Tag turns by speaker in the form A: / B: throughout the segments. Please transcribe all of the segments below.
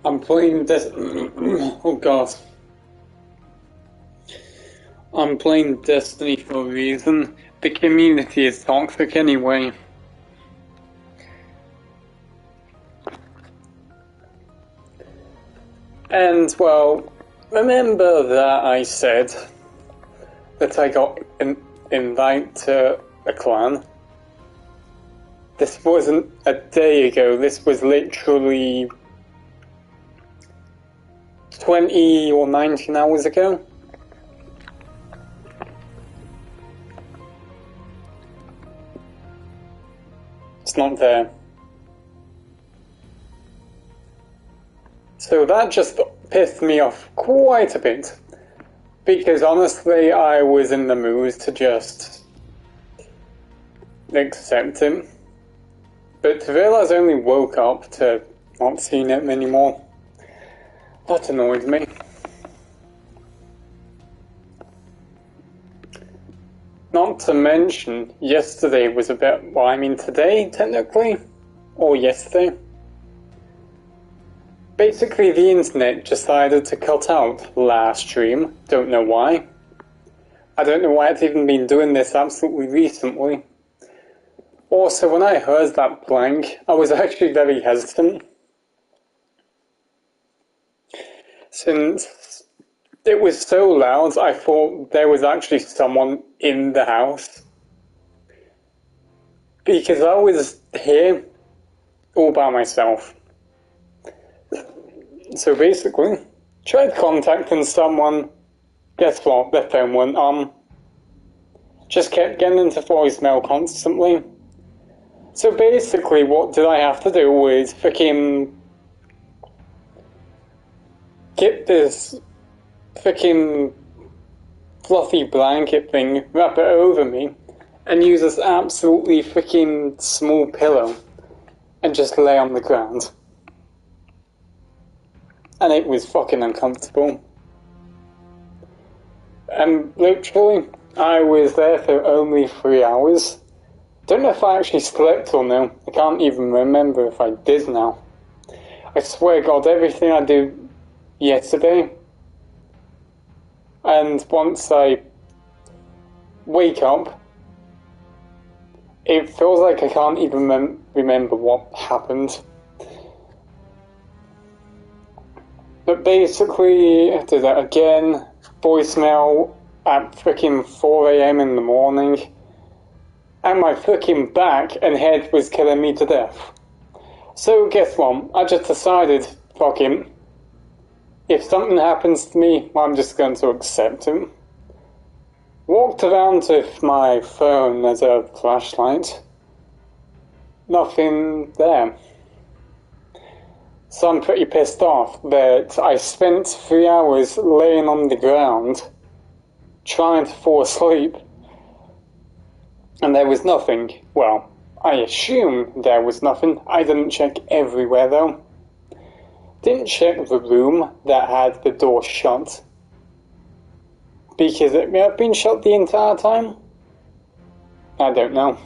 A: I'm playing oh god. I'm playing Destiny for a reason. The community is toxic anyway. And, well, remember that I said that I got invited to a clan? This wasn't a day ago, this was literally 20 or 19 hours ago. It's not there. So that just pissed me off quite a bit, because honestly I was in the mood to just accept him, but to realise I only woke up to not seeing him anymore, that annoyed me. Not to mention, yesterday was a bit, well, I mean today technically, or yesterday. Basically the internet decided to cut out last stream, don't know why. I don't know why it's even been doing this absolutely recently. Also, when I heard that blank, I was actually very hesitant. Since it was so loud, I thought there was actually someone in the house. Because I was here all by myself. So basically, tried contacting someone, guess what, their phone went on. Just kept getting into voicemail constantly. So basically, what did I have to do was freaking get this freaking fluffy blanket thing, wrap it over me, and use this absolutely freaking small pillow, and just lay on the ground. And it was fucking uncomfortable. And literally, I was there for only 3 hours. Don't know if I actually slept or no. I can't even remember if I did now. I swear God, everything I did yesterday, and once I wake up, it feels like I can't even remember what happened. But basically, I did that again, voicemail at freaking 4 AM in the morning, and my freaking back and head was killing me to death. So guess what, I just decided, fuck him. If something happens to me, I'm just going to accept it. Walked around with my phone as a flashlight. Nothing there. So I'm pretty pissed off that I spent 3 hours laying on the ground, trying to fall asleep, and there was nothing. Well, I assume there was nothing. I didn't check everywhere though. Didn't check the room that had the door shut, because it may have been shut the entire time. I don't know.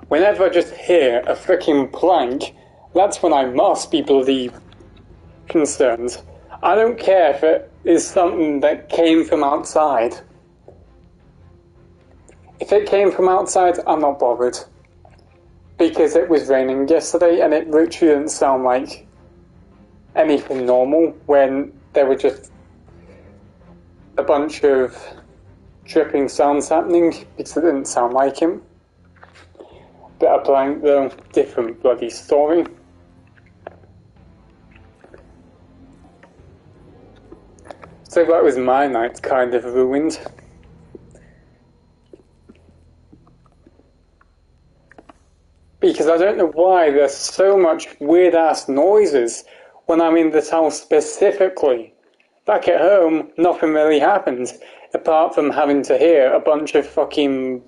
A: Whenever I just hear a freaking plank, that's when I must be bloody concerned. I don't care if it is something that came from outside. If it came from outside, I'm not bothered. Because it was raining yesterday and it literally didn't sound like anything normal when there were just a bunch of dripping sounds happening, because it didn't sound like him. But a blank though, different bloody story. So that was my night kind of ruined. Because I don't know why there's so much weird ass noises when I'm in this house specifically. Back at home, nothing really happens, apart from having to hear a bunch of fucking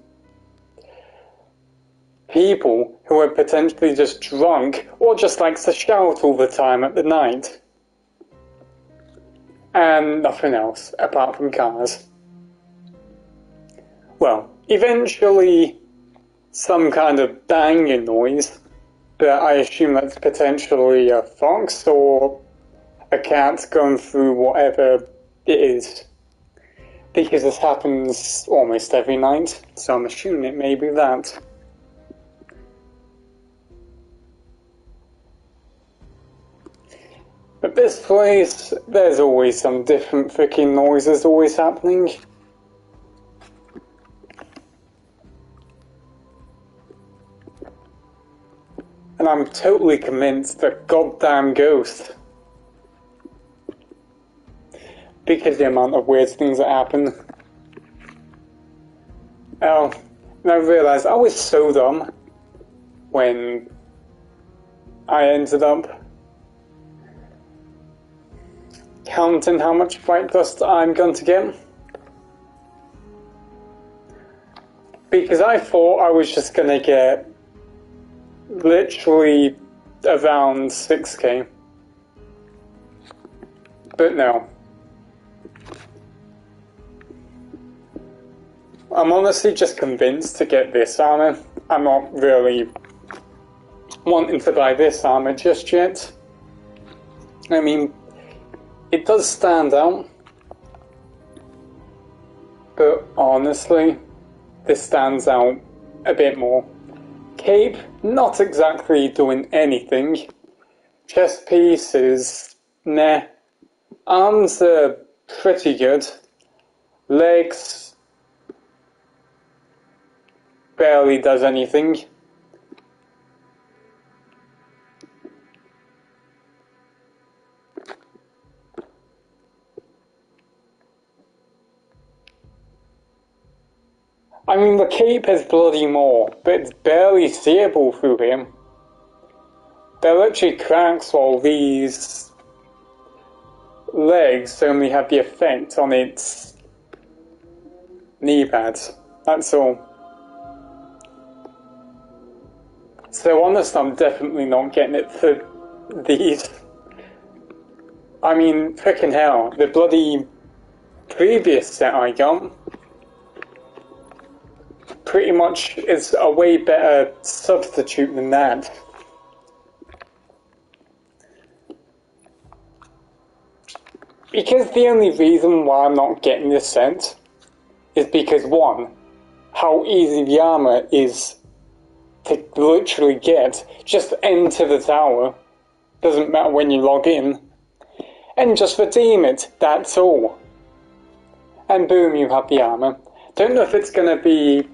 A: people who are potentially just drunk or just likes to shout all the time at the night. And nothing else, apart from cars. Well, eventually some kind of banging noise, but I assume that's potentially a fox or a cat going through whatever it is. Because this happens almost every night, so I'm assuming it may be that. But this place, there's always some different freaking noises always happening. And I'm totally convinced that goddamn ghost. Because the amount of weird things that happen. Oh, and I realised I was so dumb when I ended up counting how much white dust I'm going to get. Because I thought I was just going to get literally around 6k. But no. I'm honestly just convinced to get this armor. I'm not really wanting to buy this armor just yet. I mean, it does stand out, but honestly, this stands out a bit more. Cape, not exactly doing anything. Chest piece is meh. Arms are pretty good. Legs barely does anything. I mean, the cape has bloody more, but it's barely seeable through him. There are literally cracks while these legs only have the effect on its knee pads. That's all. So honest, I'm definitely not getting it for these. I mean, frickin' hell, the bloody previous set I got pretty much is a way better substitute than that. Because the only reason why I'm not getting this set is because, one, how easy the armor is to literally get. Just enter the tower, doesn't matter when you log in, and just redeem it, that's all. And boom, you have the armor. Don't know if it's going to be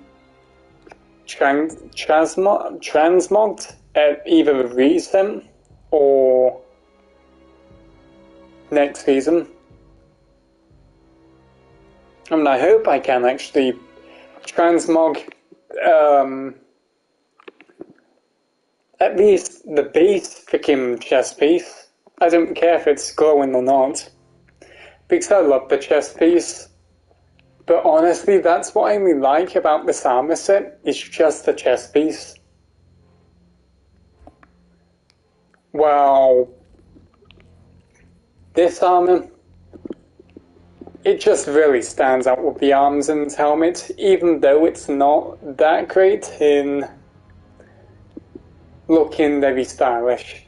A: transmogged at either a reason or next season. I mean, I hope I can actually transmog at least the base freaking chest piece. I don't care if it's glowing or not, because I love the chest piece. But honestly, that's what I really like about this armor set, is just the chest piece. Well, this armor, it just really stands out with the arms and helmet, even though it's not that great in looking very stylish.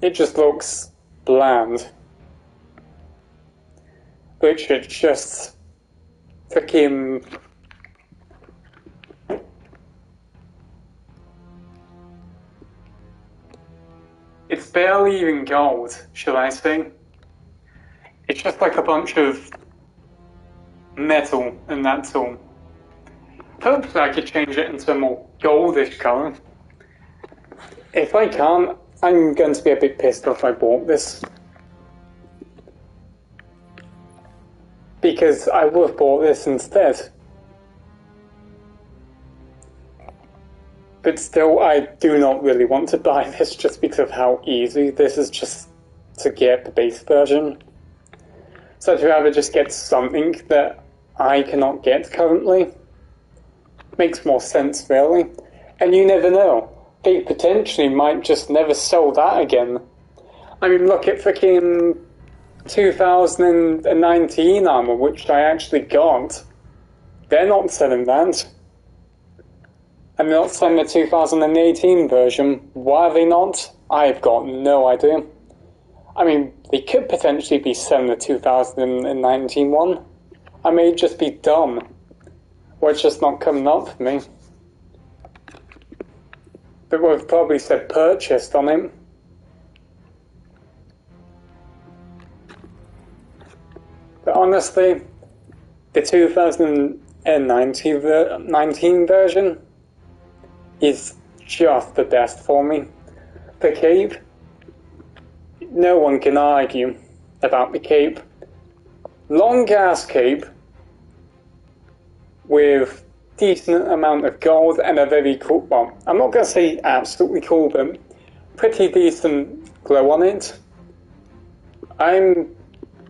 A: It just looks bland. Which it's just freaking... It's barely even gold, shall I say. It's just like a bunch of metal, and that's all. Hopefully I could change it into a more goldish colour. If I can't, I'm going to be a bit pissed off I bought this. Because I would have bought this instead. But still, I do not really want to buy this just because of how easy this is just to get the base version. So I'd rather just get something that I cannot get currently. Makes more sense, really. And you never know. They potentially might just never sell that again. I mean, look at freaking 2019 armor, which I actually got. They're not selling that. And they're not selling the 2018 version. Why are they not? I've got no idea. I mean, they could potentially be selling the 2019 one. I may just be dumb. Or it's just not coming up for me. But we've probably said purchased on it. But honestly, the 2019 version is just the best for me. The cape, no one can argue about the cape. Long ass cape with decent amount of gold and a very cool, well, I'm not going to say absolutely cool, but pretty decent glow on it. I'm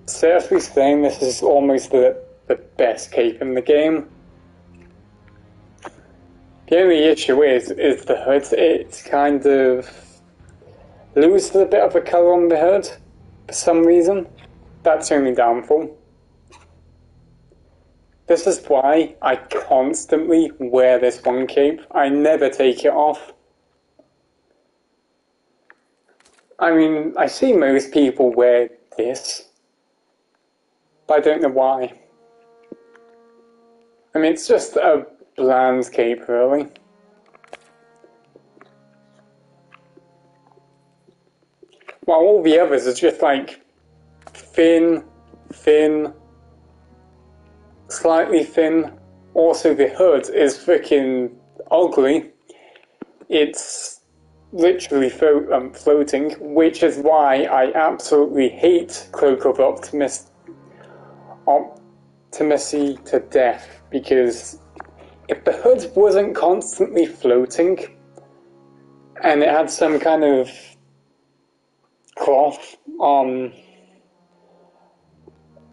A: seriously saying this is almost the best cape in the game. The only issue is the hood. It's kind of loses a bit of a colour on the hood for some reason. That's the only downfall. This is why I constantly wear this one cape. I never take it off. I mean, I see most people wear this, but I don't know why. I mean, it's just a bland cape, really. While all the others are just like thin, slightly thin. Also, the hood is freaking ugly. It's literally floating, which is why I absolutely hate Cloak of Optimacy to death, because if the hood wasn't constantly floating and it had some kind of cloth on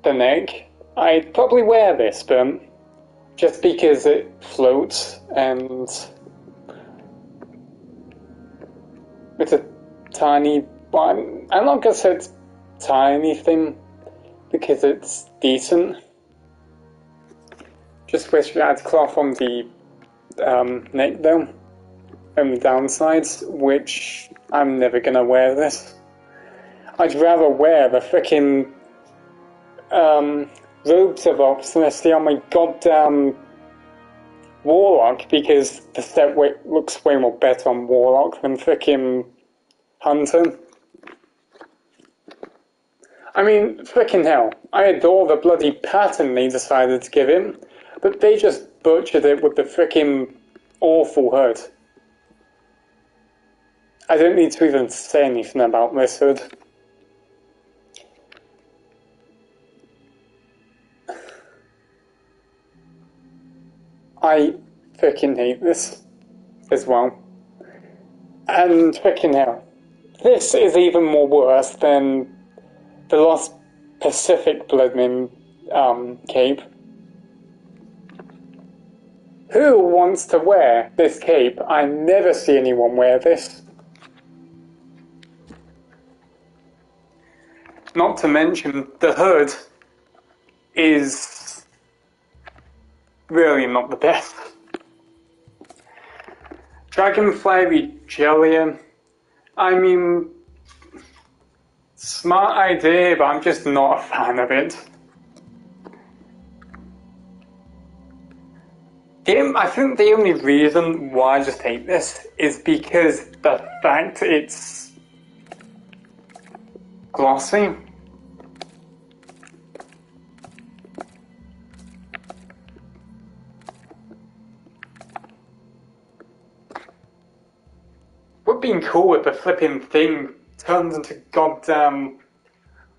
A: the neck, I'd probably wear this, but just because it floats and it's a tiny, well, I'm not gonna say it's tiny thing because it's decent. Just wish we had cloth on the neck though, and the downsides, which I'm never gonna wear this. I'd rather wear the frickin' robes of obstinacy on my goddamn Warlock, because the set looks way more better on Warlock than frickin' Hunter. I mean, frickin' hell, I adore the bloody pattern they decided to give him, but they just butchered it with the frickin' awful hood. I don't need to even say anything about this hood. I frickin' hate this as well. And frickin' hell, this is even more worse than the Lost Pacific Bloodman cape. Who wants to wear this cape? I never see anyone wear this. Not to mention, the hood is really not the best. Dragonfly Regelia, I mean, smart idea, but I'm just not a fan of it. I think the only reason why I just hate this is because the fact it's glossy. Would have been cool if the flipping thing turns into goddamn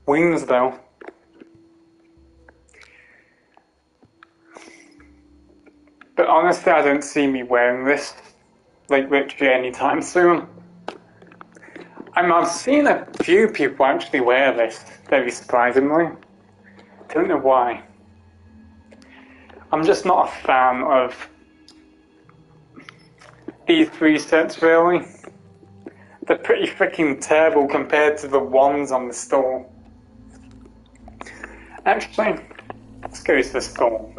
A: wings though. But honestly, I don't see me wearing this, like, literally anytime soon. I've seen a few people actually wear this, very surprisingly. Don't know why. I'm just not a fan of these three sets, really. They're pretty freaking terrible compared to the ones on the store. Actually, let's go to the store.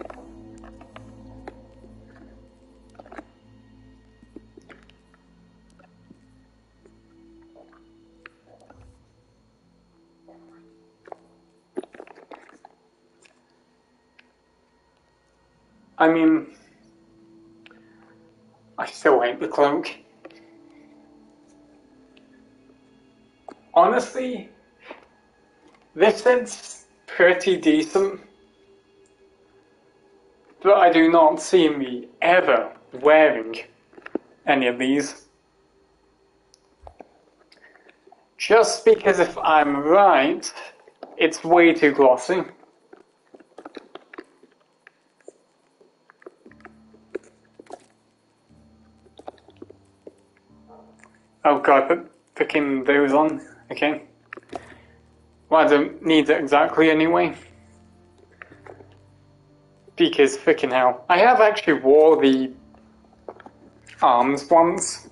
A: I mean, I still hate the cloak. Honestly, this is pretty decent, but I do not see me ever wearing any of these. Just because if I'm right, it's way too glossy. Oh god, put freaking those on. Okay. Well, I don't need it exactly anyway. Because freaking hell. I have actually wore the arms once.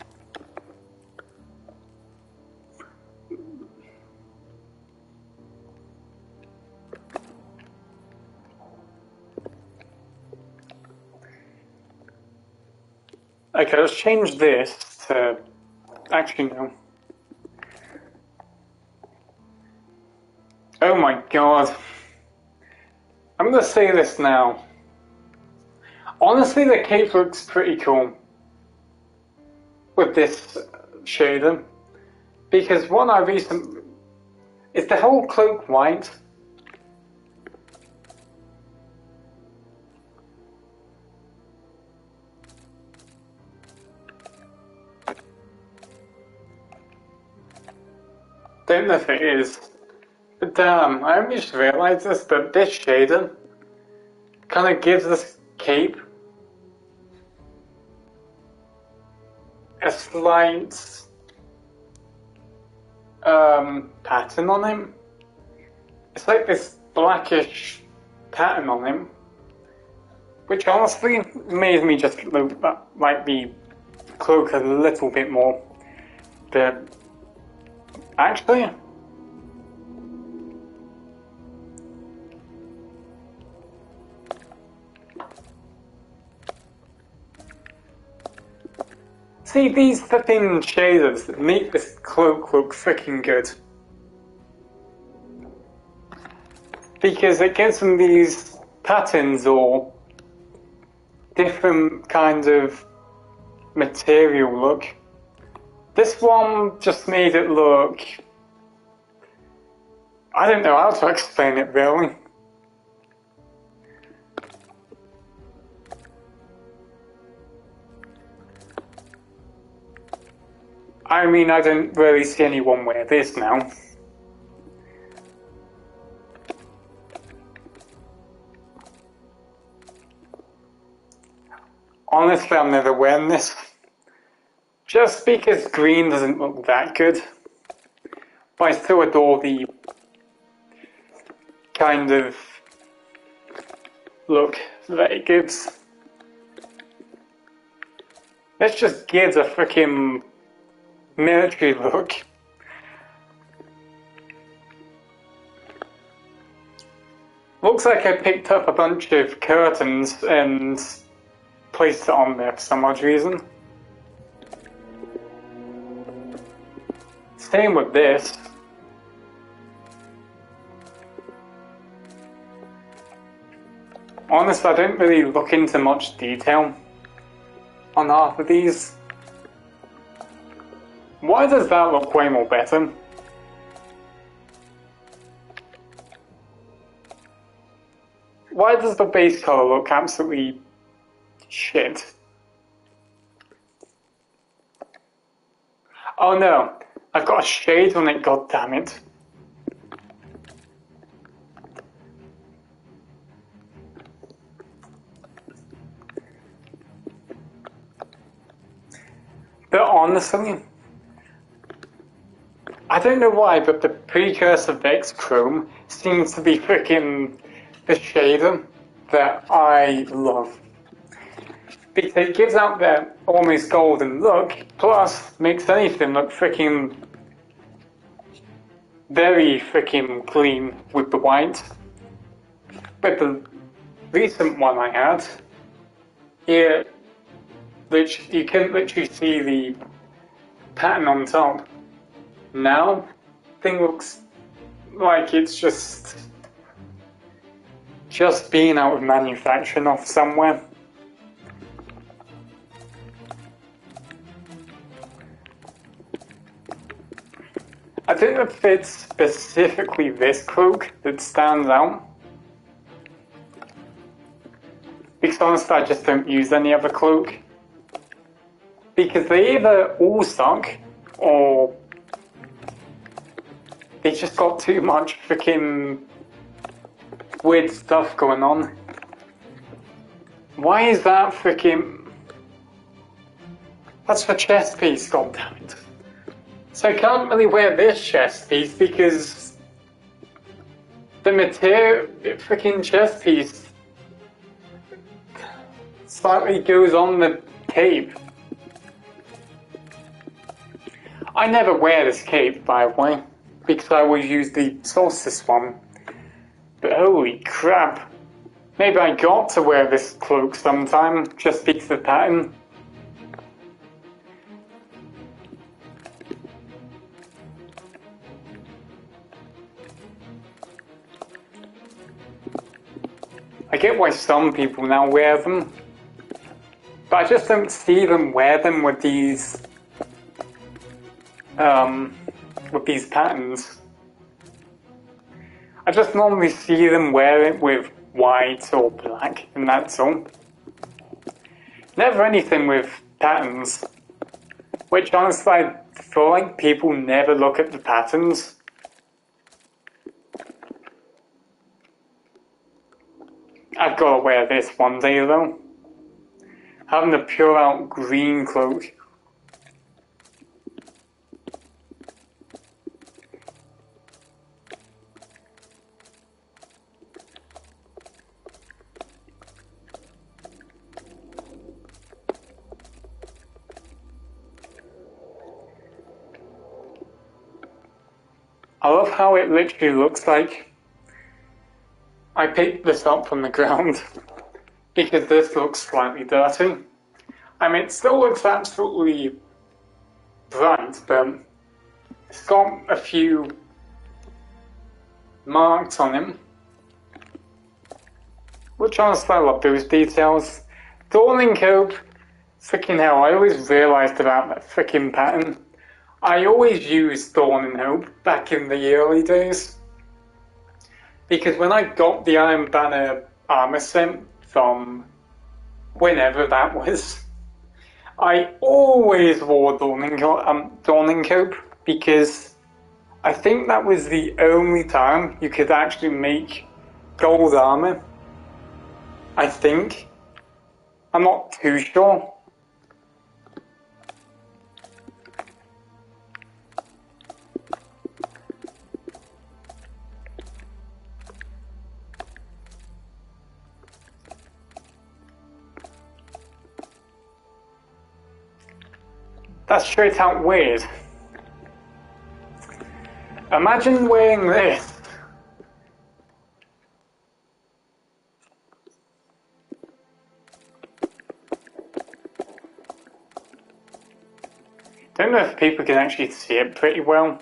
A: Okay, let's change this to... Actually, no. Oh my god. I'm gonna say this now. Honestly, the cape looks pretty cool with this shader. Because one I recently... Is the whole cloak white? Don't know if it is. But damn, I only just realised this, but this shader kind of gives this cape a slight pattern on him. It's like this blackish pattern on him, which honestly made me just look like the cloak a little bit more. But actually, see, these flipping shaders that make this cloak look freaking good. Because it gives them these patterns or different kind of material look. This one just made it look... I don't know how to explain it really. I mean, I don't really see anyone wear this now. Honestly, I'm never wearing this. Just because green doesn't look that good. But I still adore the kind of look that it gives. This just gives a freaking military look. Looks like I picked up a bunch of curtains and placed it on there for some odd reason. Same with this. Honestly, I don't really look into much detail on half of these. Why does that look way more better? Why does the base colour look absolutely shit? Oh no, I've got a shade on it, god damn it. But honestly, I don't know why, but the precursor Vex Chrome seems to be freaking the shader that I love. Because it gives out that almost golden look, plus makes anything look freaking very freaking clean with the white. But the recent one I had, here, which you can literally see the pattern on top. Now, thing looks like it's just being out of manufacturing off somewhere. I don't know if it's specifically this cloak that stands out, because honestly I just don't use any other cloak, because they either all suck or they just got too much freaking weird stuff going on. Why is that freaking... That's the chest piece, goddammit. So I can't really wear this chest piece because the material, freaking chest piece slightly goes on the cape. I never wear this cape, by the way, because I always use the solstice one. But holy crap, maybe I got to wear this cloak sometime, just because of the pattern. I get why some people now wear them, but I just don't see them wear them with these patterns. I just normally see them wear it with white or black, and that's all. Never anything with patterns, which honestly I feel like people never look at the patterns. I've got to wear this one day though. Having a pure out green cloak. I love how it literally looks like I picked this up from the ground because this looks slightly dirty. I mean, it still looks absolutely bright, but it's got a few marks on him, which honestly I love those details. Dawning Cope, freaking hell, I always realised about that freaking pattern. I always used Dawn and Hope back in the early days, because when I got the Iron Banner armor set from whenever that was, I always wore Dawning Cope, because I think that was the only time you could actually make gold armor. I think. I'm not too sure. That's straight out weird. Imagine wearing this. Don't know if people can actually see it pretty well,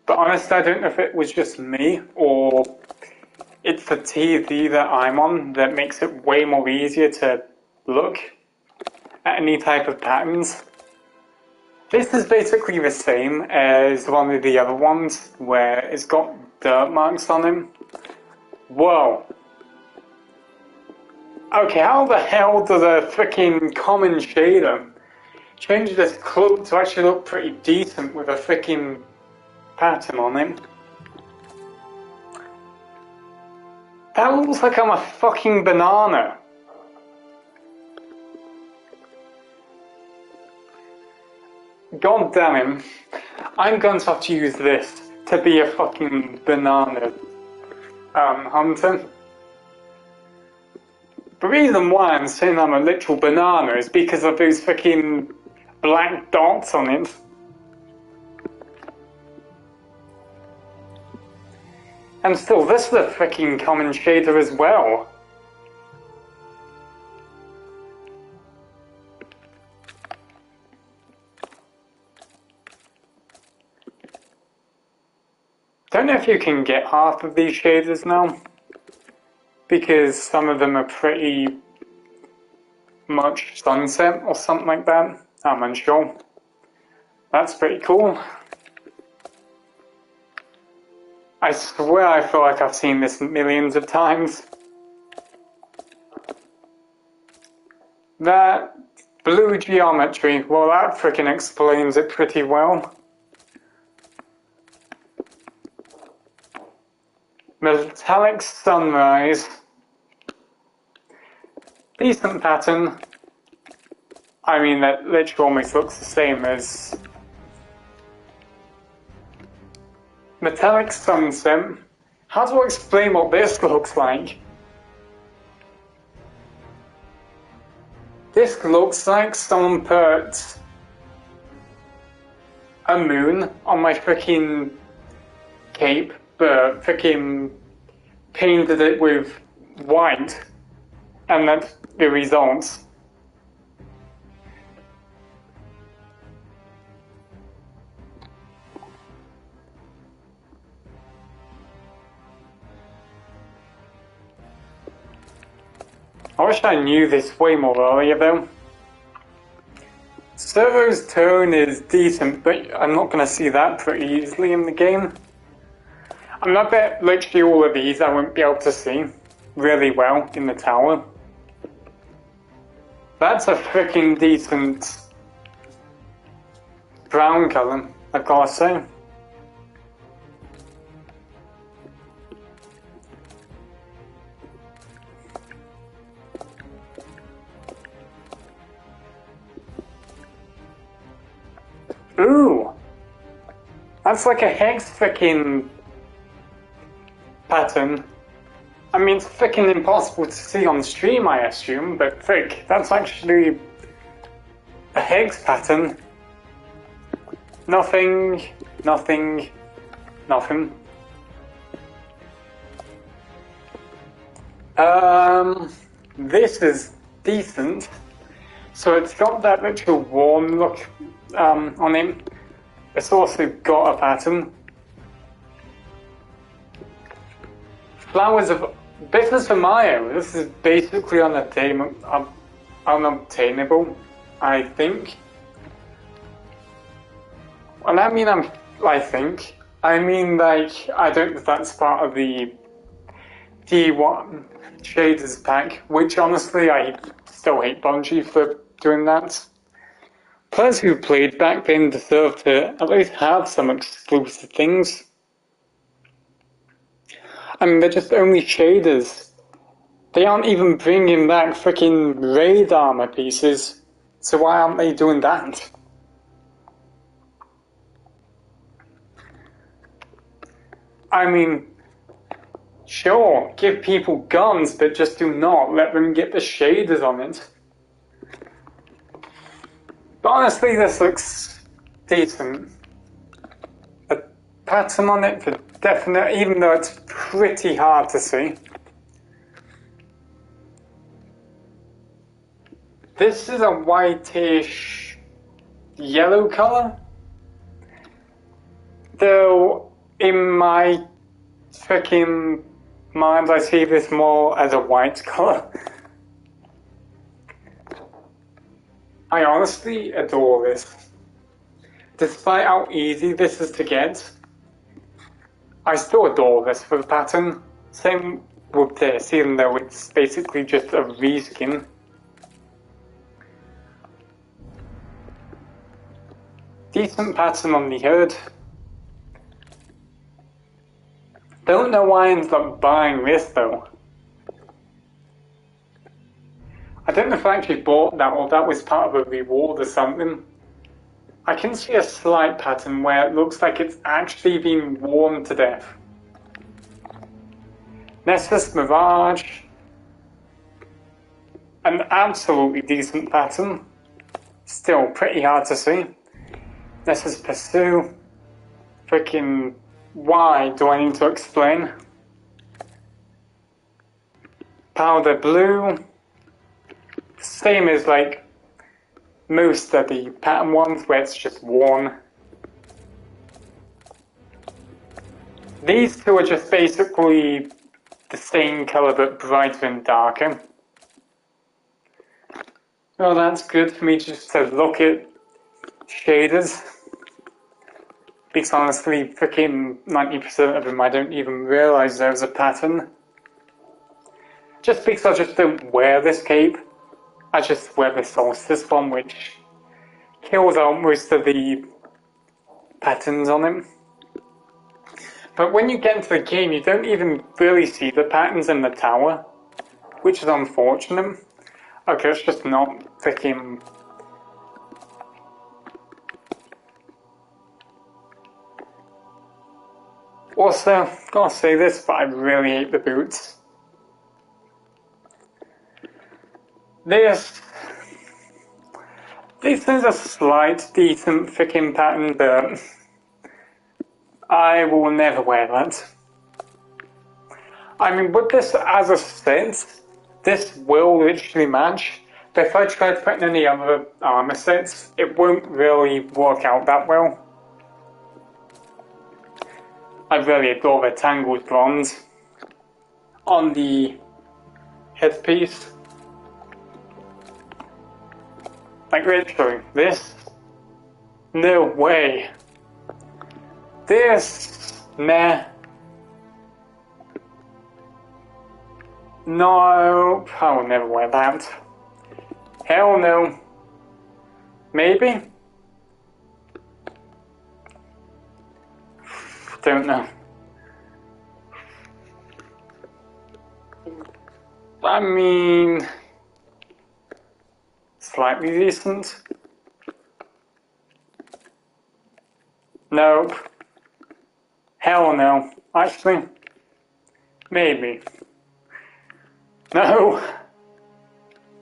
A: but honestly I don't know if it was just me or it's the TV that I'm on that makes it way more easier to look at any type of patterns. This is basically the same as one of the other ones where it's got dirt marks on him. Whoa. Okay, how the hell does a freaking common shader change this cloak to actually look pretty decent with a freaking pattern on him? That looks like I'm a fucking banana. God damn it. I'm going to have to use this to be a fucking banana hunter. The reason why I'm saying I'm a literal banana is because of those freaking black dots on it. And still, this is a freaking common shader as well. Don't know if you can get half of these shaders now, because some of them are pretty much sunset or something like that. I'm unsure. That's pretty cool. I swear I feel like I've seen this millions of times. That blue geometry, well, that frickin' explains it pretty well. Metallic sunrise. Decent pattern. I mean, that literally almost looks the same as metallic sunset. How do I explain what this looks like? This looks like someone put a moon on my freaking cape, but freaking painted it with white, and that's the result. I wish I knew this way more earlier though. Servo's tone is decent, but I'm not going to see that pretty easily in the game. I mean, I bet literally all of these I won't be able to see really well in the tower. That's a freaking decent brown colour, I've got to say. Ooh! That's like a hex freaking pattern. I mean, it's freaking impossible to see on stream, I assume, but frick, that's actually a hex pattern. Nothing, nothing, nothing. This is decent. So it's got that little warm look on it. It's also got a pattern. Flowers of... This is for Mayo. This is basically unobtainable, I think. And I mean, I think. I mean, like, I don't know if that's part of the D1 Shaders pack, which honestly I still hate Bungie for doing that. Players who played back then deserve to at least have some exclusive things. I mean, they're just only shaders. They aren't even bringing back freaking raid armor pieces, so why aren't they doing that? I mean, sure, give people guns, but just do not let them get the shaders on it. But honestly, this looks decent. A pattern on it for definite, even though it's pretty hard to see. This is a whitish yellow color. Though, in my freaking mind, I see this more as a white color. I honestly adore this. Despite how easy this is to get, I still adore this for the pattern. Same with this, even though it's basically just a reskin. Decent pattern on the hood. Don't know why I ended up buying this though. I don't know if I actually bought that or that was part of a reward or something. I can see a slight pattern where it looks like it's actually been worn to death. Nessus Mirage. An absolutely decent pattern. Still pretty hard to see. Nessus Pursue. Freaking why do I need to explain? Powder Blue. Same as like most of the pattern ones where it's just worn. These two are just basically the same colour but brighter and darker. Well, that's good for me just to look at shaders. Because honestly, freaking 90% of them I don't even realise there's a pattern. Just because I just don't wear this cape. I just wear the solstice one, which kills out most of the patterns on him. But when you get into the game, you don't even really see the patterns in the tower, which is unfortunate. Okay, it's just not freaking... Also, gotta say this, but I really hate the boots. This is a slight, decent freaking pattern, but I will never wear that. I mean, with this as a set, this will literally match, but if I try to put in any other armor sets, it won't really work out that well. I really adore the tangled bronze on the headpiece. Like literally, this? No way. This? Meh. No, I will never wear that. Hell no. Maybe? Don't know. I mean, slightly decent. Nope. Hell no. Actually, maybe. No.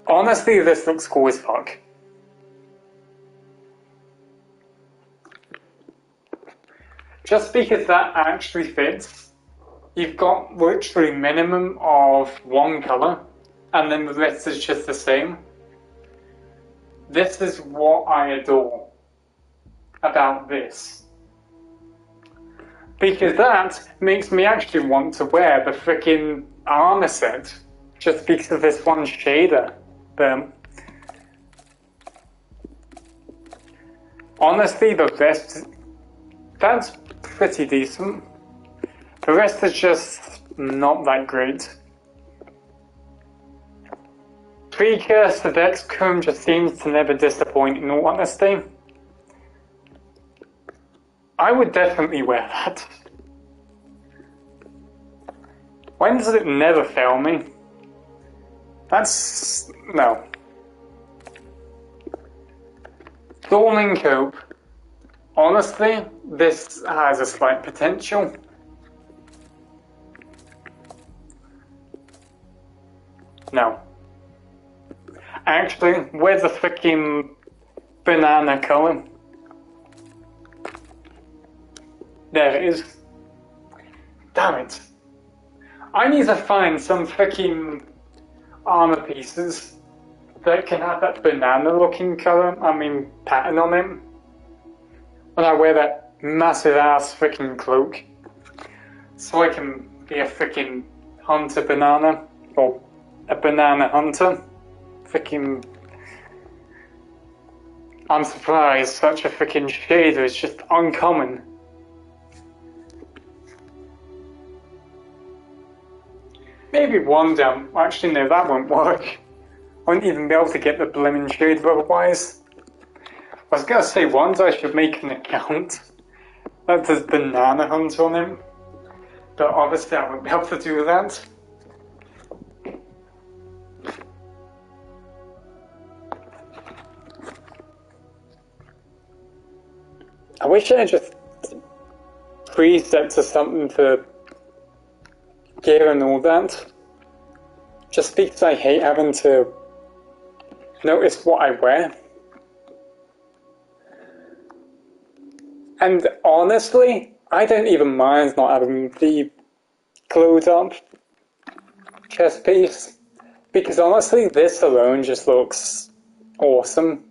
A: Honestly, this looks cool as fuck. Just because that actually fits, you've got literally minimum of one colour, and then the rest is just the same. This is what I adore about this. Because that makes me actually want to wear the freaking armor set, just because of this one shader. But honestly, the rest, that's pretty decent. The rest is just not that great. Precursor desc just seems to never disappoint in all honesty. I would definitely wear that. When does it never fail me? That's... no. Thorning Cope. Honestly, this has a slight potential. No. Actually, where's the freaking banana colour? There it is. Damn it. I need to find some freaking armor pieces that can have that banana looking colour, pattern on them. When I wear that massive ass freaking cloak. So I can be a freaking hunter banana. Or a banana hunter. Freaking... I'm surprised such a freaking shader is just uncommon. Maybe one down. Actually, no, that won't work. I won't even be able to get the blimmin' shader otherwise. I was gonna say once I should make an account that does banana hunt on him, but obviously I won't be able to do that. I wish I had just preset to something for gear and all that. Just because I hate having to notice what I wear. And honestly, I don't even mind not having the glued up chest piece. Because honestly, this alone just looks awesome.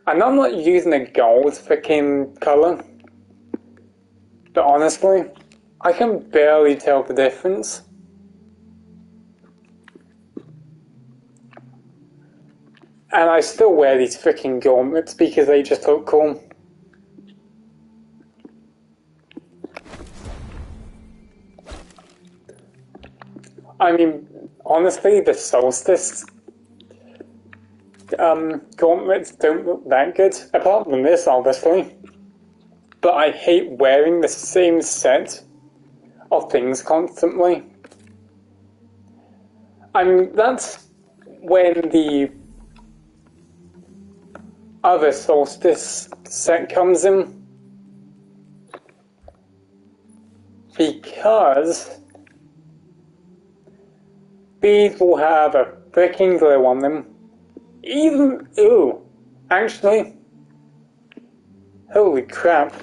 A: And I'm not using a gold freaking colour. But honestly, I can barely tell the difference. And I still wear these freaking gauntlets because they just look cool. I mean, honestly, the Solstice gauntlets don't look that good, apart from this, obviously. But I hate wearing the same set of things constantly. I mean, that's when the other Solstice set comes in. Because these will have a freaking glow on them. Even, ooh, actually, holy crap.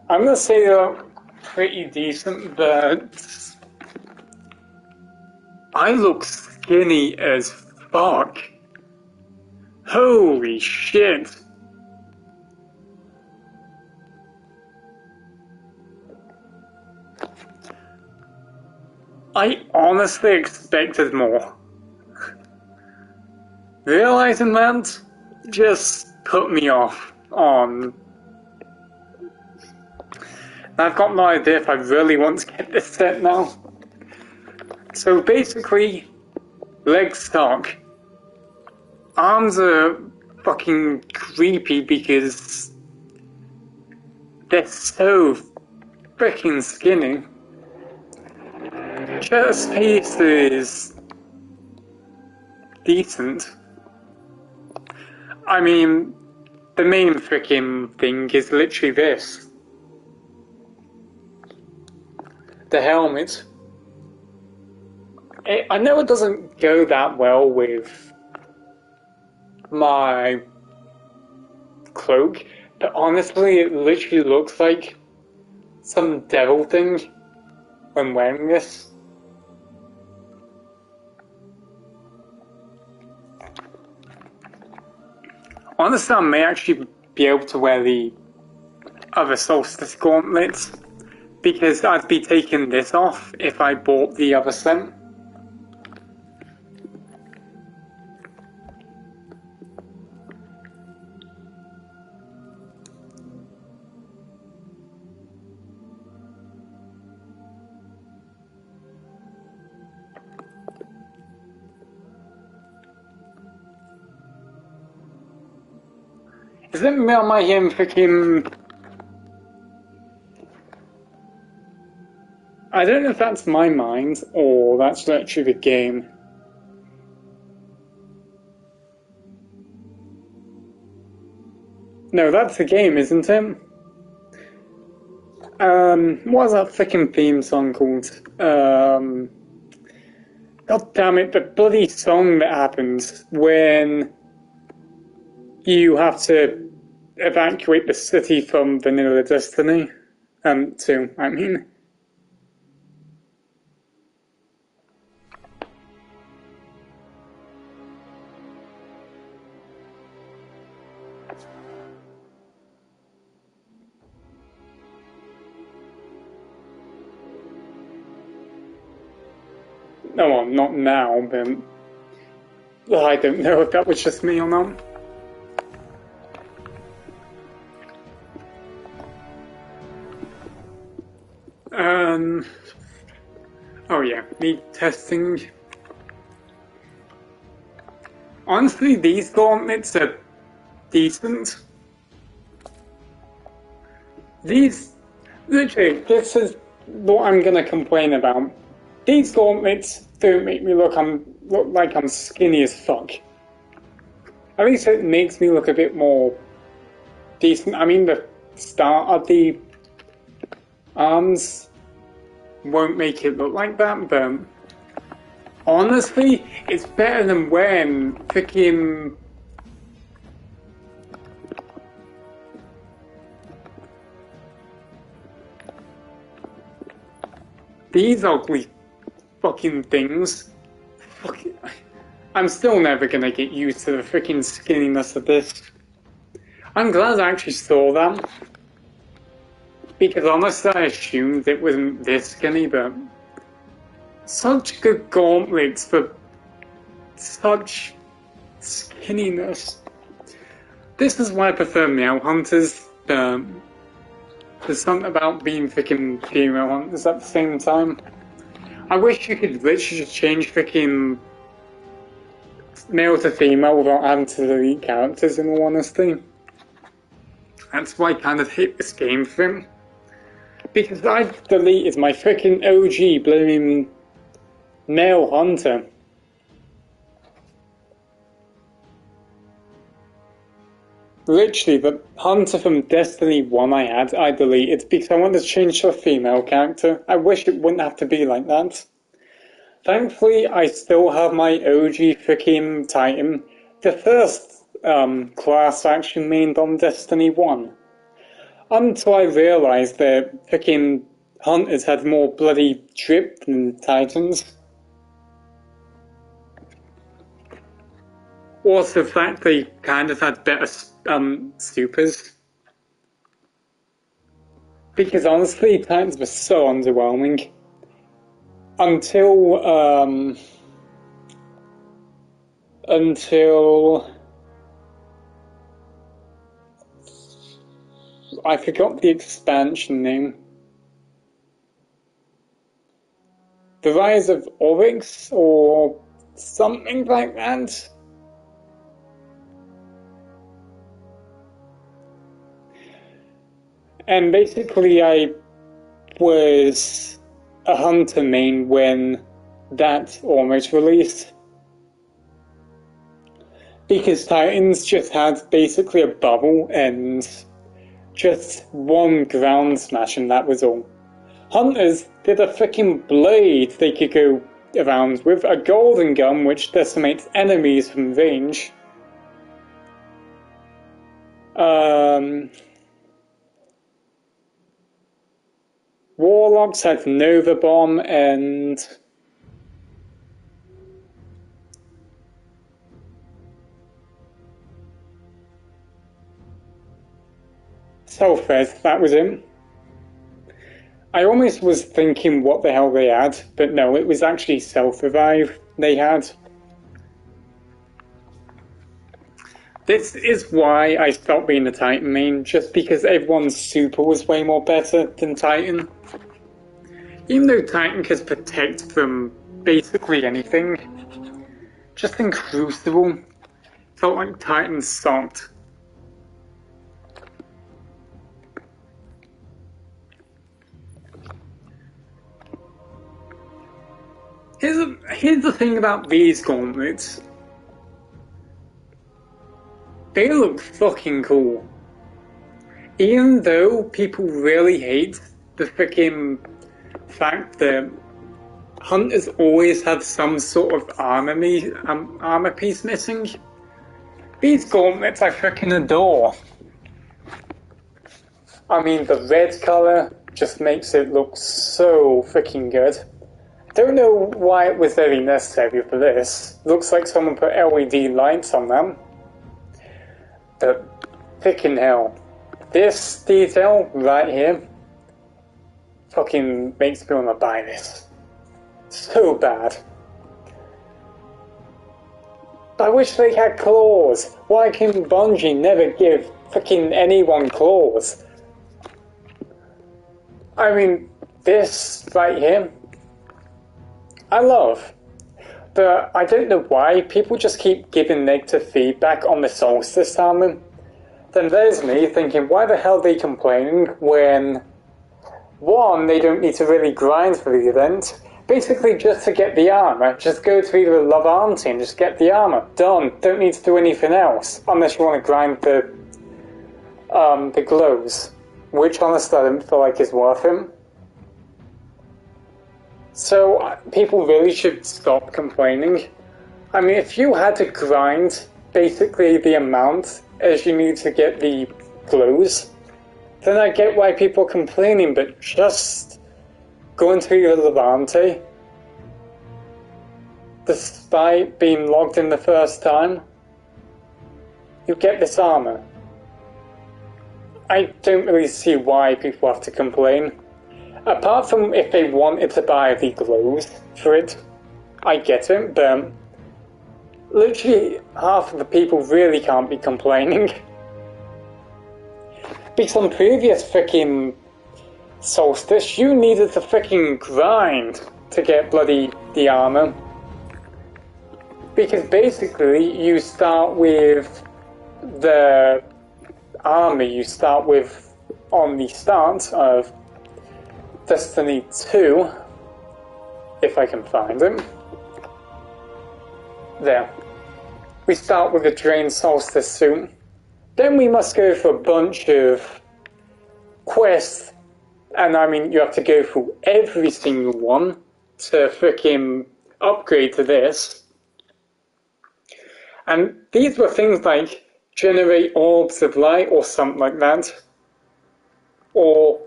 A: I'm gonna say they're pretty decent, but I look skinny as fuck. Holy shit. I honestly expected more. Realizing that just put me off on. I've got no idea if I really want to get this set now. So basically, legs stock. Arms are fucking creepy because they're so freaking skinny. Chest piece is decent. I mean, the main freaking thing is literally this. The helmet. I know it doesn't go that well with my cloak, but honestly it literally looks like some devil thing when wearing this. Honestly, I may actually be able to wear the other Solstice gauntlets, because I'd be taking this off if I bought the other set. Is it me or am I hearing freaking... I don't know if that's my mind or that's actually the game. No, that's the game, isn't it? What's that freaking theme song called? God damn it, the bloody song that happens when you have to evacuate the city from Vanilla Destiny. 2, I mean. No, well, not now, but I don't know if that was just me or not. Oh yeah, need testing. Honestly, these gauntlets are decent. These, literally, this is what I'm gonna complain about. These gauntlets don't make me look like I'm skinny as fuck. At least it makes me look a bit more decent. I mean, the start of the arms won't make it look like that, but honestly, it's better than wearing freaking... these ugly fucking things. I'm still never gonna get used to the freaking skinniness of this. I'm glad I actually saw that. Because honestly, I assumed it wasn't this skinny, but such good gauntlets for such pinniness. This is why I prefer male hunters. There's something about being freaking female hunters at the same time. I wish you could literally just change freaking male to female without having to delete characters, in all honesty. That's why I kind of hate this game for him. Because I've deleted my freaking OG blooming male hunter. Literally, the hunter from Destiny 1 I deleted because I wanted to change to a female character. I wish it wouldn't have to be like that. Thankfully, I still have my OG freaking Titan. The first class I actually mained on Destiny 1. Until I realised that freaking hunters had more bloody drip than Titans. Also, the fact they kind of had better supers. Because honestly, Titans were so underwhelming. Until I forgot the expansion name. The Rise of Oryx or something like that. And basically I was a hunter main when that almost released. Because Titans just had basically a bubble and just one ground smash and that was all. Hunters did a freaking blade they could go around with, a golden gun which decimates enemies from range. Warlocks had Nova Bomb and Self-res, that was him. I almost was thinking what the hell they had, but no, it was actually self-revive they had. This is why I stopped being a Titan main, just because everyone's super was way more better than Titan. Even though Titan can protect from basically anything, just in Crucible, felt like Titan sucked. Here's the thing about these gauntlets. They look fucking cool. Even though people really hate the freaking fact that hunters always have some sort of armor piece missing, these gauntlets I freaking adore. I mean, the red colour just makes it look so freaking good. Don't know why it was very necessary for this. Looks like someone put LED lights on them. But freaking hell. This detail right here fucking makes me want to buy this. So bad. I wish they had claws. Why can Bungie never give freaking anyone claws? I mean, this right here, I love. But I don't know why people just keep giving negative feedback on the Solstice armor. Then there's me thinking, why the hell are they complaining when, one, they don't need to really grind for the event. Basically, just to get the armor, just go to either Love Auntie and just get the armor. Done. Don't need to do anything else. Unless you want to grind the glows. Which, honestly, I don't feel like is worth it. So, people really should stop complaining. I mean, if you had to grind basically the amount as you need to get the glows, then I get why people are complaining, but just go into your Levante, despite being logged in the first time, you get this armor. I don't really see why people have to complain. Apart from if they wanted to buy the glows for it, I get it, but literally half of the people really can't be complaining. Because on previous freaking Solstice, you needed to freaking grind to get bloody the armor. Because basically, you start with the armor you start with on the start of Destiny 2, if I can find it. There. We start with a Drained Solstice suit. Then we must go for a bunch of quests, and I mean, you have to go through every single one to freaking upgrade to this. And these were things like generate orbs of light or something like that, or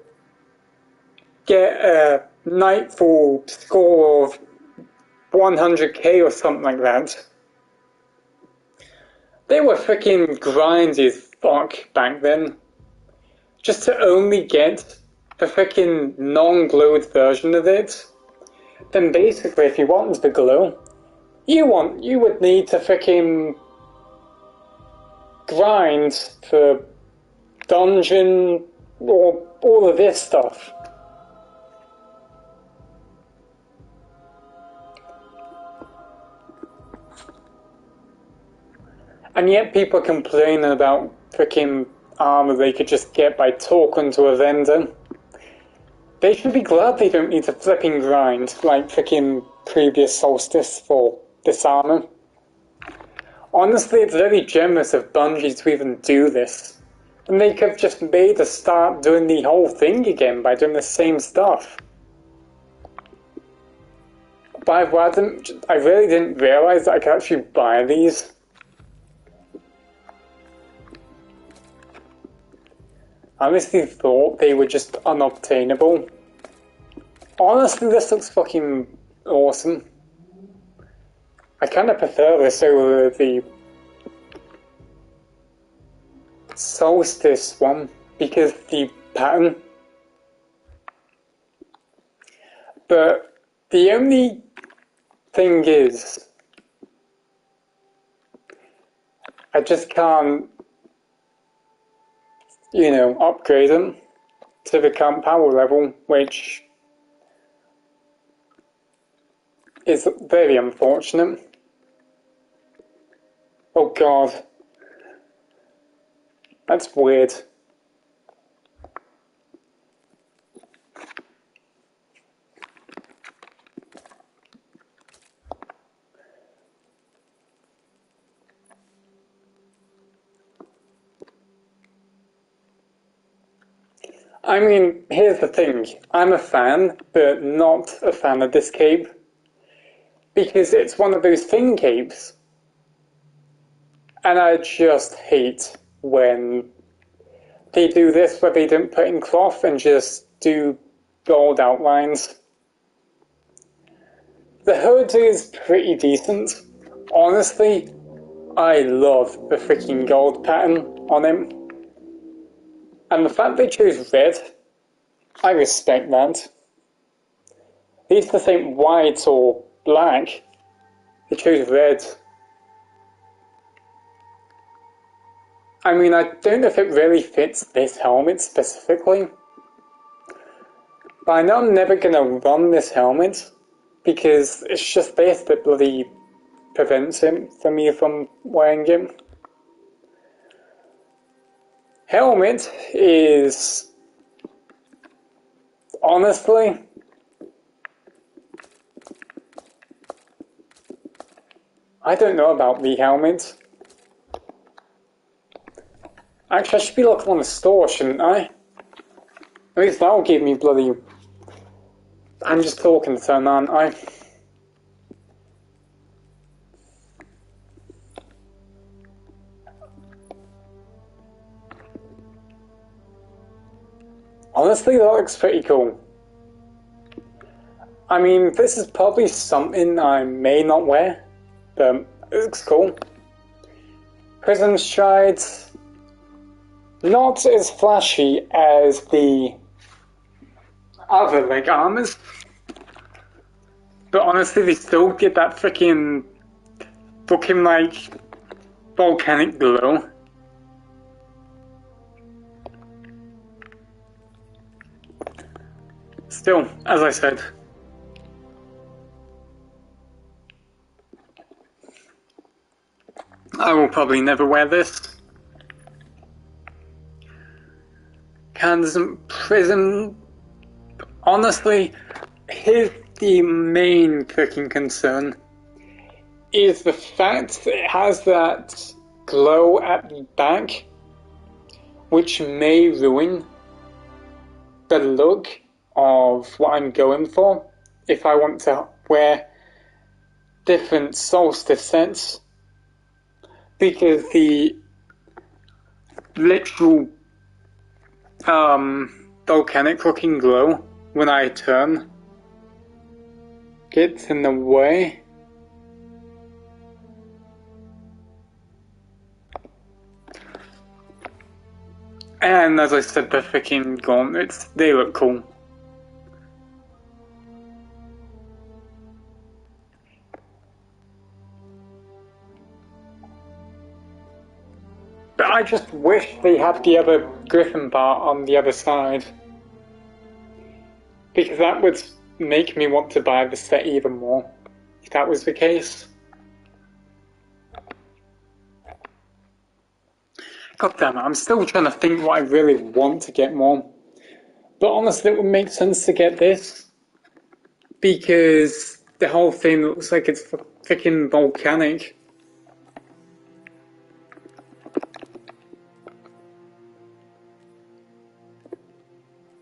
A: get a nightfall score of 100k or something like that. They were freaking grindy as fuck back then. Just to only get the freaking non-glowed version of it. Then basically, if you wanted the glow, you would need to freaking grind for dungeon or all of this stuff. And yet people complaining about freaking armor they could just get by talking to a vendor. They should be glad they don't need to flipping grind like freaking previous Solstice for this armor. Honestly, it's very generous of Bungie to even do this. And they could have just made us start doing the whole thing again by doing the same stuff. But I really didn't realize that I could actually buy these. I honestly thought they were just unobtainable. Honestly, this looks fucking awesome. I kind of prefer this over the Solstice one because the pattern. But the only thing is, I just can't, upgrade them to the current power level, which is very unfortunate. Oh god. That's weird. I mean, here's the thing. I'm a fan, but not a fan of this cape. Because it's one of those thin capes. And I just hate when they do this where they don't put in cloth and just do gold outlines. The hood is pretty decent. Honestly, I love the freaking gold pattern on him. And the fact they chose red, I respect that. They used to think white or black. They chose red. I mean, I don't know if it really fits this helmet specifically. But I know I'm never gonna run this helmet because it's just this that bloody prevents him from me from wearing it. Helmet is honestly I don't know about the helmet. Actually, I should be looking on the store, shouldn't I? At least that'll give me bloody... I'm just talking to them, aren't I? Honestly, that looks pretty cool. I mean, this is probably something I may not wear, but it looks cool. Prism strides, not as flashy as the other leg armors, but honestly, they still get that freaking looking like volcanic glow. Still, as I said, I will probably never wear this. Candles Prism, honestly, here's the main freaking concern, is the fact that it has that glow at the back, which may ruin the look of what I'm going for if I want to wear different solstice sets, because the literal volcanic looking glow when I turn gets in the way. And as I said, the freaking gauntlets, they look cool. But I just wish they had the other griffin part on the other side, because that would make me want to buy the set even more, if that was the case. God damn it, I'm still trying to think what I really want to get more. But honestly, it would make sense to get this, because the whole thing looks like it's freaking volcanic.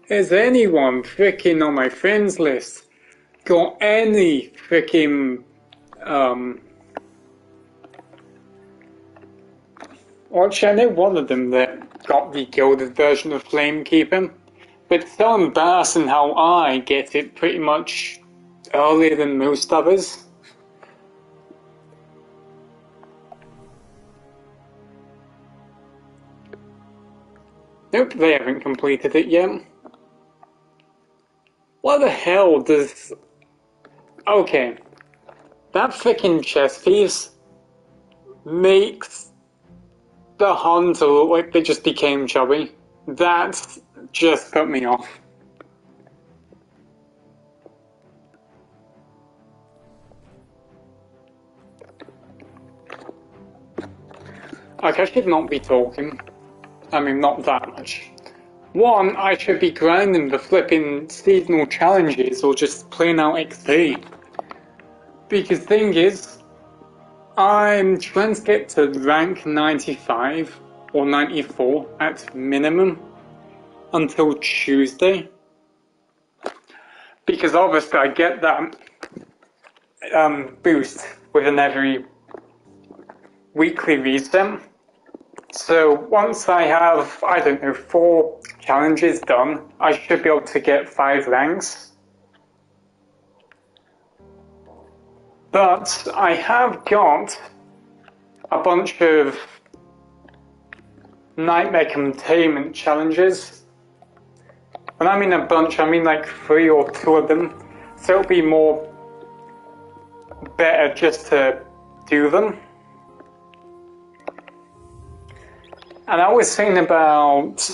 A: Has anyone freaking on my friends list got any freaking actually, I know one of them that got the gilded version of Flamekeeper, but it's so embarrassing how I get it pretty much earlier than most others. Nope, they haven't completed it yet. What the hell does... Okay, that freaking chest piece makes the hunter look like they just became chubby. That just put me off. Like, I should not be talking. I mean, not that much. One, I should be grinding the flipping seasonal challenges or just plain out XP. Because thing is, I'm trying to get to rank 95 or 94 at minimum until Tuesday. Because obviously I get that boost within every weekly reset. So once I have, I don't know, 4 challenges done, I should be able to get 5 ranks. But I have got a bunch of nightmare containment challenges. When I mean a bunch, I mean like 3 or 2 of them. So it'll be more better just to do them. And I was thinking about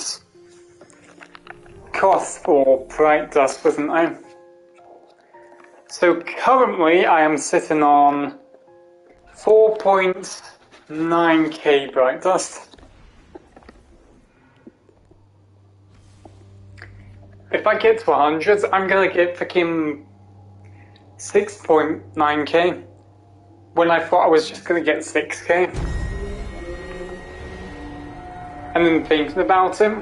A: cost for bright dust, wasn't I? So currently I am sitting on 4.9k bright dust. If I get to 100, I'm gonna get freaking 6.9k when I thought I was just gonna get 6k. And then thinking about it,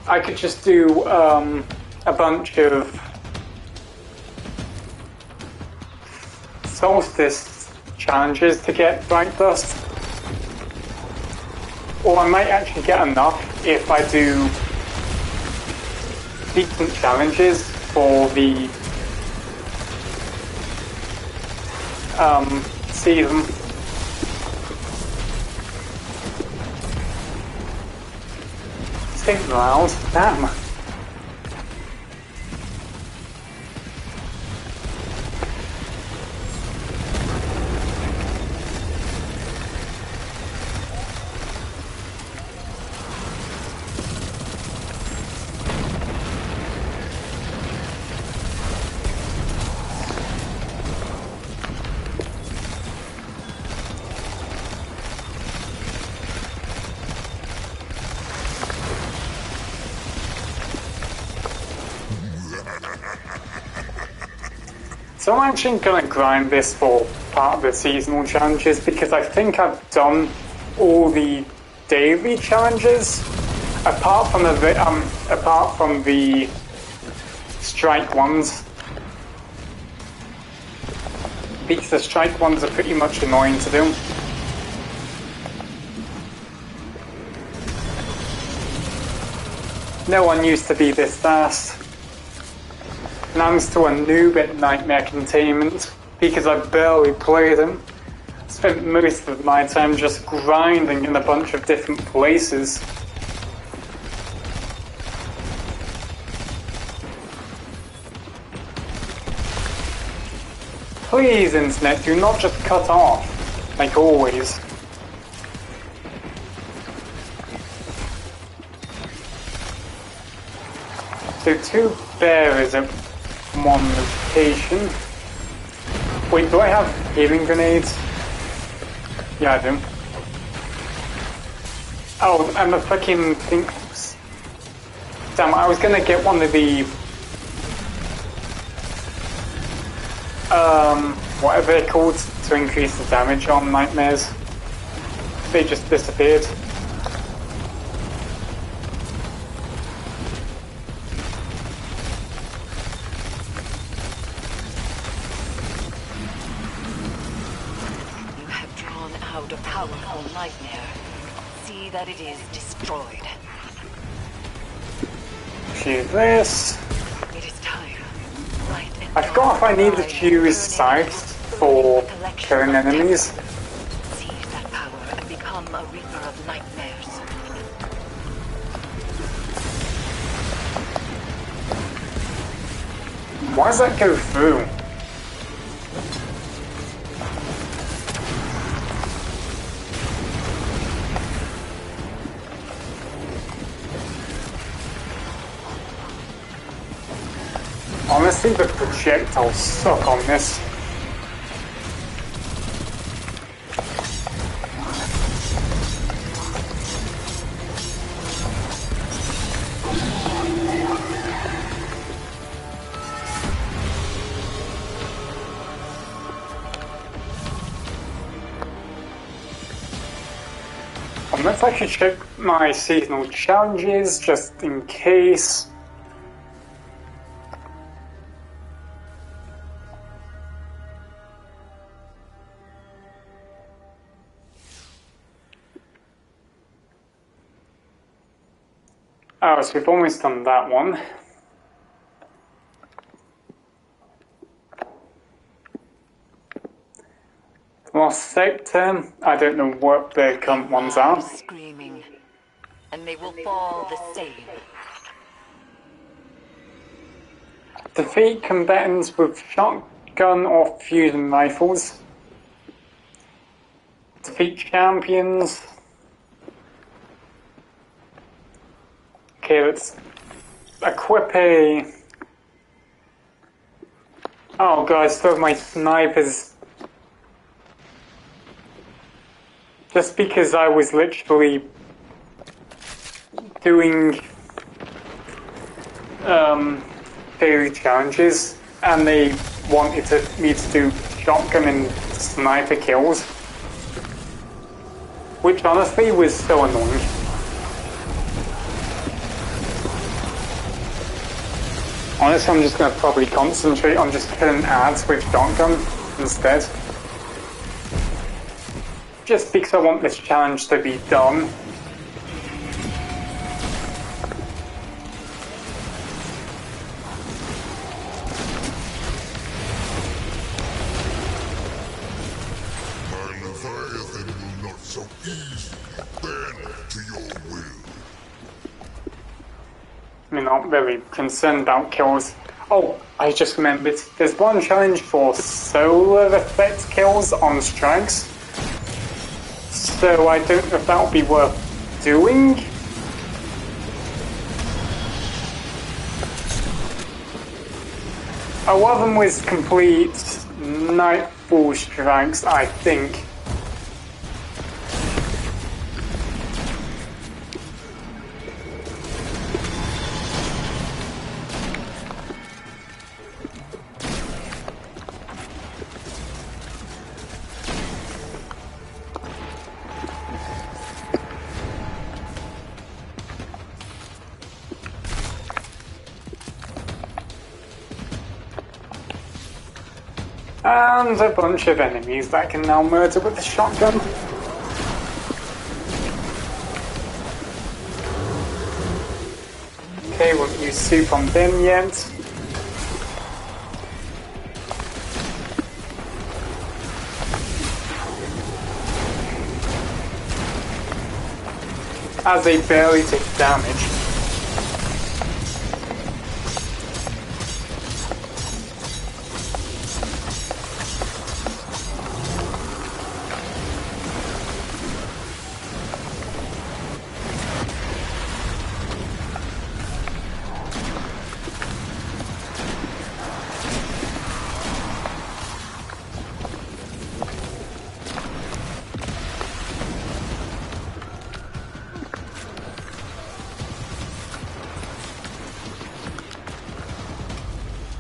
A: I could just do a bunch of solstice challenges to get bright dust. Or I might actually get enough if I do decent challenges for the season. Think loud, damn. So I'm actually going to grind this for part of the seasonal challenges because I think I've done all the daily challenges apart from the strike ones. Because the strike ones are pretty much annoying to do. No one used to be this fast. And I'm still a noob at Nightmare Containment because I barely played them. Spent most of my time just grinding in a bunch of different places. Please, Internet, do not just cut off, like always. So 2 bears at 1 location. Wait, do I have healing grenades? Yeah, I do. Oh, and the fucking thing. Damn, I was gonna get one of the whatever they're called to increase the damage on nightmares. They just disappeared.
B: You have drawn out a powerful nightmare. See that it is destroyed.
A: Choose this.
B: It is time. Light and
A: I forgot if I needed to use scythes for killing enemies.
B: Seize that power and become a reaper of nightmares.
A: Why does that go through? Honestly, the projectiles suck on this. Unless I should check my seasonal challenges just in case. Oh, so we've almost done that one. Lost sector. I don't know what the current ones are.
B: Screaming, and they will fall the same.
A: Defeat combatants with shotgun or fusion rifles. Defeat champions. Okay, let's equip a... Oh guys, throw my snipers. Just because I was literally doing daily challenges and they wanted me to do shotgun and sniper kills, which honestly was so annoying. Honestly, I'm just going to probably concentrate on just killing ads with shotgun instead. Just because I want this challenge to be done.
C: My Leviathan will not so easily bend to your will.
A: I'm not very concerned about kills. Oh, I just remembered. There's one challenge for solar effect kills on strikes. So I don't know if that would be worth doing. One of them was complete nightfall strikes, I think. And a bunch of enemies that I can now murder with the shotgun. Okay, won't use soup on them yet. As they barely take damage.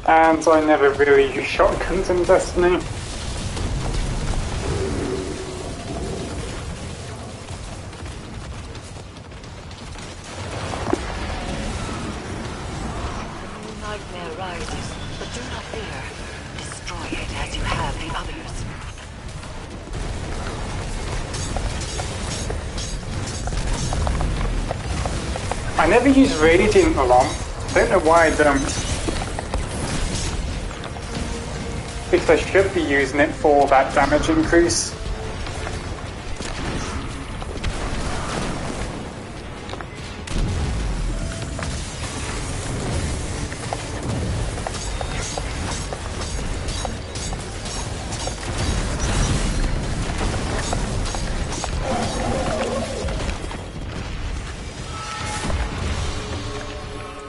A: And I never really use shotguns in Destiny.
B: Nightmare rises, but do not fear. Destroy it as you have the others.
A: I never use Radiant a lot. Don't know why I don't. Because I should be using it for that damage increase.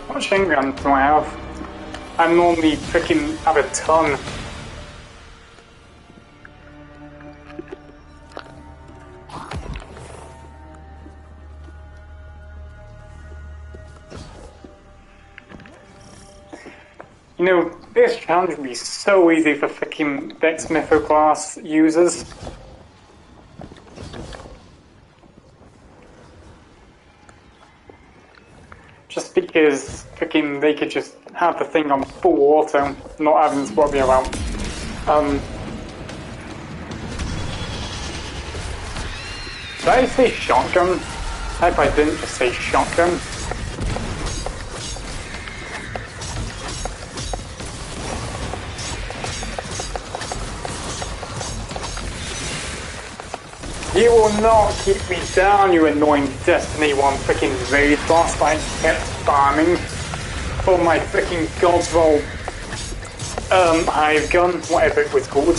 A: What chain gun do I have? I normally freaking have a ton. You know, this challenge would be so easy for freaking Dex Mytho class users. Just because freaking they could just have the thing on full auto, not having to worry about. Did I say shotgun? I hope I didn't just say shotgun. You will not keep me down, you annoying Destiny 1 freaking raid boss that I kept farming for my freaking God's Roll hive gun, whatever it was called.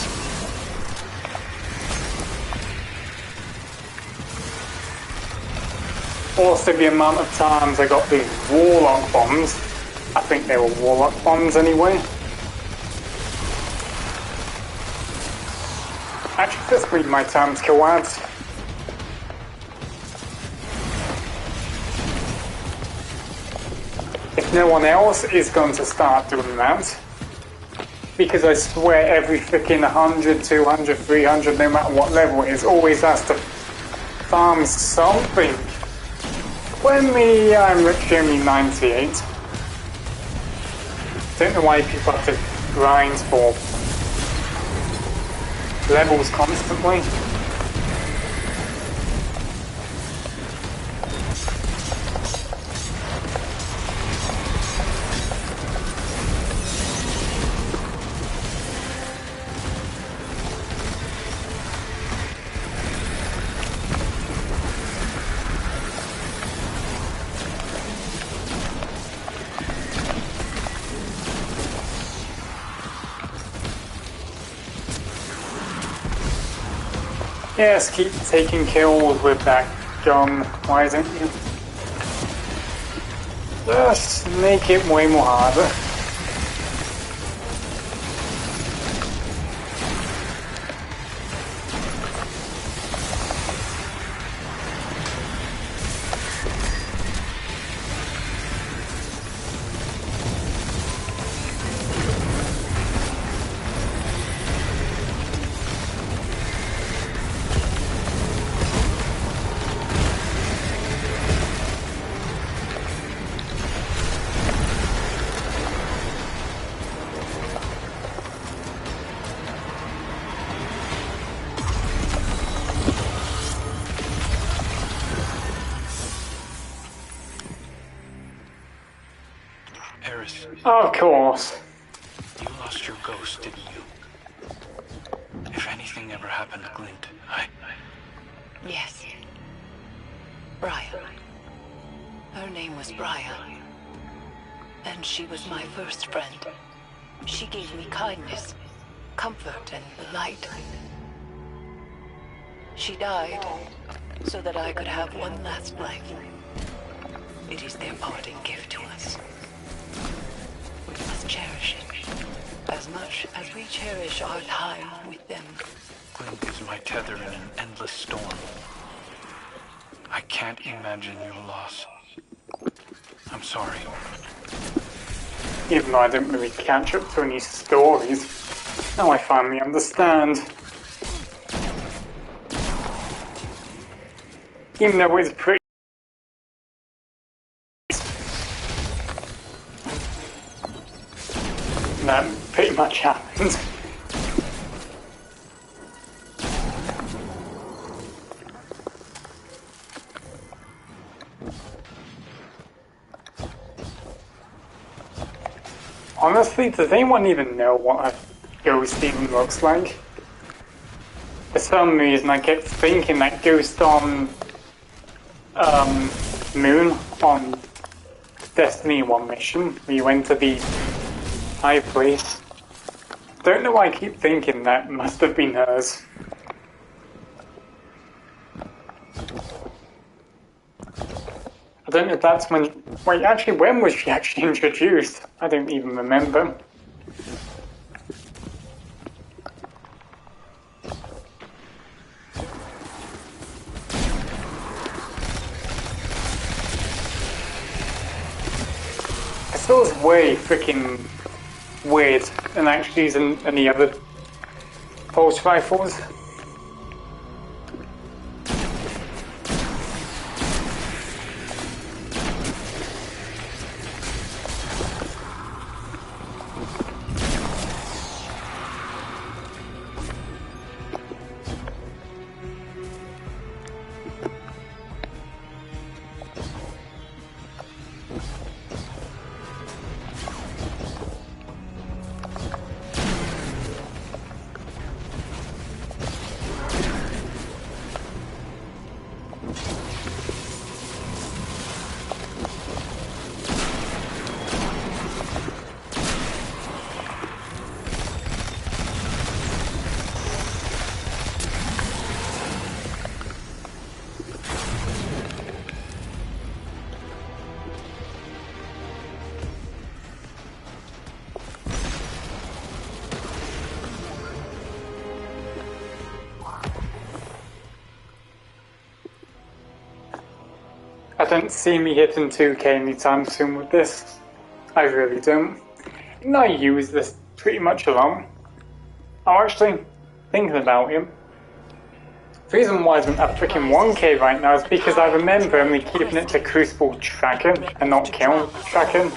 A: Also the amount of times I got these Warlock bombs. I think they were Warlock bombs anyway. Actually, this will be my time to kill ads. If no one else is going to start doing that, because I swear every freaking 100, 200, 300, no matter what level it is, always has to farm something. When I'm literally only 98. Don't know why people have to grind for levels constantly. Yes, keep taking kills with that gun, why don't you? Just make it way more harder. Of course.
D: You lost your ghost, didn't you? If anything ever happened to Glint,
B: Yes. Brian. Her name was Brian. And she was my first friend. She gave me kindness, comfort, and light. She died so that I could have one last life. It is their parting gift to us. We must cherish it as much as we cherish our time with them.
D: Glint is my tether in an endless storm. I can't imagine your loss. I'm sorry.
A: Even though I didn't really catch up to any stories, now I finally understand. Even though it's pretty... That pretty much happened. Honestly, does anyone even know what a ghost even looks like? For some reason I kept thinking that ghost on Moon on Destiny 1 mission where you went to the high place. Don't know why I keep thinking that must have been hers. I don't know if that's when... Wait, actually, when was she actually introduced? I don't even remember. I thought it was way freaking weird and actually using any other pulse rifles. I don't see me hitting 2K anytime soon with this. I really don't. And I use this pretty much a lot. I'm actually thinking about it. The reason why I don't have freaking 1K right now is because I remember only keeping it to Crucible Tracker and not Kill Tracker.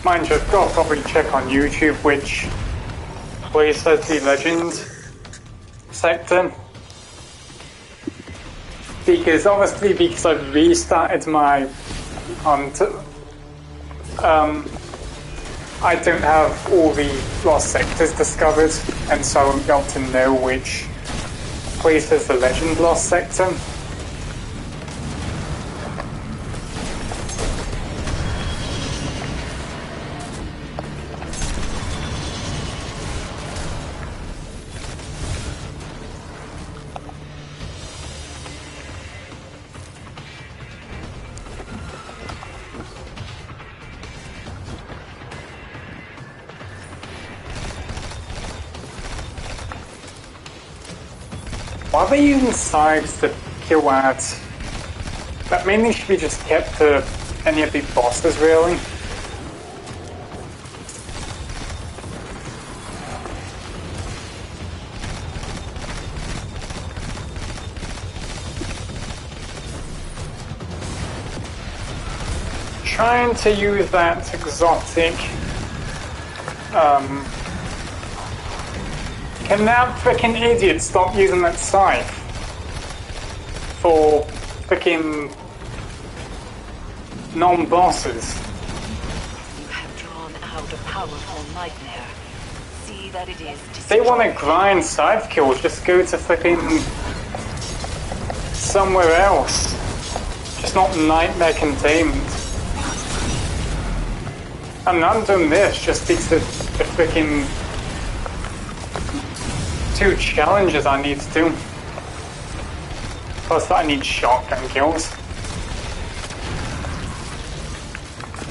A: Mind you, I've got to probably check on YouTube which place has the Legend sector. Because obviously, because I've restarted my I don't have all the lost sectors discovered, and so I won't be able to know which place is the legend lost sector. Why are they using sides to kill at? That mainly should be just kept to any of the bosses, really. Trying to use that exotic can that frickin' idiot stop using that scythe for frickin' non-bosses?
B: You have drawn out a powerful nightmare. See that it is
A: If they want to grind scythe kills, just go to frickin' somewhere else. Just not nightmare containment. I mean, I'm doing this just because of the frickin' 2 challenges I need to do. Plus that I need shotgun kills.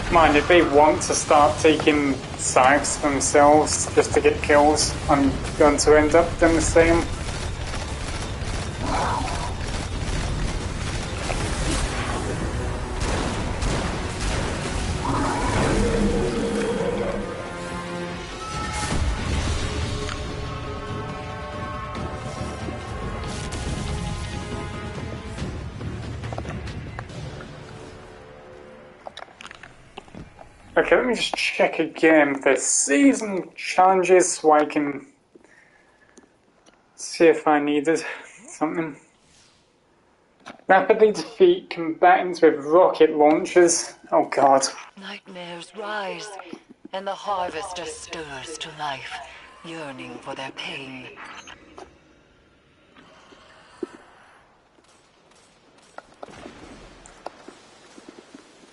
A: Mind, if they want to start taking scythes themselves just to get kills, I'm going to end up doing the same. Okay, let me just check again the season challenges so I can see if I needed something. Rapidly defeat combatants with rocket launchers. Oh god.
B: Nightmares rise, and the harvester stirs to life, yearning for their pain.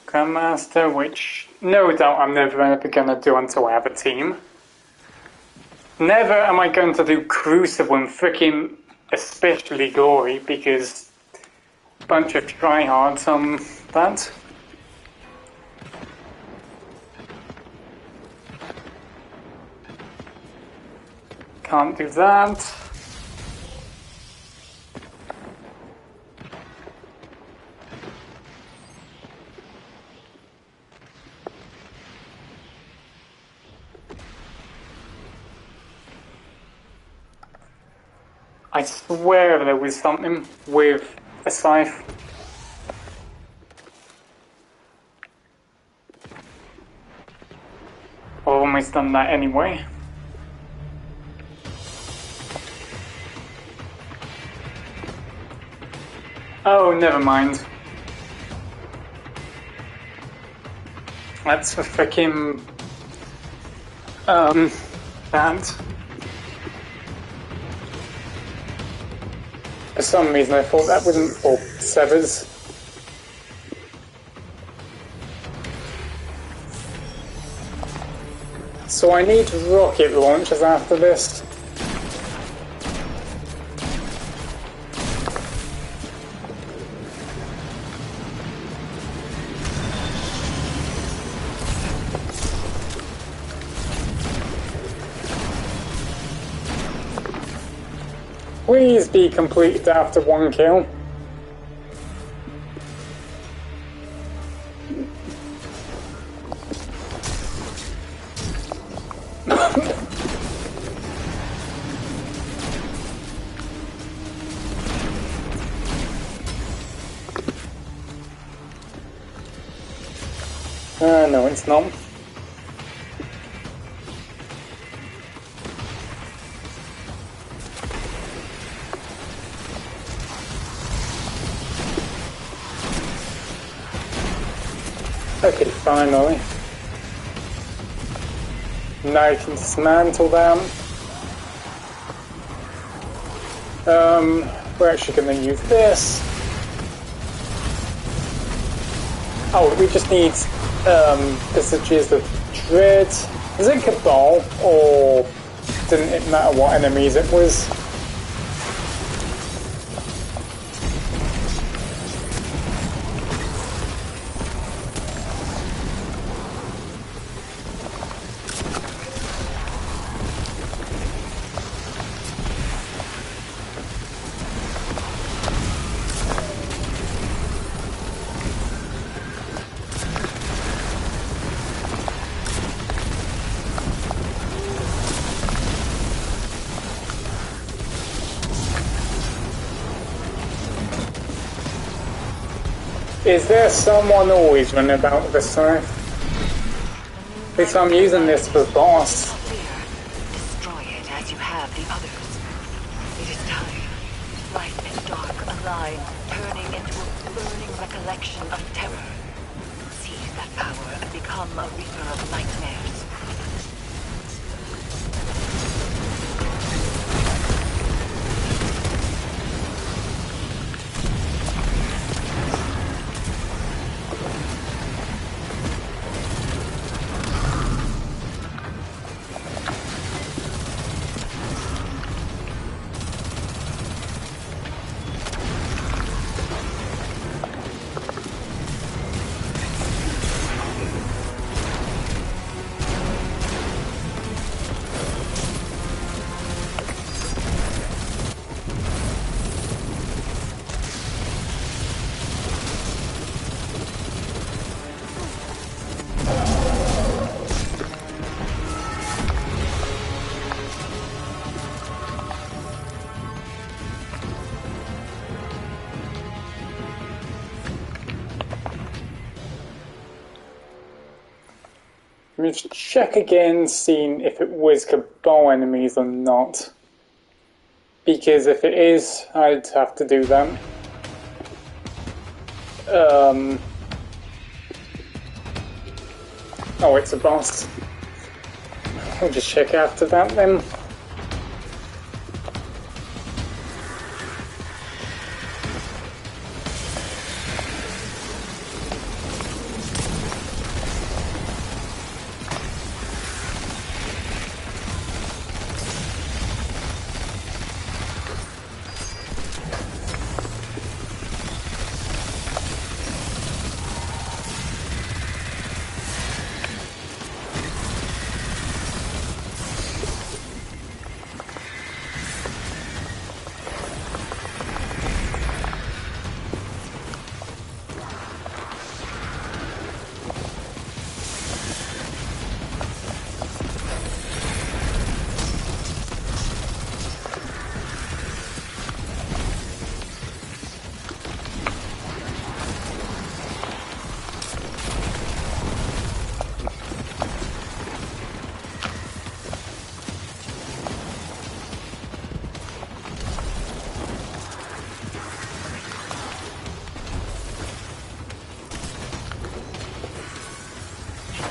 A: Grandmaster, which no doubt I'm never ever gonna do until I have a team. Never am I going to do Crucible and frickin' especially Glory because a bunch of tryhards on that. Can't do that. I swear there was something with a scythe. I've almost done that anyway. Oh, never mind. That's for frickin' that. For some reason I thought that wasn't for severs. So I need rocket launchers after this. Please be completed after 1 kill. No, it's not. Okay, finally. Now I can dismantle them. We're actually going to use this. Oh, we just need Visages of Dread. Is it Cabal, or didn't it matter what enemies it was? Is there someone always running about with a scythe? At least I'm using this for boss.
B: Destroy it as you have the others. It is time. Light and dark align, turning into a burning recollection of terror. Seize that power and become a reaper of nightmares.
A: Let me just check again, seeing if it was Cabal enemies or not. Because if it is, I'd have to do them. Oh, it's a boss. I'll just check after that then.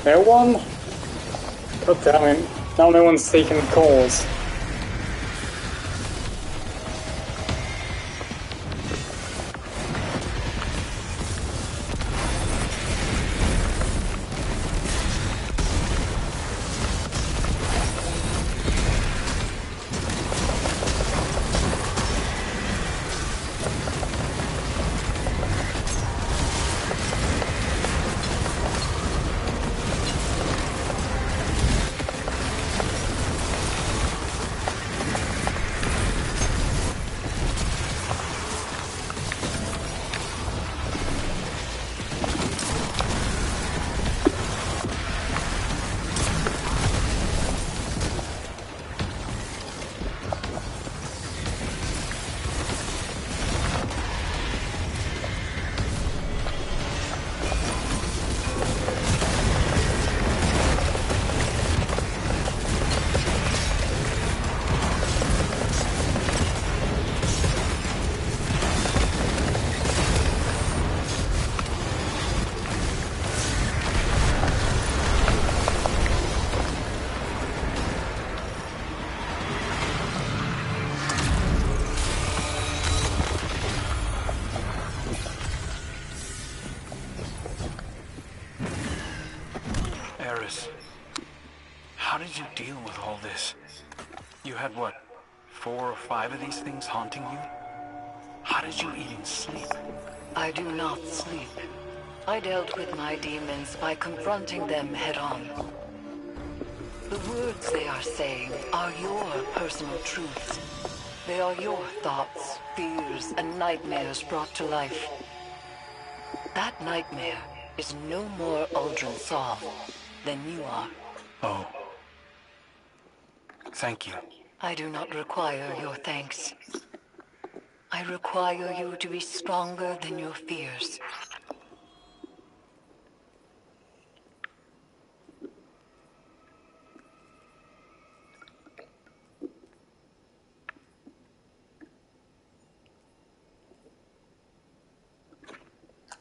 A: No one? God damn it. Now no one's taking calls.
D: this? You had what, 4 or 5 of these things haunting you? How did you even sleep?
B: I do not sleep. I dealt with my demons by confronting them head-on. The words they are saying are your personal truths. They are your thoughts, fears, and nightmares brought to life. That nightmare is no more Uldren Sol than you are.
D: Oh. Thank you.
B: I do not require your thanks. I require you to be stronger than your fears.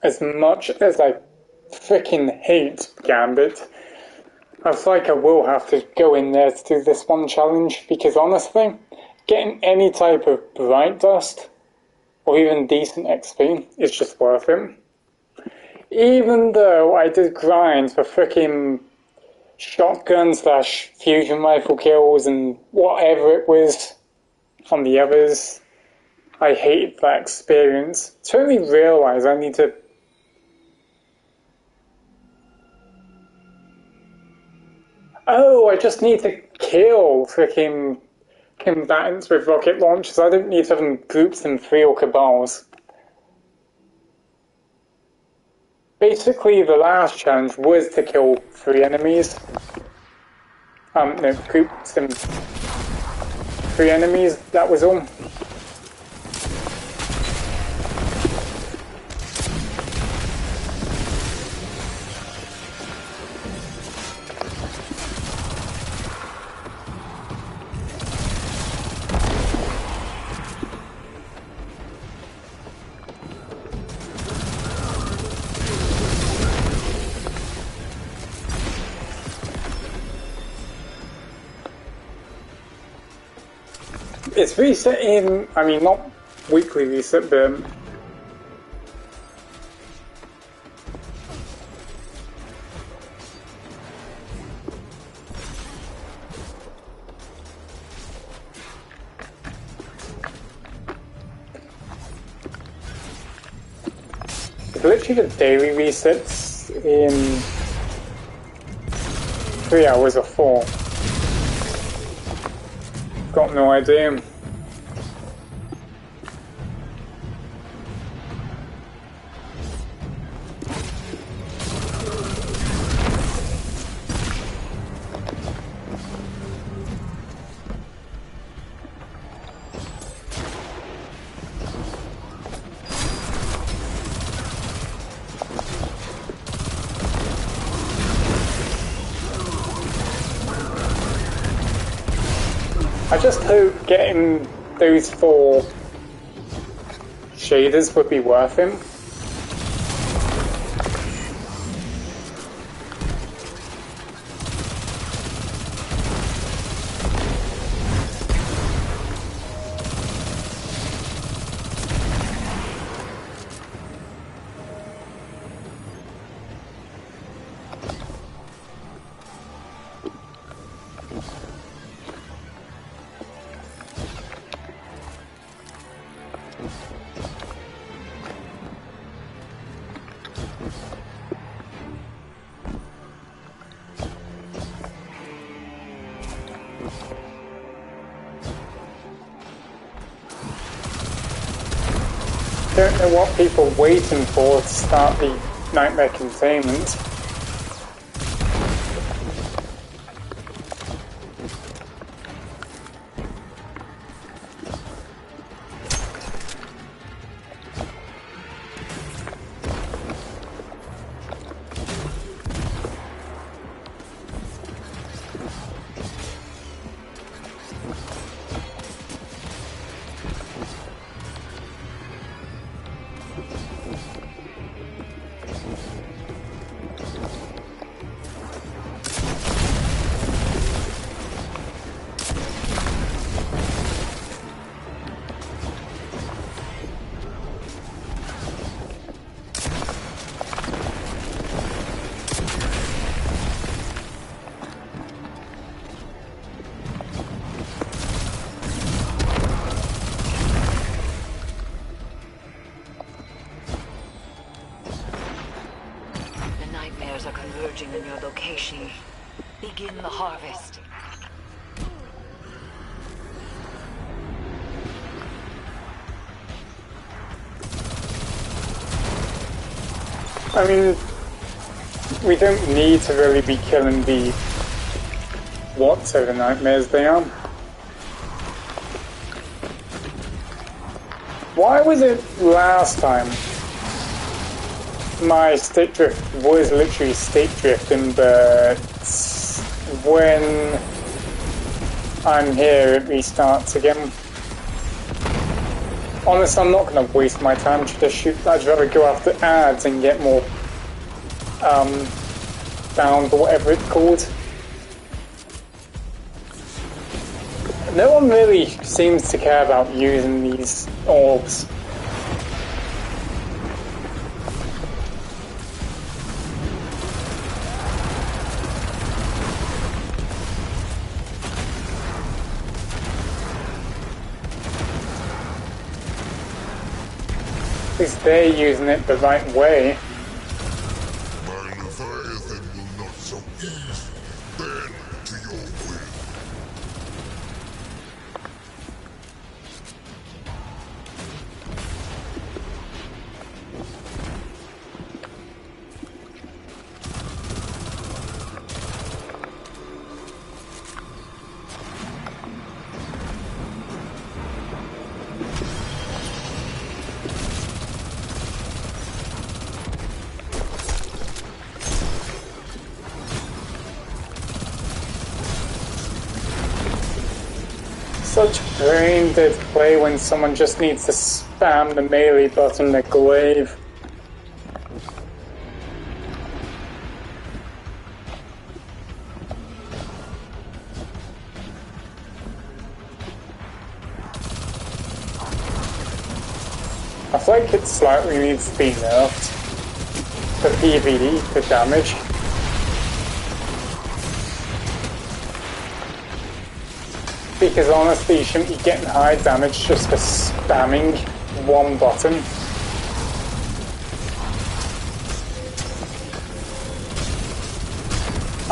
A: As much as I freaking hate Gambit, I feel like I will have to go in there to do this one challenge, because honestly, getting any type of bright dust, or even decent XP, is just worth it. Even though I did grind for freaking shotgun / fusion rifle kills and whatever it was on the others, I hated that experience. To only realise I need to... Oh, I just need to kill freaking combatants with rocket launchers. I don't need to have them groups in 3 or cabals. Basically, the last challenge was to kill 3 enemies. No, groups in 3 enemies, that was all. It's resetting, I mean, not weekly reset, but... it's literally the daily resets in 3 hours or 4. Got no idea. I just hope getting those 4 shaders would be worth it. Don't know what people are waiting for to start the nightmare containment.
B: stars are converging in your location. Begin the harvest.
A: I mean, we don't need to really be killing the whatever nightmares they are. Why was it last time my state drift was literally state drifting, but when I'm here it restarts again? Honestly, I'm not going to waste my time to just shoot. I'd rather go after ads and get more bound or whatever it's called. No one really seems to care about using these orbs. At least they're using it the right way.
C: My Leviathan will not so easily bend to your will.
A: Such brain dead play when someone just needs to spam the melee button to glaive. I feel like it slightly needs to be nerfed for PvE, for damage. Because honestly, you shouldn't be getting high damage just for spamming one button.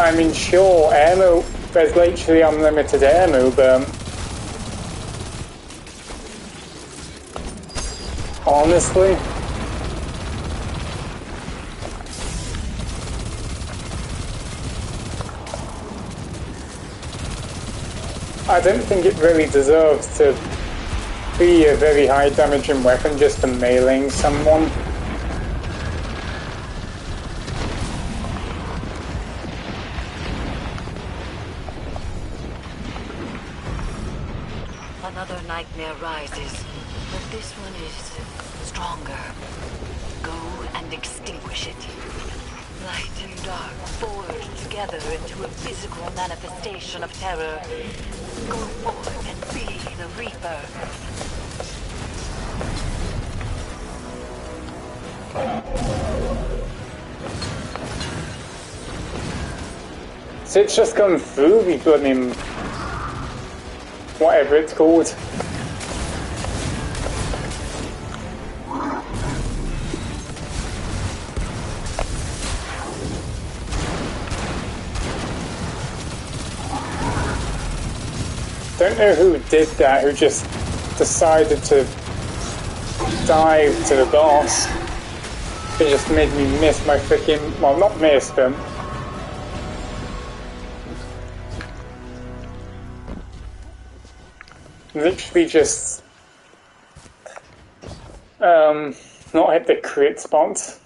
A: I mean, sure, ammo, there's literally unlimited ammo, but honestly, I don't think it really deserves to be a very high damaging weapon just for meleeing someone.
B: Another nightmare rises, but this one is stronger. Go and extinguish it. Light and dark forge together into a physical manifestation of terror. Go forth and be the Reaper.
A: So it's just gone through the bloody whatever it's called. Don't know who did that, who just decided to dive to the boss. It just made me miss my freaking, well, not miss, but literally just not hit the crit spot.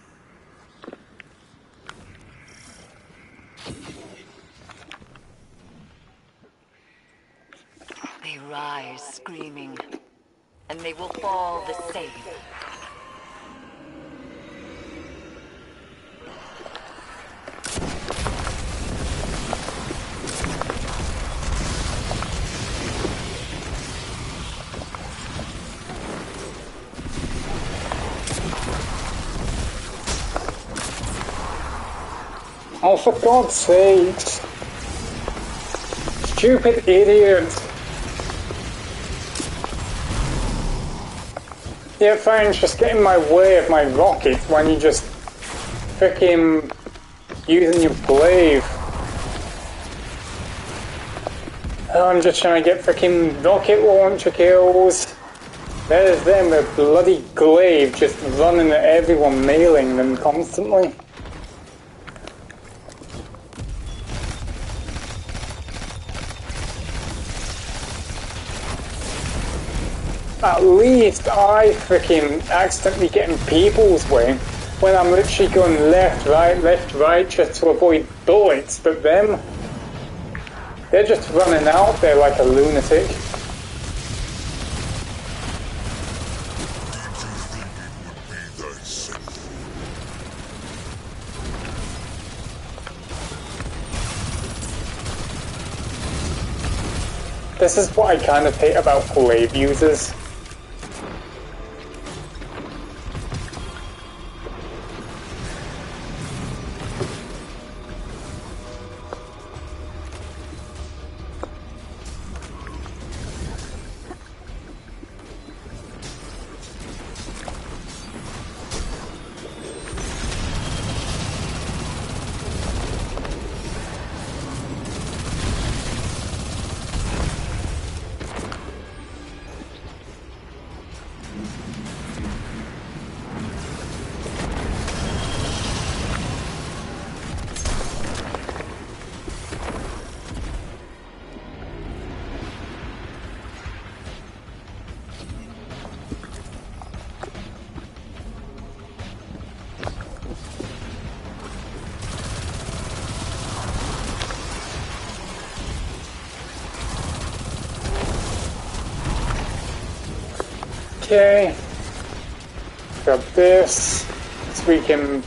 B: They rise screaming, and they will fall the same.
A: Oh, for God's sake! Stupid idiot! Yeah, fine, just get in my way of my rocket when you just frickin' using your glaive. Oh, I'm just trying to get freaking rocket launcher kills. There's them with bloody glaive just running at everyone, nailing them constantly. At least I freaking accidentally get in people's way when I'm literally going left, right, just to avoid bullets, but them, they're just running out there like a lunatic. This is what I kind of hate about glaive users. Okay, grab this so we can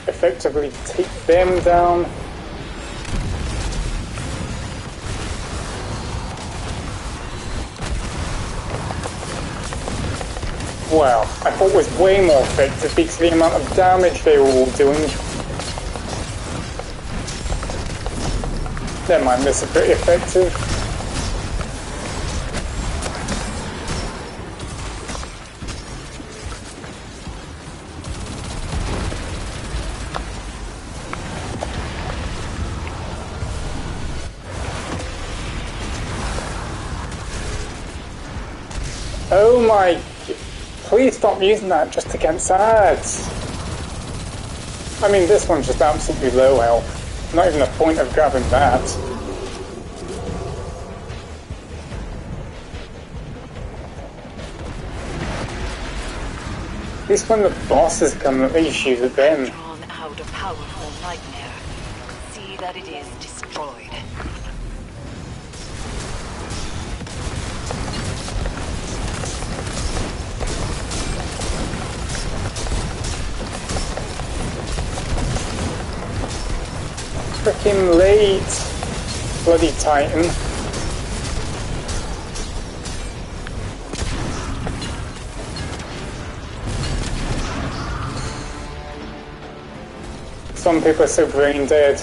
A: effectively take them down. Wow, I thought it was way more effective because of the amount of damage they were all doing. Never mind, this is pretty effective. Oh my... Please stop using that just against ads. I mean, this one's just absolutely low health. Not even a point of grabbing that. At least when the bosses come, at least use it then.
B: Drawn out a powerful nightmare. See that it is destroyed.
A: Freaking late, bloody Titan. Some people are so brain dead.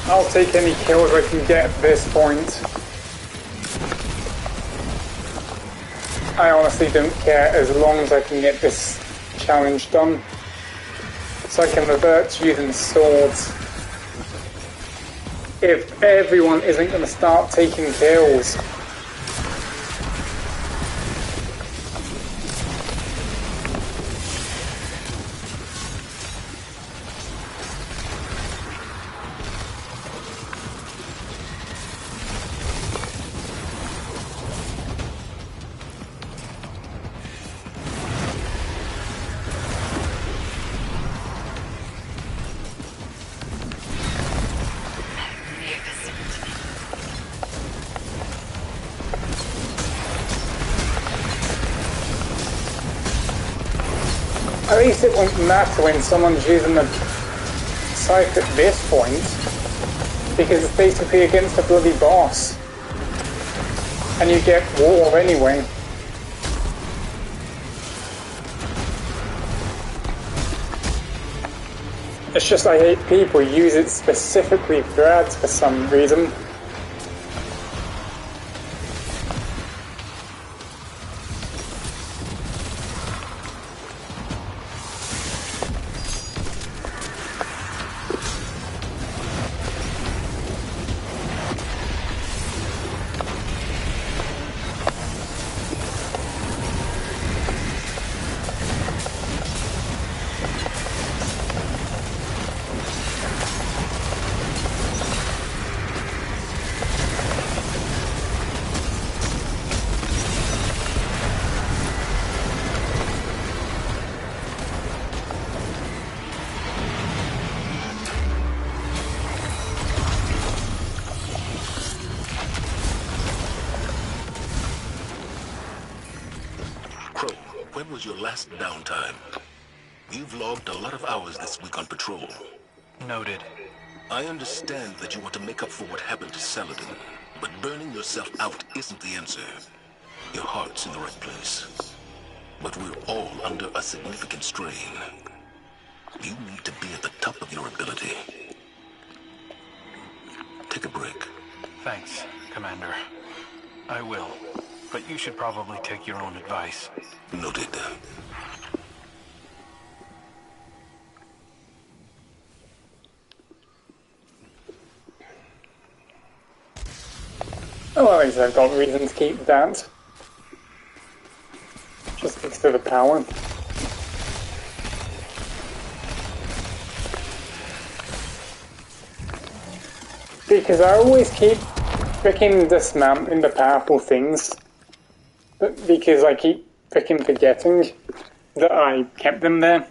A: I'll take any kills I can get at this point. I honestly don't care as long as I can get this challenge done. So I can revert to using swords. If everyone isn't going to start taking kills. course it won't matter when someone's using the scythe at this point, because it's basically against the bloody boss. And you get war anyway. It's just I hate people who use it specifically for ads for some reason.
E: When was your last downtime? You've logged a lot of hours this week on patrol.
D: Noted.
E: I understand that you want to make up for what happened to Saladin, but burning yourself out isn't the answer. Your heart's in the right place. But we're all under a significant strain. You need to be at the top of your ability. Take a break.
D: Thanks, Commander. I will. But you should probably take your own advice.
E: Noted.
A: Oh, well, at least I've got reason to keep that. Just because of the power. Because I always keep freaking dismantling the powerful things. But because I keep freaking forgetting that I kept them there.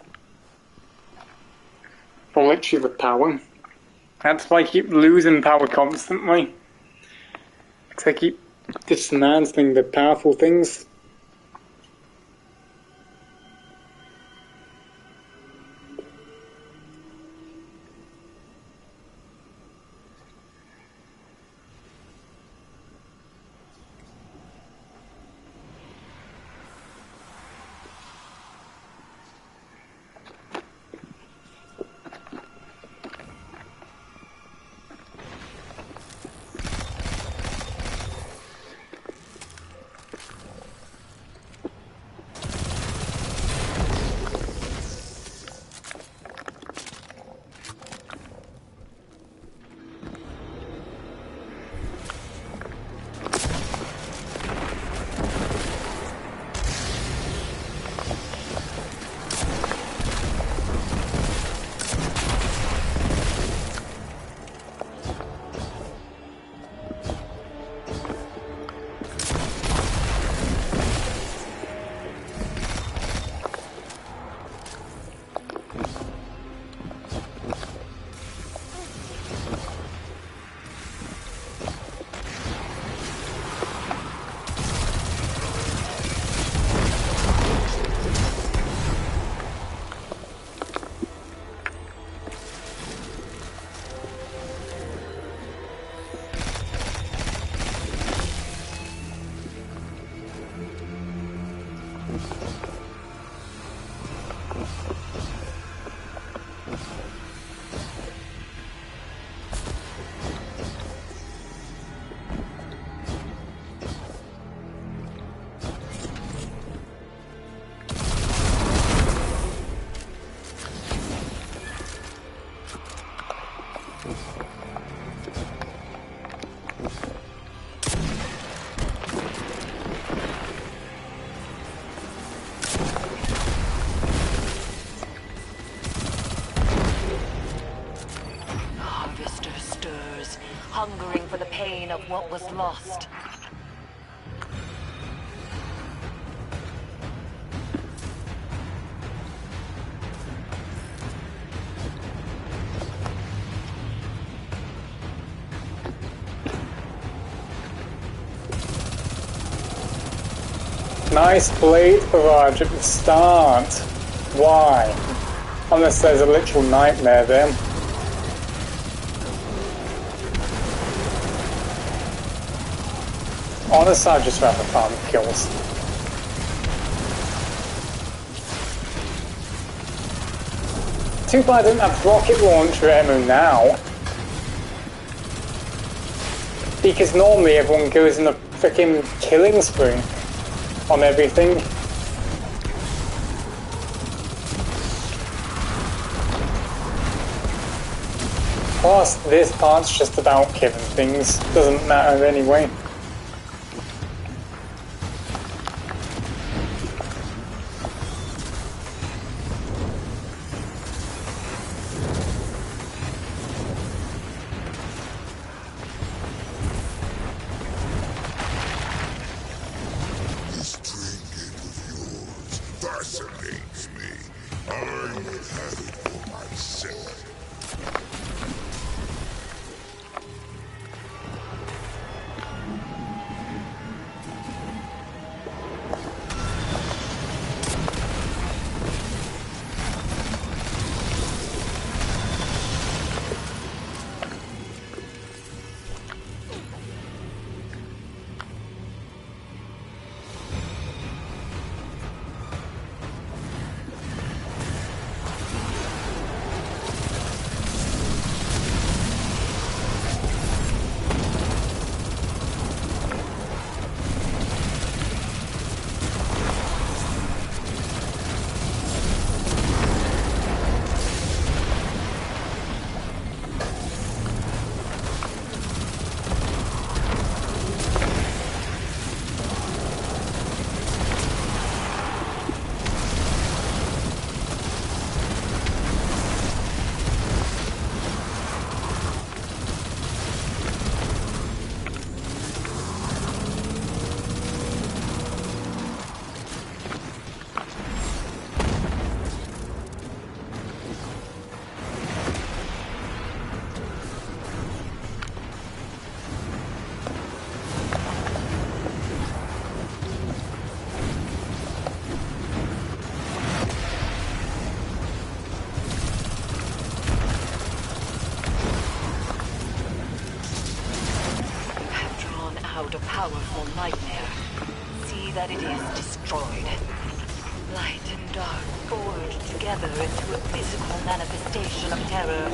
A: For literally the power. That's why I keep losing power constantly. Because I keep dismantling the powerful things.
B: hungering for the pain of what was lost.
A: Nice blade barrage at the start. Why? Unless there's a literal nightmare then. Honestly, I'd just rather farm kills. Too bad I didn't have rocket launcher ammo now. Because normally everyone goes in a freaking killing spree on everything. Plus, this part's just about killing things. Doesn't matter anyway.
C: This trinket of yours fascinates me. I will have it for myself.
B: A powerful nightmare. See that it is destroyed. Light and dark forged together into a physical manifestation of terror.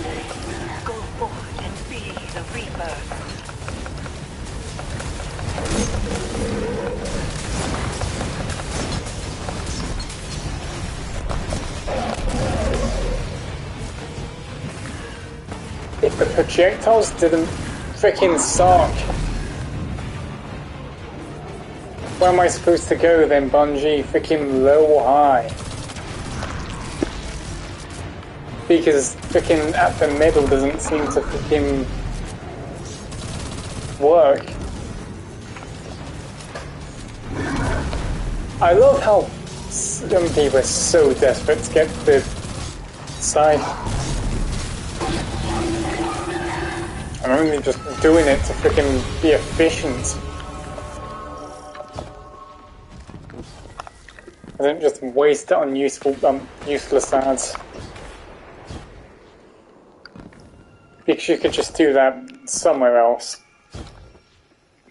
B: Go forth and be the Reaper.
A: If the projectiles didn't freaking suck, where am I supposed to go then, Bungie? Freaking low or high? Because freaking at the middle doesn't seem to freaking work. I love how some people are so desperate to get the side. I'm only just doing it to freaking be efficient. I don't just waste it on useless ads. Because you could just do that somewhere else.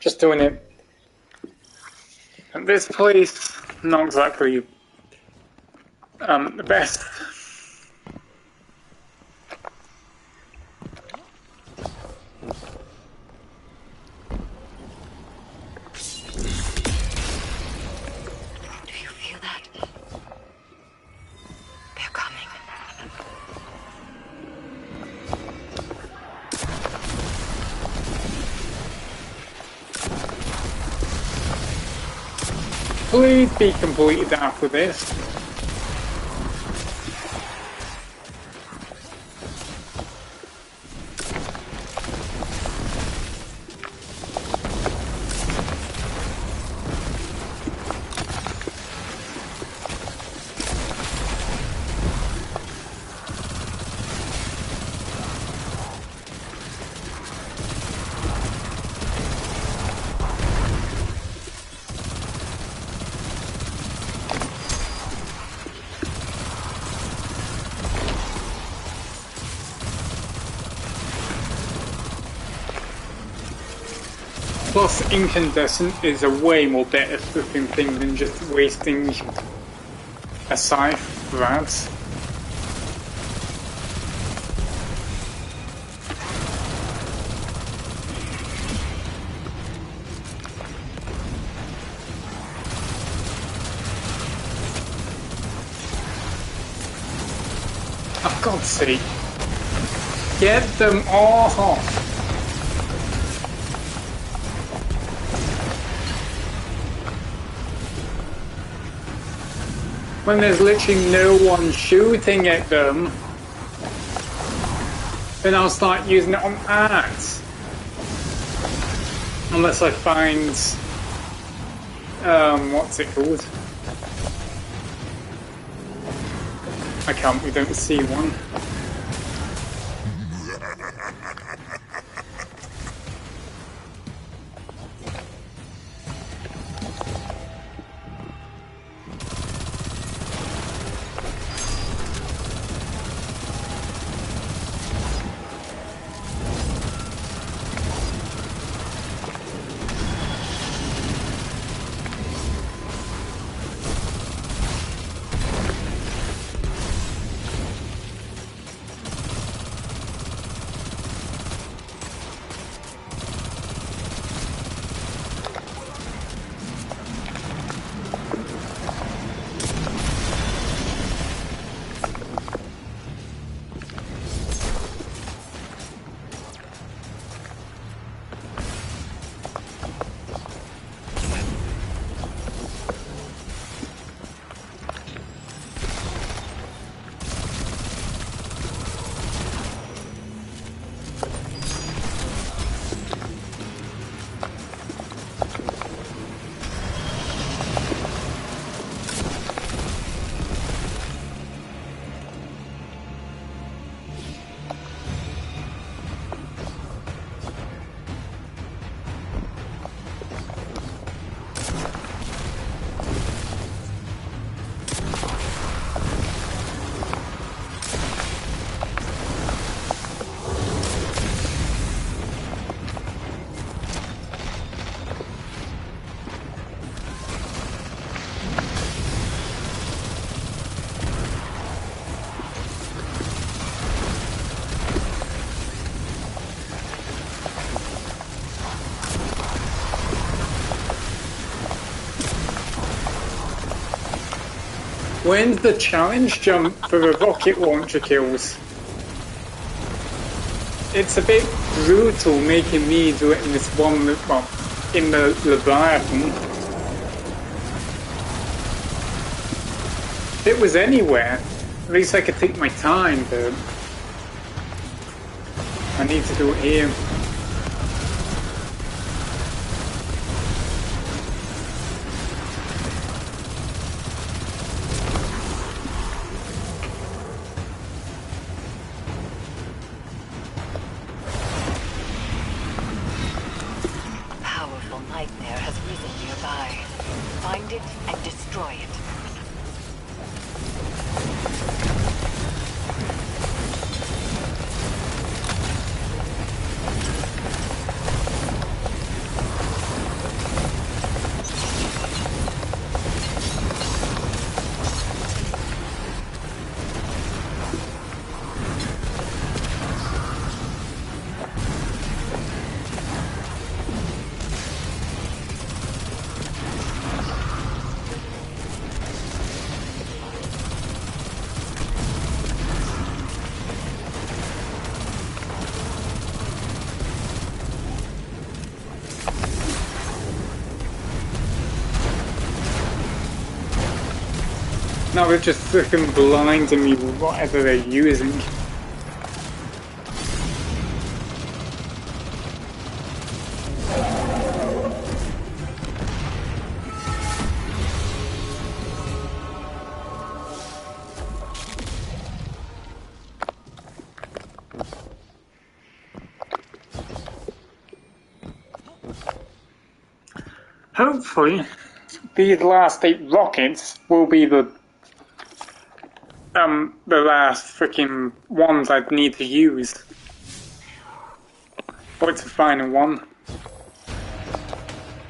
A: Just doing it at this place, not exactly the best. Please be completed after this. plus incandescent is a way more better flipping thing than just wasting a scythe for ads. For God's sake, get them off! When there's literally no one shooting at them, then I'll start using it on ads. Unless I find, what's it called? I can't, we don't see one. When's the challenge jump for the rocket launcher kills? It's a bit brutal making me do it in this one, well, in the Leviathan. If it was anywhere, at least I could take my time, but I need to do it here. Now they're just freaking blinding me with whatever they're using. Hopefully, these last 8 rockets will be the last freaking ones I'd need to use. Or it's the final one.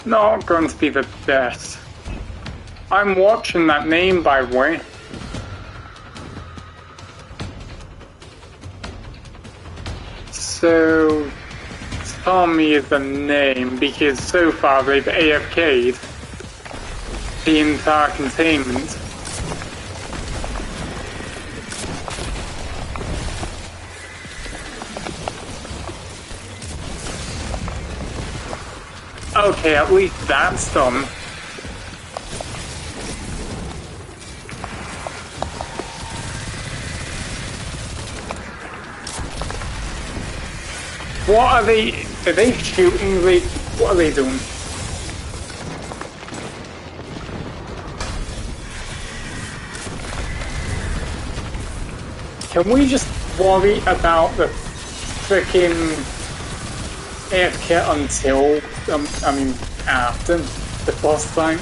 A: not going to be the best. I'm watching that name, by the way. So, tell me the name, because so far they've AFK'd the entire containment. Okay, at least that's done. What are they? Are they shooting? What are they doing? Can we just worry about the frickin' AFK until, I mean, after the boss fight?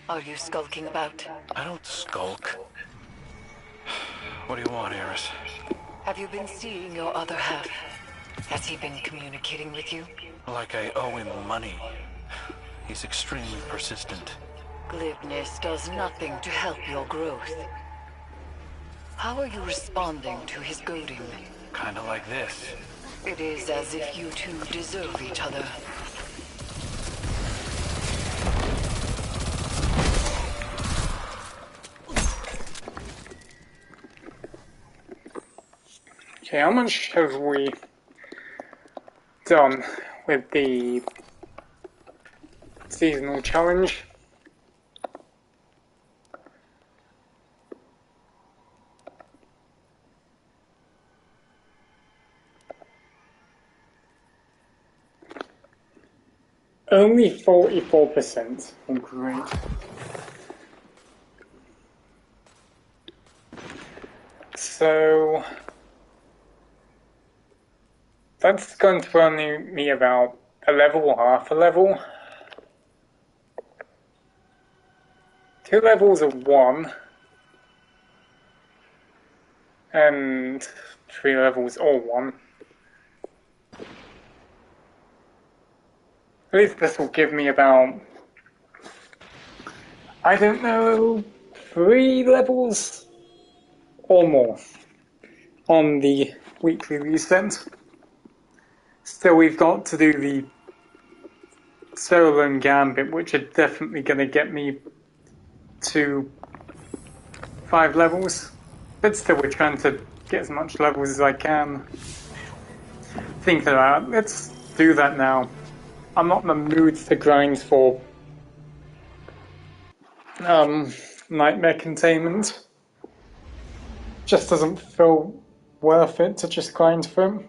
B: Are you skulking about?
D: I don't skulk. What do you want, Eris?
B: Have you been seeing your other half? Has he been communicating with you?
D: Like I owe him money. He's extremely persistent.
B: Glibness does nothing to help your growth. How are you responding to his goading?
D: Kinda like this.
B: It is as if you two deserve each other.
A: Okay, how much have we done with the seasonal challenge? Only 44%. Oh, great. So that's going to run me about a level or half a level. 2 levels of 1 and 3 levels or 1. At least this will give me about, I don't know, 3 levels or more on the weekly reset. Still, we've got to do the solo and gambit, which are definitely going to get me to 5 levels. But still, we're trying to get as much levels as I can. Think about it. Let's do that now. I'm not in the mood to grind for nightmare containment. Just doesn't feel worth it to just grind for him.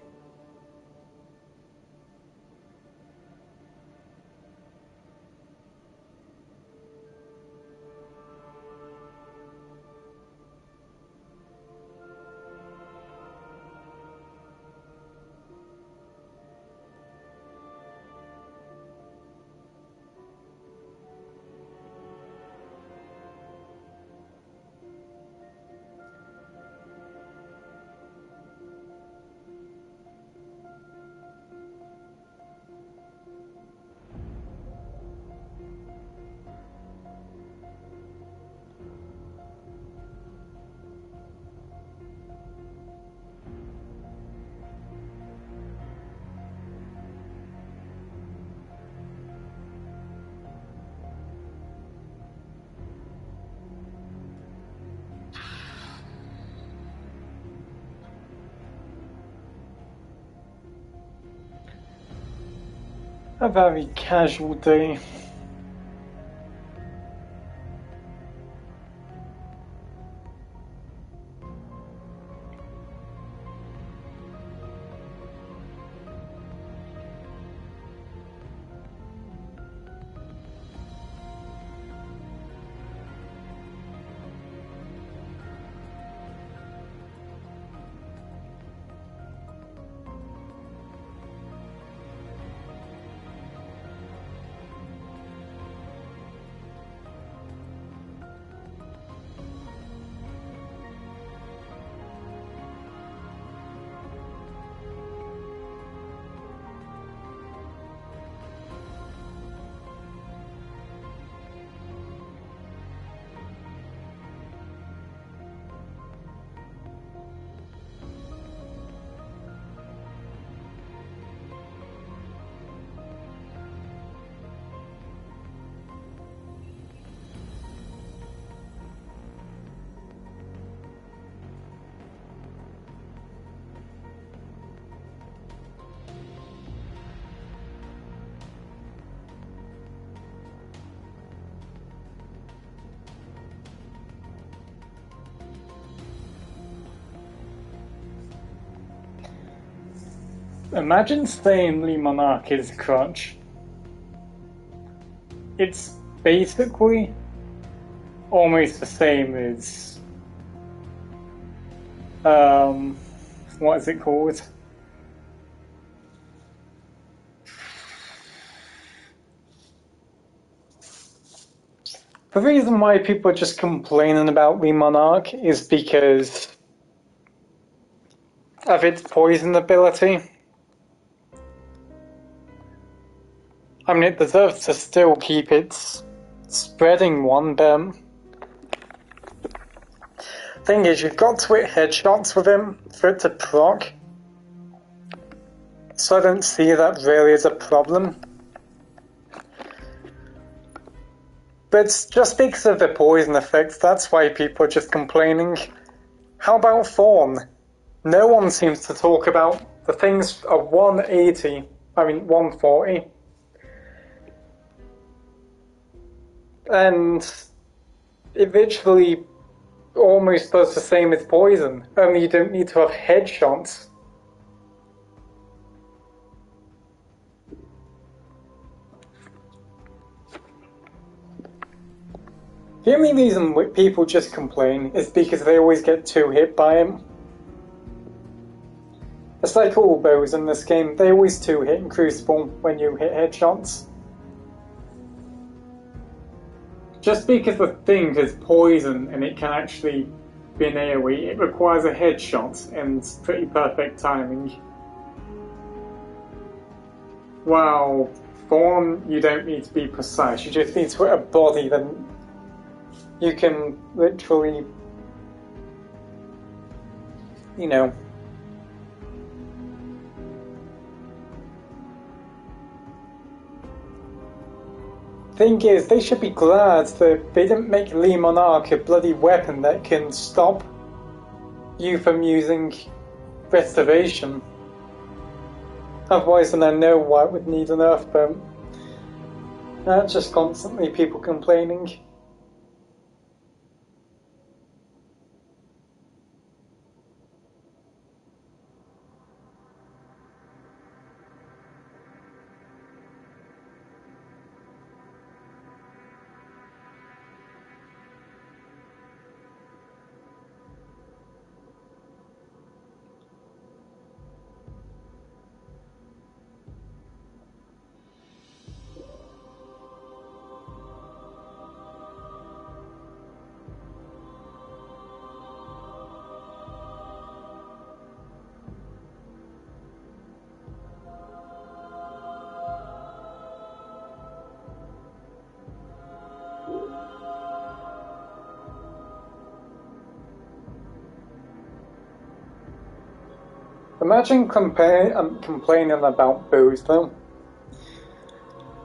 A: A very casual day. Imagine saying Lee Monarch is crutch. It's basically almost the same as what is it called? The reason why people are just complaining about Lee Monarch is because of its poison ability. I mean, it deserves to still keep its spreading one, but thing is, you've got to hit headshots with him for it to proc. So I don't see that really as a problem. But it's just because of the poison effects, that's why people are just complaining. How about Thorn? No one seems to talk about the things are 140. And it literally almost does the same as poison, only you don't need to have headshots. The only reason people just complain is because they always get 2 hit by him. It's like all bows in this game, they always 2 hit in Crucible when you hit headshots. Just because the thing is poison and it can actually be an AoE, it requires a headshot and pretty perfect timing. While Thorn, you don't need to be precise, you just need to hit a body, then you can literally, you know, thing is, they should be glad that they didn't make Lee Monarch a bloody weapon that can stop you from using restoration. Otherwise, then I know why it would need an earth bone. That's just constantly people complaining. Imagine complaining about booze, though.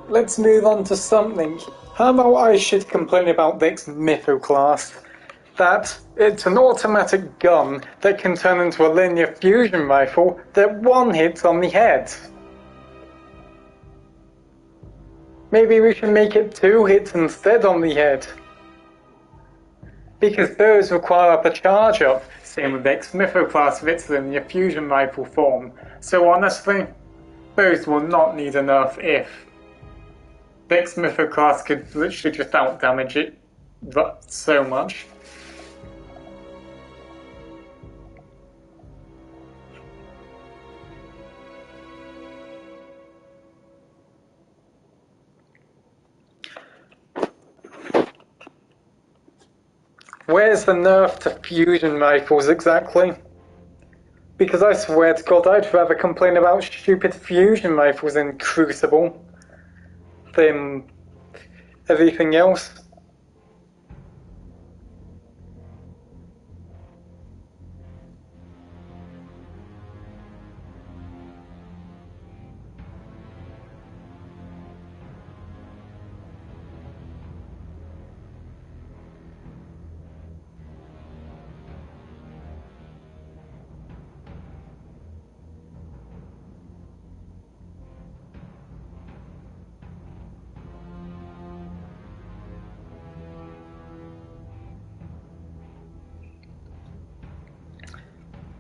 A: Let's move on to something. How about I should complain about this Mytho class? That it's an automatic gun that can turn into a linear fusion rifle that one hits on the head. Maybe we should make it 2 hits instead on the head. Because those require up a charge up. Same with X Mytho class if it's in the fusion rifle form. So honestly, those will not need a nerf if X Mytho class could literally just out damage it so much. Where's the nerf to fusion rifles exactly? Because I swear to God, I'd rather complain about stupid fusion rifles in Crucible than everything else.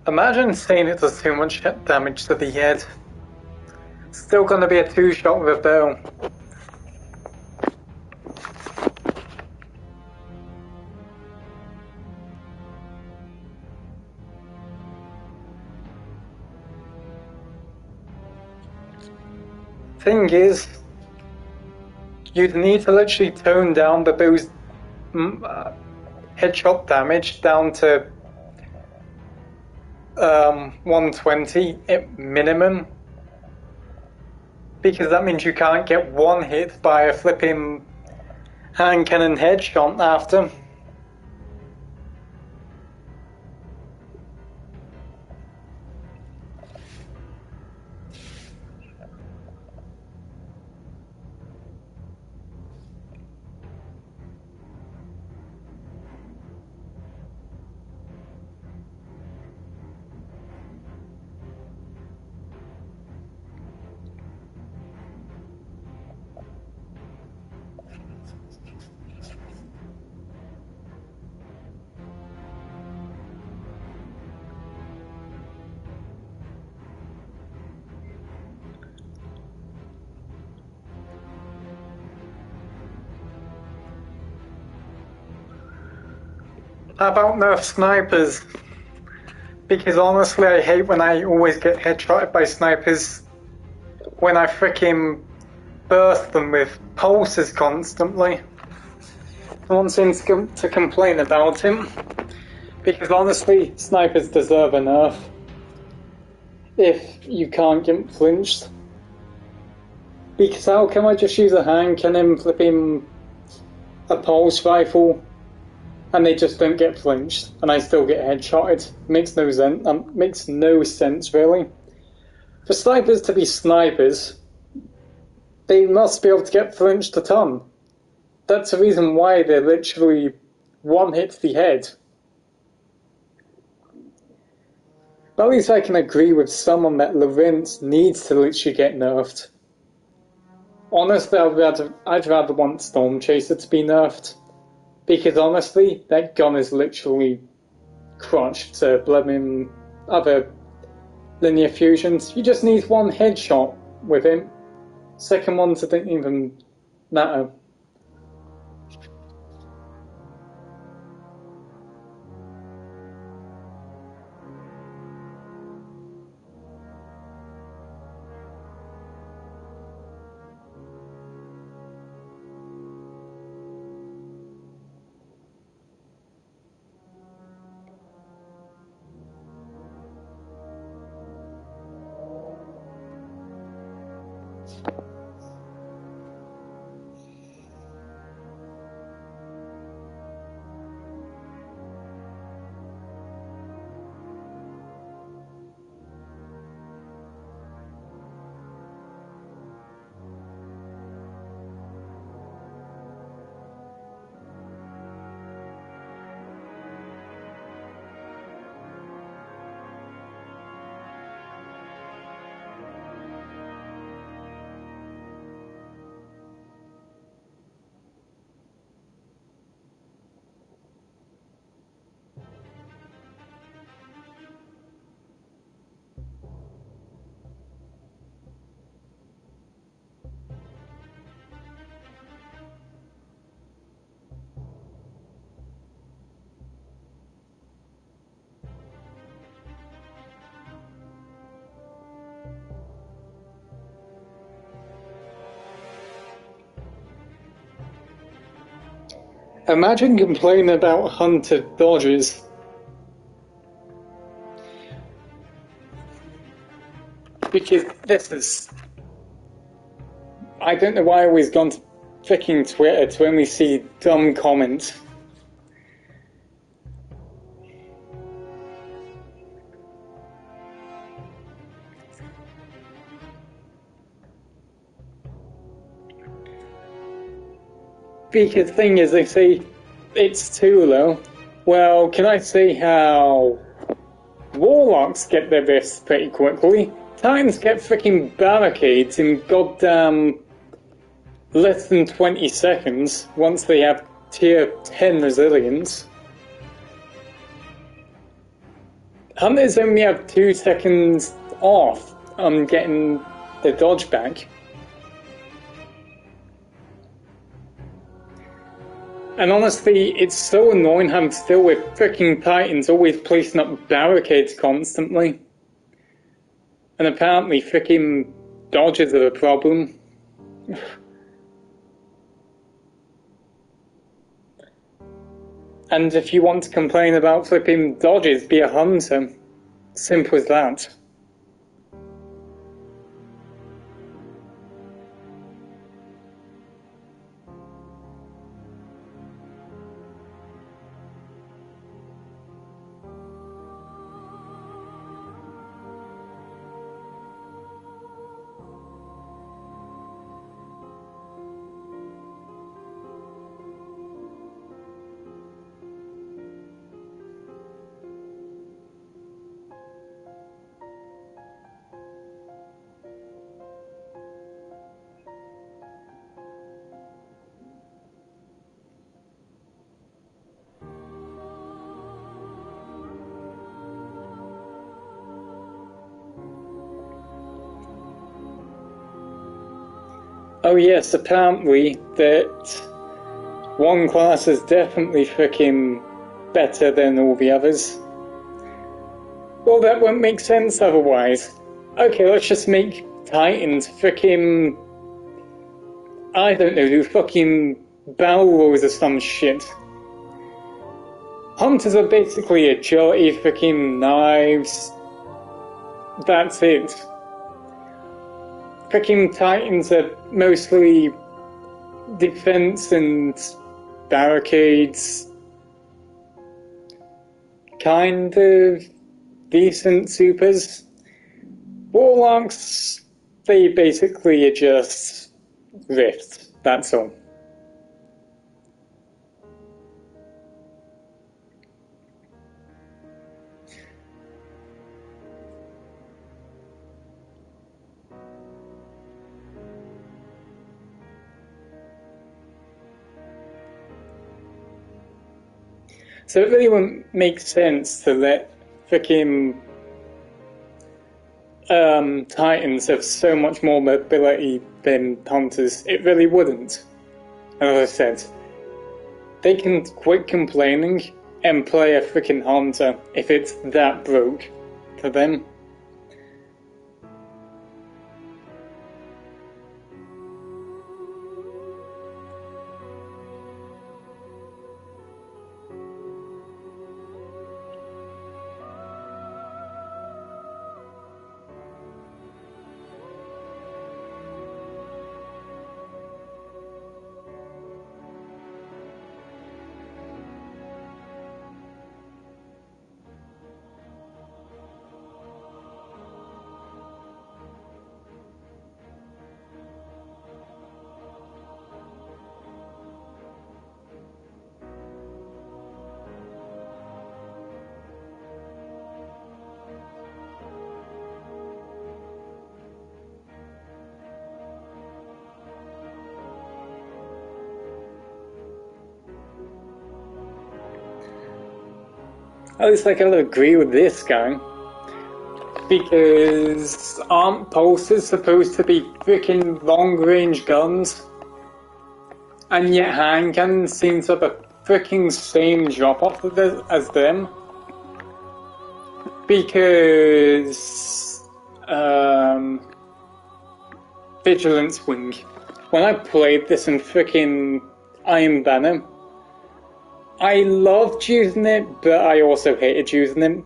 A: Imagine saying it does too much damage to the head. Still gonna be a 2-shot with a bow. Thing is, you'd need to literally tone down the bow's headshot damage down to 120 at minimum, because that means you can't get one hit by a flipping hand cannon headshot after. How about nerf snipers? Because honestly, I hate when I always get headshotted by snipers when I freaking burst them with pulses constantly. No one seems to complain about him. Because honestly, snipers deserve a nerf. If you can't get flinched. Because how can I just use a hand cannon flipping a pulse rifle and they just don't get flinched, and I still get headshotted. Makes no sense. Makes no sense, really. For snipers to be snipers, they must be able to get flinched a ton. That's the reason why they're literally one hit to the head. But at least I can agree with someone that Lorentz needs to literally get nerfed. Honestly, I'd rather want Storm Chaser to be nerfed. Because honestly, that gun is literally crushed to blooming other linear fusions. You just need one headshot with him. Second ones didn't even matter. Imagine complaining about hunter dodges. Because this is... I don't know why I always gone to freaking Twitter to only see dumb comments. Because the thing is, they say it's too low. Well, can I say how Warlocks get their rifts pretty quickly? Titans get freaking barricades in goddamn less than 20 seconds once they have tier 10 resilience. Hunters only have 2 seconds off on getting the dodge back. And honestly, it's so annoying having to deal with freaking Titans always placing up barricades constantly. And apparently freaking dodges are a problem. And if you want to complain about flipping dodges, be a hunter. Simple as that. Oh yes, apparently that one class is definitely freaking better than all the others. Well, that won't make sense otherwise. Okay, let's just make Titans freaking... I don't know, do fucking barrel rolls or some shit. Hunters are basically agility, freaking knives. That's it. Freaking Titans are mostly defense and barricades. kind of decent supers. Warlocks, they basically are just rifts, that's all. So it really wouldn't make sense to let freaking Titans have so much more mobility than Hunters. It really wouldn't. And as I said, they can quit complaining and play a freaking Hunter if it's that broke to them. At least I gotta agree with this guy. Because aren't pulses supposed to be freaking long-range guns? And yet handguns seem to have a freaking same drop-off as them? Because... Vigilance Wing. When I played this in freaking Iron Banner, I loved using it, but I also hated using it.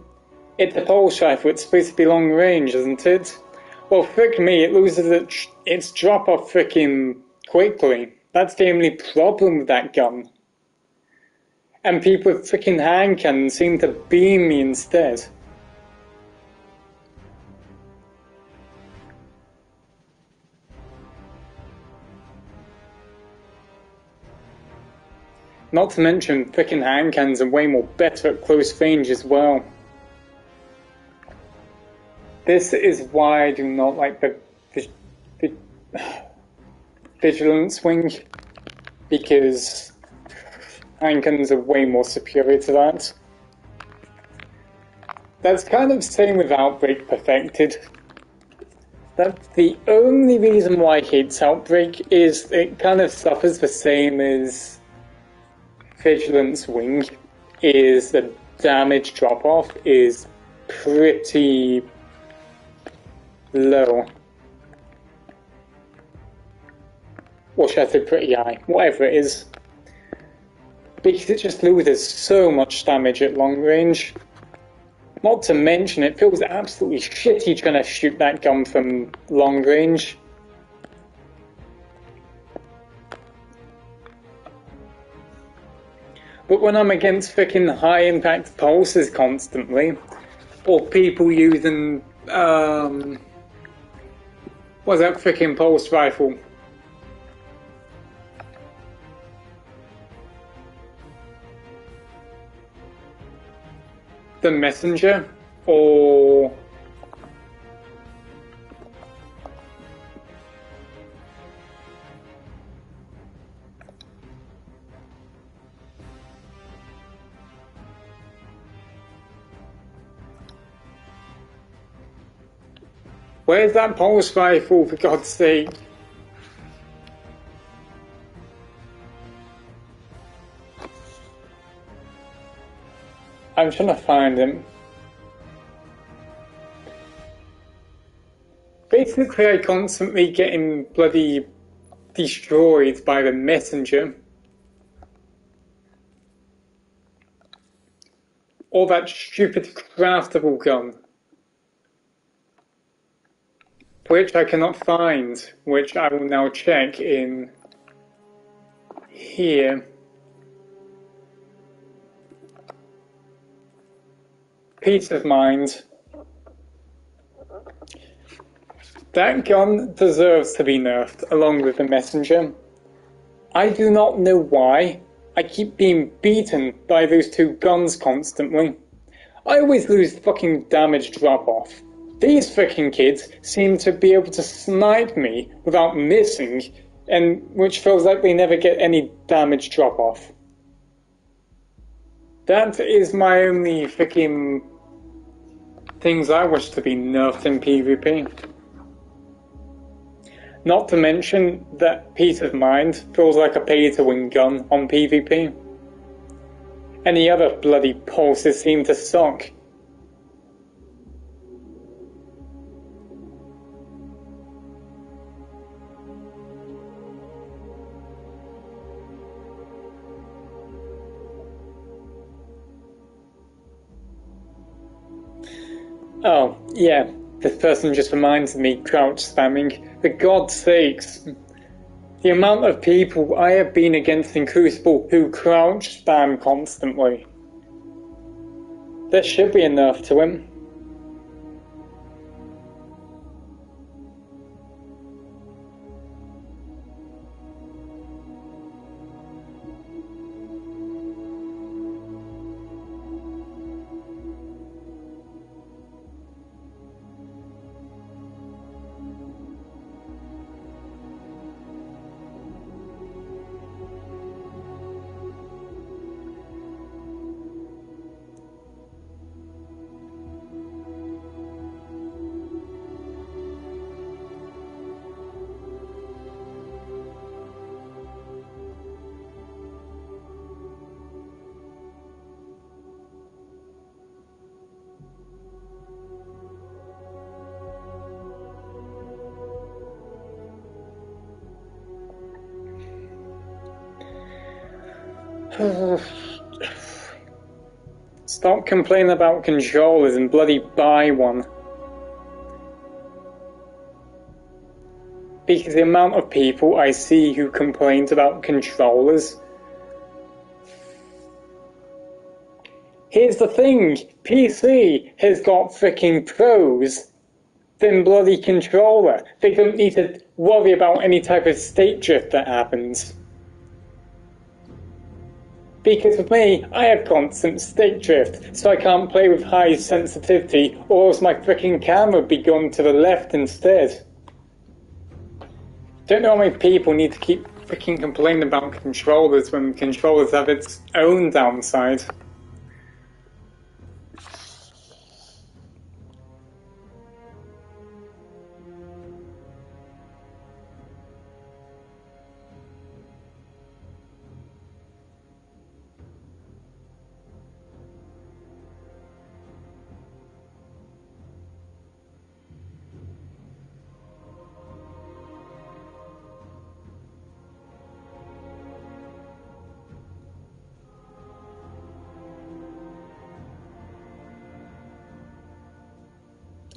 A: It's a pulse rifle, it's supposed to be long range, isn't it? Well, frick me, it loses its drop-off freaking quickly. That's the only problem with that gun. And people with freaking handguns seem to beam me instead. Not to mention, frickin' handguns are way more better at close range as well. This is why I do not like the Vigilance Wing, because handguns are way more superior to that. That's kind of the same with Outbreak Perfected. That's the only reason why I hate Outbreak is it kind of suffers the same as Vigilance Wing, is the damage drop-off is pretty low. Or should I say pretty high, whatever it is. Because it just loses so much damage at long range. Not to mention, it feels absolutely shitty trying to shoot that gun from long range. But when I'm against frickin' high impact pulses constantly, or people using, what's that frickin' pulse rifle? The Messenger, or where's that pulse rifle, for God's sake? I'm trying to find him. Basically, I constantly getting bloody destroyed by the Messenger. Or that stupid craftable gun. Which I cannot find, which I will now check in here. Peace of mind. That gun deserves to be nerfed, along with the messenger. I do not know why. I keep being beaten by those two guns constantly. I always lose fucking damage drop-off. These fucking kids seem to be able to snipe me without missing, and which feels like they never get any damage drop-off. That is my only fucking things I wish to be nerfed in PvP. Not to mention that peace of mind feels like a pay-to-win gun on PvP. Any other bloody pulses seem to suck. Oh, yeah, this person just reminds me crouch spamming. For God's sakes. The amount of people I have been against in Crucible who crouch spam constantly. There should be enough to him. Stop complaining about controllers and bloody buy one. Because the amount of people I see who complains about controllers. Here's the thing, PC has got freaking pros than bloody controller. They don't need to worry about any type of state drift that happens. Because with me, I have constant state drift, so I can't play with high sensitivity, or else my freaking camera would be going to the left instead. Don't know how many people need to keep freaking complaining about controllers when controllers have its own downside.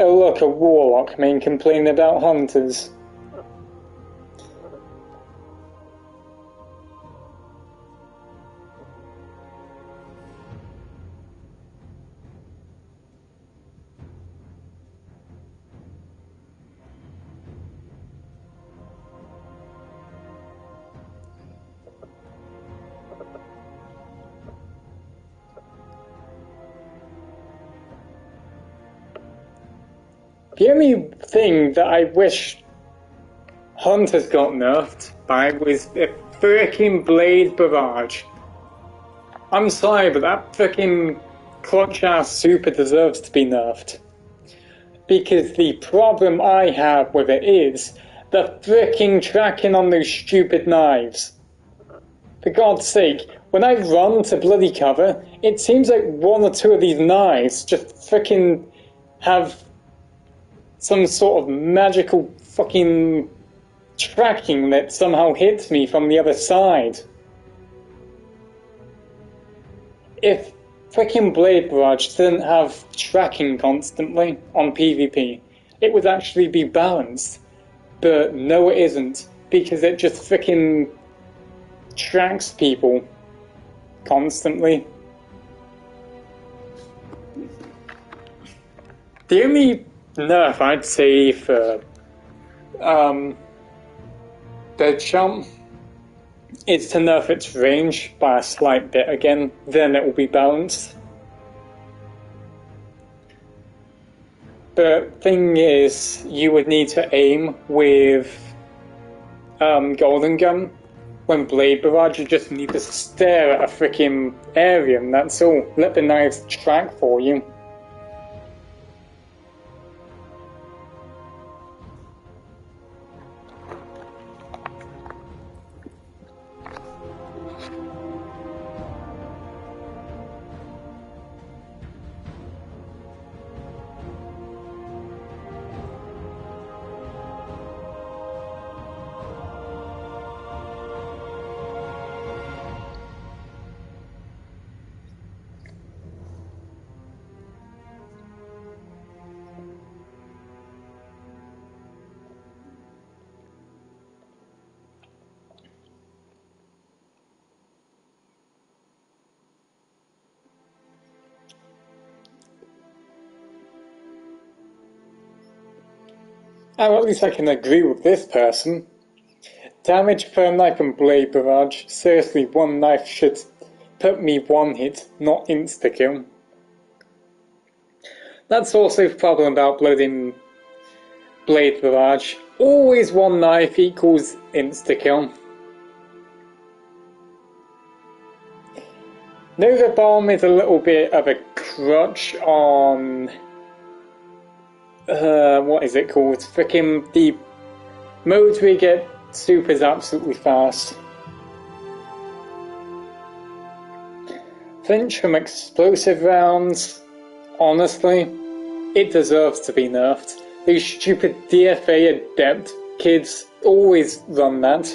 A: Oh look, a warlock main complaining about hunters. The only thing that I wish Hunters got nerfed by was a frickin' Blade Barrage. I'm sorry, but that frickin' clutch-ass super deserves to be nerfed. Because the problem I have with it is the frickin' tracking on those stupid knives. For God's sake, when I run to bloody cover, it seems like one or two of these knives just frickin' have some sort of magical fucking tracking that somehow hits me from the other side. If frickin' Blade Barrage didn't have tracking constantly on PvP, it would actually be balanced. But no, it isn't, because it just frickin' tracks people constantly. The only nerf I'd say for Dead Jump is to nerf its range by a slight bit again, then it will be balanced. But thing is, you would need to aim with Golden Gun. When Blade Barrage, you just need to stare at a freaking area, and that's all. Let the knives track for you. Oh, at least I can agree with this person. Damage per knife and Blade Barrage. Seriously, one knife should put me one hit, not insta-kill. That's also the problem about blooding Blade Barrage. Always one knife equals insta-kill. Nova Bomb is a little bit of a crutch on... what is it called? Frickin' the modes where you get supers absolutely fast. Flinch from explosive rounds, honestly, it deserves to be nerfed. These stupid DFA adept kids always run that.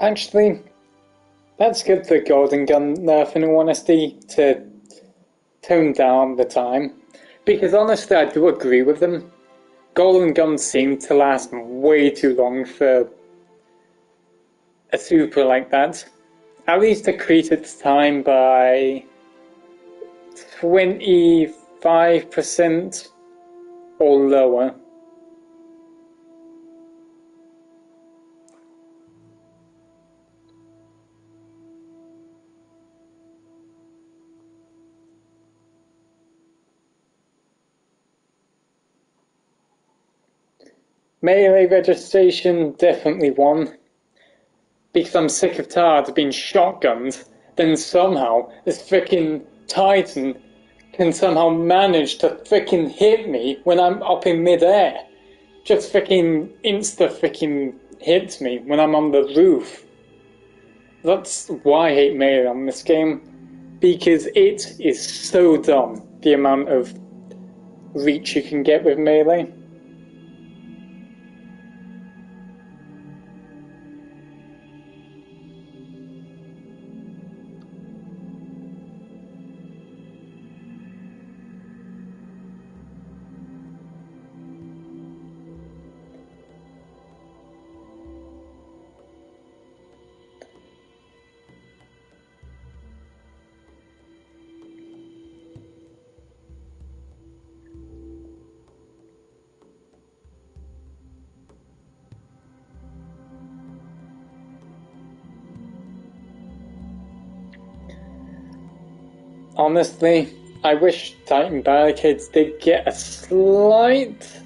A: Actually, that's good for Golden Gun nerf, in all honesty, to tone down the time. Because honestly, I do agree with them. Golden Guns seem to last way too long for a super like that. At least decrease its time by 25% or lower. Melee registration, definitely one. Because I'm sick of tired of being shotgunned, then somehow this frickin' Titan can somehow manage to frickin' hit me when I'm up in midair. Just frickin' insta-frickin' hits me when I'm on the roof. That's why I hate melee on this game. Because it is so dumb, the amount of reach you can get with melee. Honestly, I wish Titan Barricades did get a slight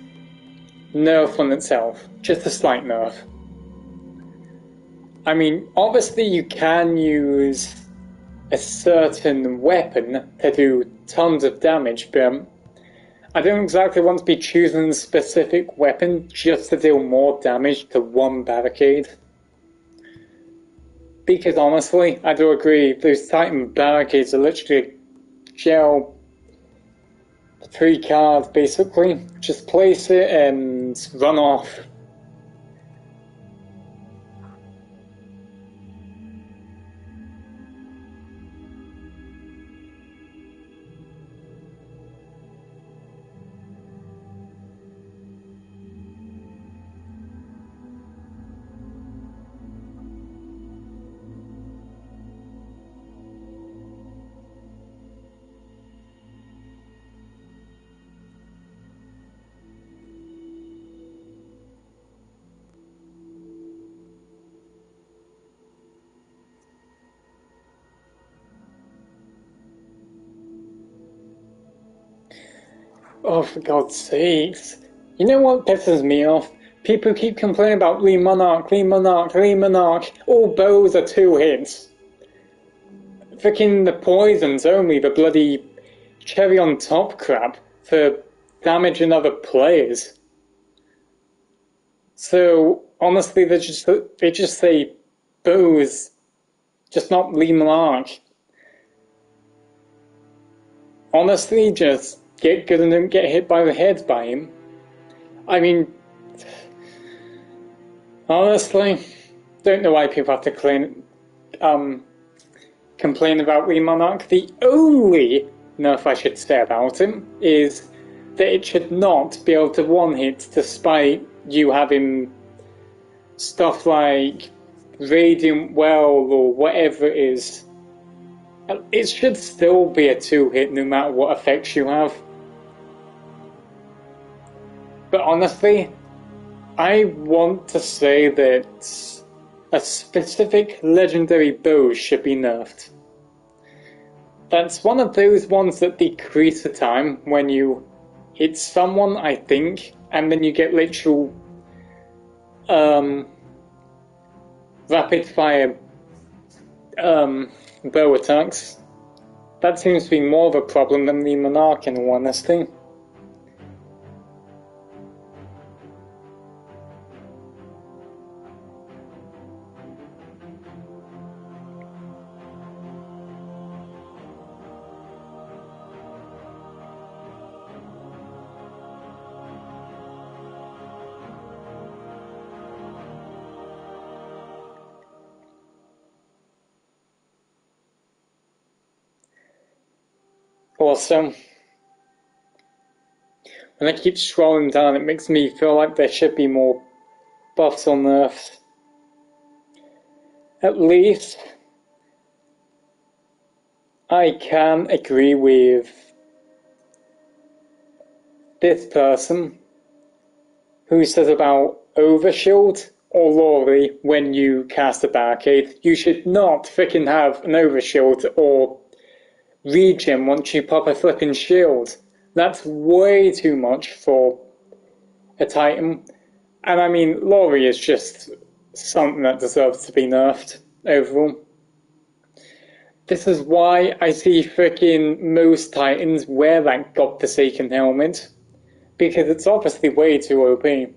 A: nerf on itself. Just a slight nerf. I mean, obviously you can use a certain weapon to do tons of damage, but I don't exactly want to be choosing a specific weapon just to deal more damage to one barricade. Because honestly, I do agree, those Titan Barricades are literally gel 3 cards basically. Just place it and run off. Oh, for God's sakes. You know what pisses me off? People keep complaining about Lee Monarch, Lee Monarch, Lee Monarch. All bows are 2 hits. Freaking the poison's only the bloody cherry on top crap for damaging other players. So, honestly, they just say bows, just not Lee Monarch. Honestly, just get good and don't get hit by the head by him. I mean, honestly, don't know why people have to complain about Lee Monarch. The only nerf I should say about him is that it should not be able to one-hit despite you having stuff like Radiant Well or whatever it is. It should still be a 2-hit no matter what effects you have. But honestly, I want to say that a specific legendary bow should be nerfed. That's one of those ones that decrease the time when you hit someone, I think, and then you get literal rapid fire bow attacks. That seems to be more of a problem than the Monarch in all honesty. Also, when I keep scrolling down, it makes me feel like there should be more buffs or nerfs. At least, I can agree with this person who says about overshield or Laurie when you cast a barricade. You should not frickin' have an overshield or regen once you pop a flipping shield. That's way too much for a Titan. And I mean, Laurie is just something that deserves to be nerfed overall. This is why I see frickin' most Titans wear that godforsaken helmet. Because it's obviously way too OP.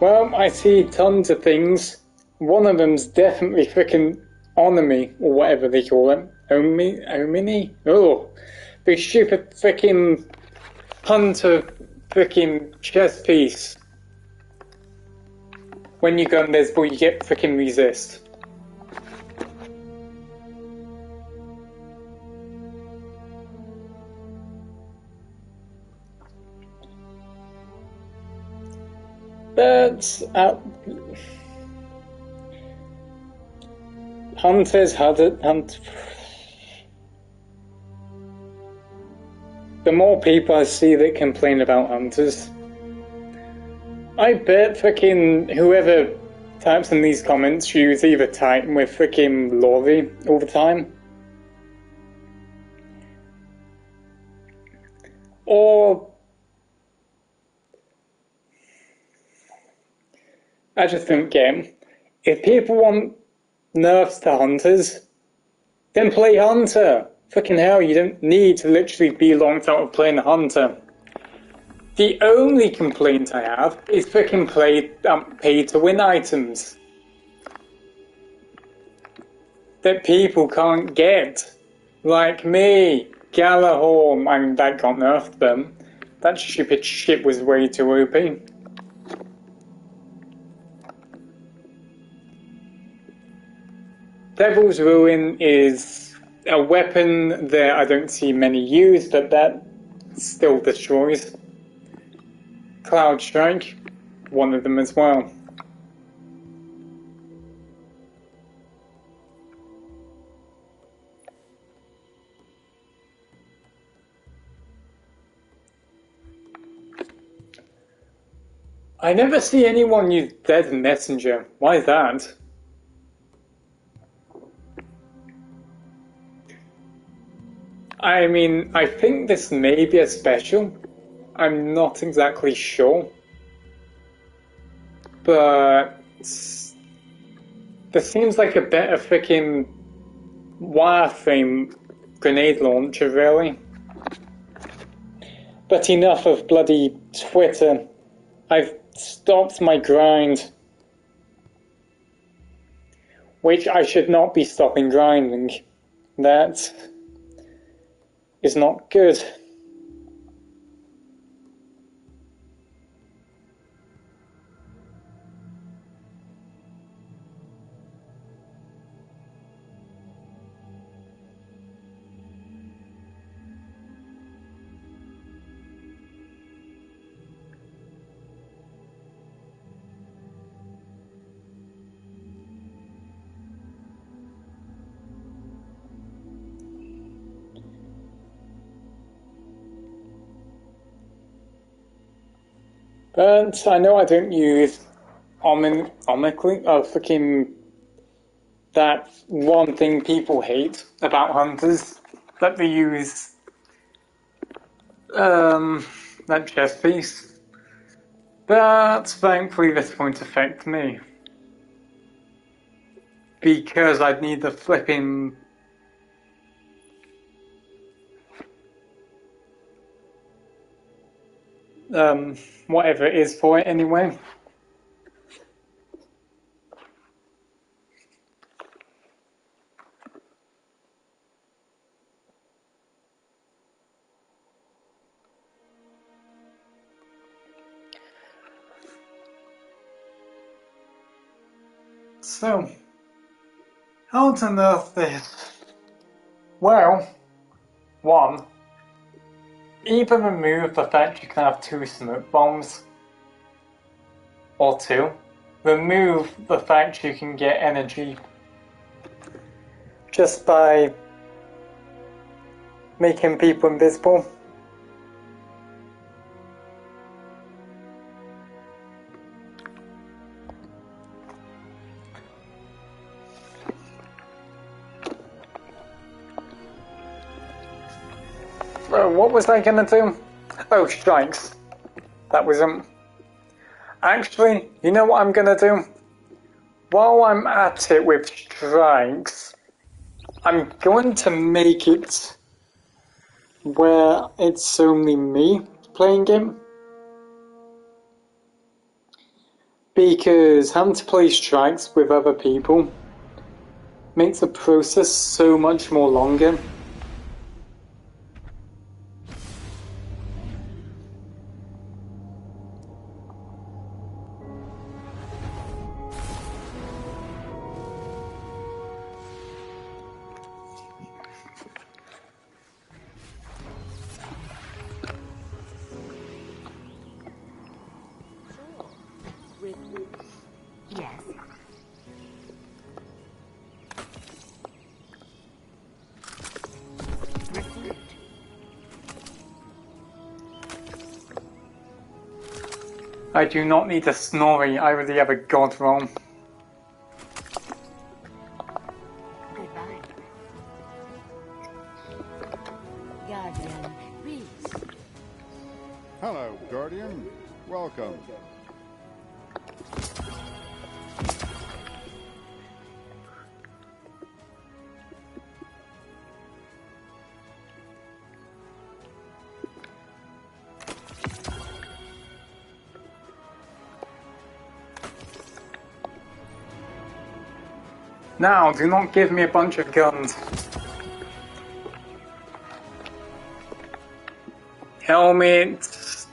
A: Well, I see tons of things. One of them's definitely frickin' Onami, or whatever they call it. Omini? Oh, the stupid frickin' hunter frickin' chess piece. When you go invisible, you get frickin' resist. But hunters hunt. The more people I see that complain about hunters, I bet frickin' whoever types in these comments use either Titan with frickin' Lori all the time, or I just don't get 'em. If people want nerfs to hunters, then play hunter. Frickin' hell, you don't need to literally be locked out of playing a hunter. The only complaint I have is frickin' pay to win items that people can't get. Like me, Galahorn. I mean, that got nerfed, but that stupid shit was way too OP. Devil's Ruin is a weapon that I don't see many use, but that still destroys. Cloud Strike, one of them as well. I never see anyone use Dead Messenger. Why is that? I mean, I think this may be a special. I'm not exactly sure. But this seems like a better freaking wireframe grenade launcher, really. But enough of bloody Twitter. I've stopped my grind. Which I should not be stopping grinding. That is not good. But I know I don't use omically, freaking that one thing people hate about hunters, that they use that chest piece. But thankfully this won't affect me. Because I'd need the flipping whatever it is for it anyway. So, how to nerf this? Well, one, either remove the fact you can have 2 smoke bombs, or 2, remove the fact you can get energy just by making people invisible. What was I gonna do? Oh, strikes. That was Actually, you know what I'm gonna do? While I'm at it with strikes, I'm going to make it where it's only me playing it. because having to play strikes with other people makes the process so much more longer.
F: Yes.
A: I do not need a Snorri, I already have a god roll.
F: Goodbye. Guardian, please.
G: Hello, Guardian. Welcome.
A: Now, do not give me a bunch of guns. Helmet.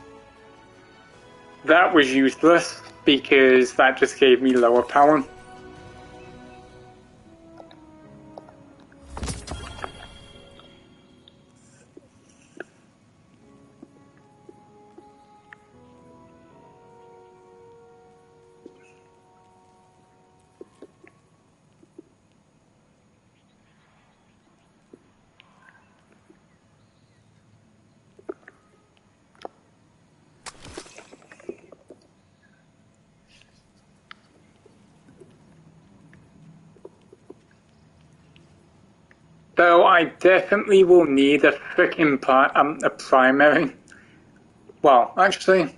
A: That was useless, because that just gave me lower power. Though I definitely will need a frickin' a primary. Well, actually,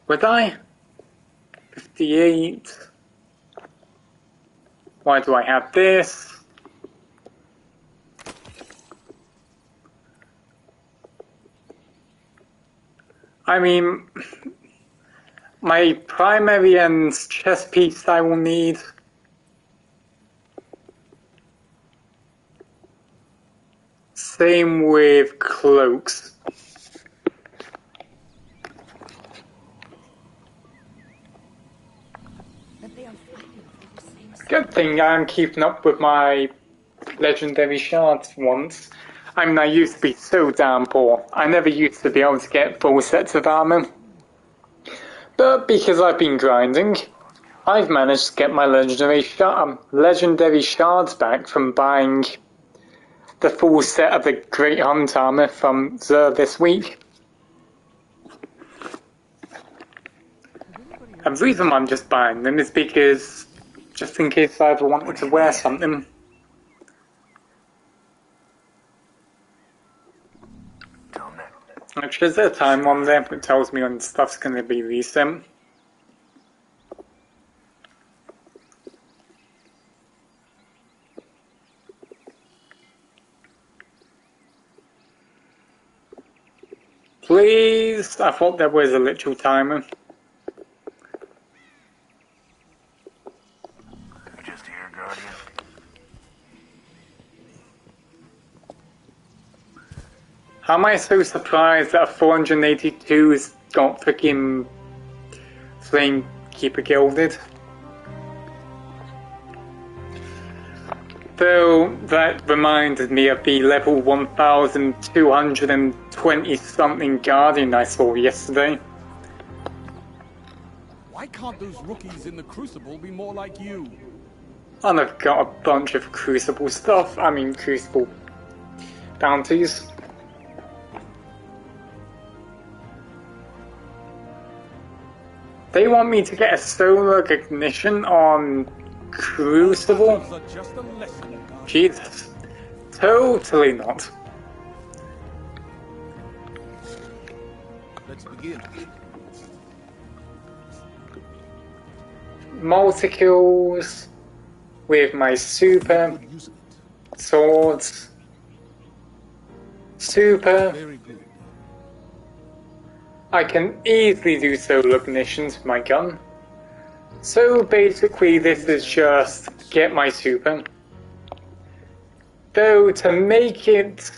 A: would I? 58. Why do I have this? I mean, my primary and chest piece I will need. Same with cloaks. Good thing I'm keeping up with my legendary shards once. I mean, I used to be so damn poor. I never used to be able to get full sets of armor. But because I've been grinding, I've managed to get my legendary shards back from buying the full set of the Great Hunt armor from Xur this week. And the reason I'm just buying them is because, just in case I ever wanted to wear something. Actually, is there a time on there that tells me when stuff's going to be resent? Please? I thought there was a literal timer.
H: Just here, Guardian.
A: How am I so surprised that a 482's got freaking Flame Keeper gilded? Though that reminded me of the level 1220 something Guardian I saw yesterday.
I: Why can't those rookies in the Crucible be more like you?
A: And I've got a bunch of Crucible stuff, I mean Crucible bounties. They want me to get a solar ignition on Crucible? Jesus. Totally not.
I: Let's begin.
A: Multi-kills with my super swords. Super.
I: Very good.
A: I can easily do solar ignitions with my gun. So basically this is just get my super. Though to make it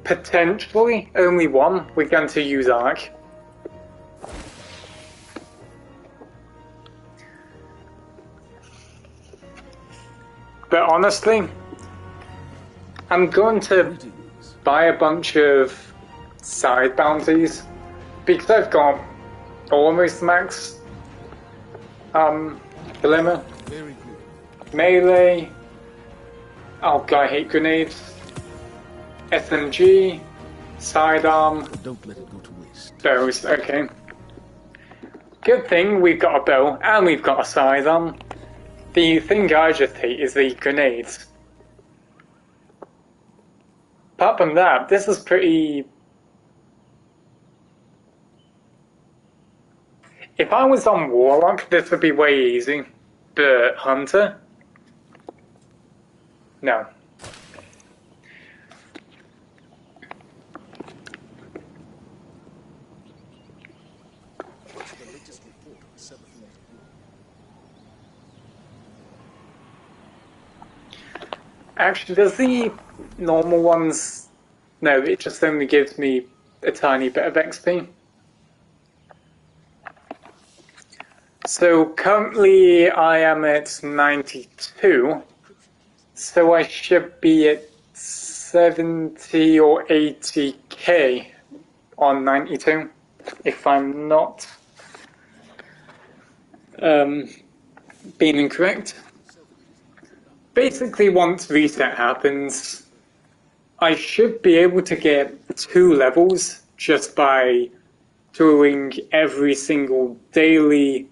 A: potentially only one, we're going to use Arc. But honestly, I'm going to buy a bunch of side bounties because I've got almost max dilemma. Melee. Oh god, I hate grenades. SMG. Sidearm.
E: Don't let it go to waste.
A: Bows, okay. Good thing we've got a bow and we've got a sidearm. The thing I just hate is the grenades. Apart from that, this is pretty... If I was on Warlock, this would be way easy. But Hunter? No. Actually, does the normal ones... No, it just only gives me a tiny bit of XP. So currently I am at 92, so I should be at 70 or 80k on 92, if I'm not being incorrect. Basically, once reset happens, I should be able to get 2 levels just by doing every single daily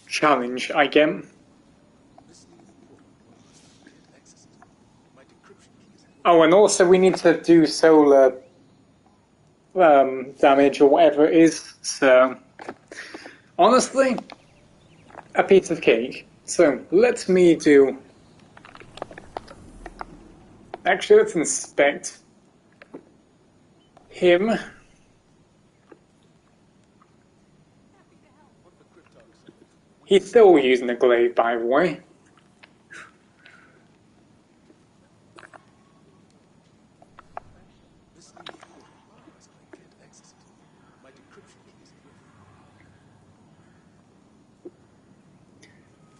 A: challenge I get. Oh, and also we need to do solar damage or whatever it is, so honestly, a piece of cake. So let me do... Actually, let's inspect him. He's still using a glaive, by the way.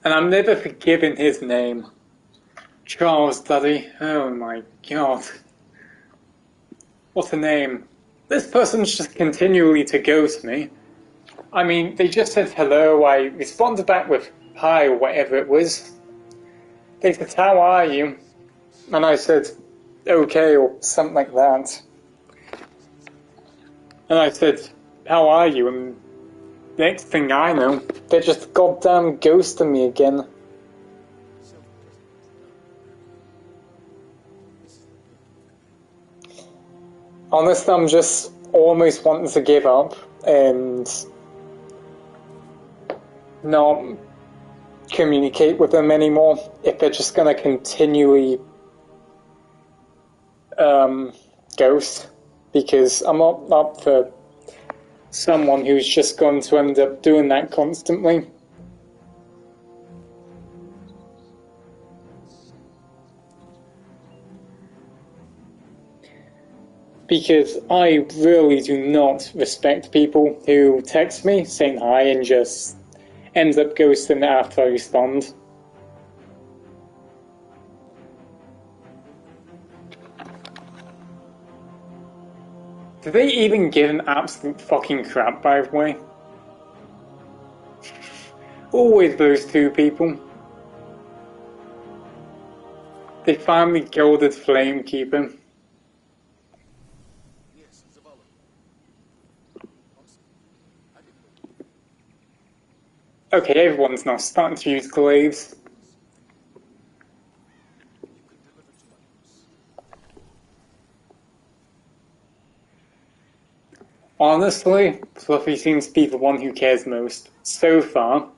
A: And I'm never forgiving his name. Charles Duddy. Oh my god. What a name. This person's just continually to ghost me. I mean, they just said hello, I responded back with hi or whatever it was. They said, how are you? And I said, okay, or something like that. And I said, how are you? And next thing I know, they're just goddamn ghosting me again. Honestly, I'm just almost wanting to give up and not communicate with them anymore if they're just going to continually ghost, because I'm not up for someone who's just going to end up doing that constantly. Because I really do not respect people who text me saying hi and just ends up ghosting after I respond. Do they even give an absolute fucking crap, by the way? Always those two people. They finally gilded Flamekeeper. Okay, everyone's now starting to use glaives. Honestly, Fluffy seems to be the one who cares most, so far.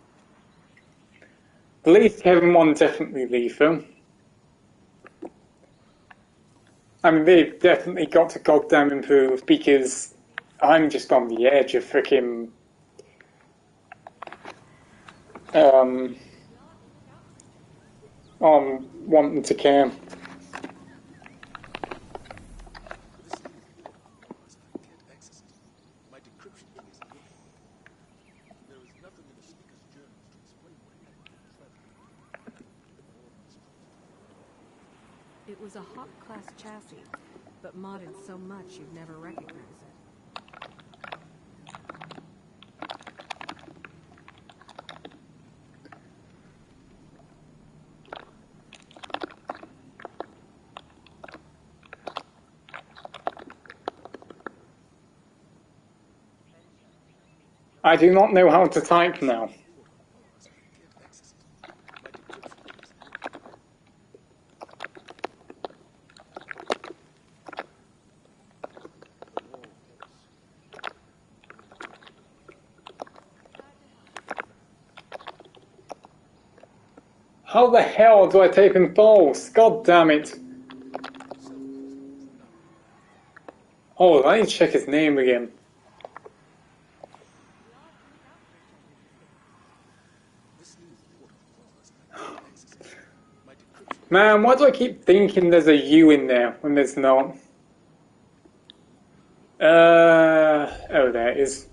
A: The least Kevin one definitely lethal. I mean, they've definitely got to goddamn improve, because I'm just on the edge of freaking on wanting to care.
H: It was a Hawk-class chassis, but modded so much you'd never recognize it.
A: I do not know how to type now. How the hell do I type in false? God damn it. Oh, I need to check his name again. Man, why do I keep thinking there's a U in there when there's not? Oh, there it is.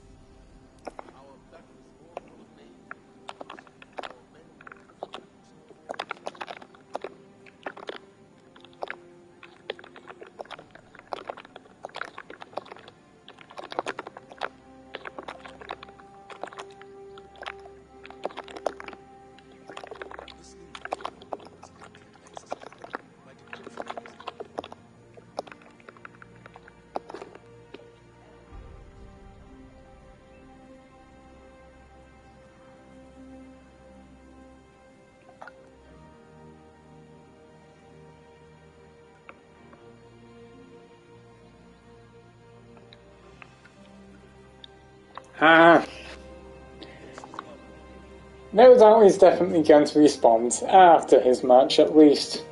A: No doubt he's definitely going to respond after his match, at least.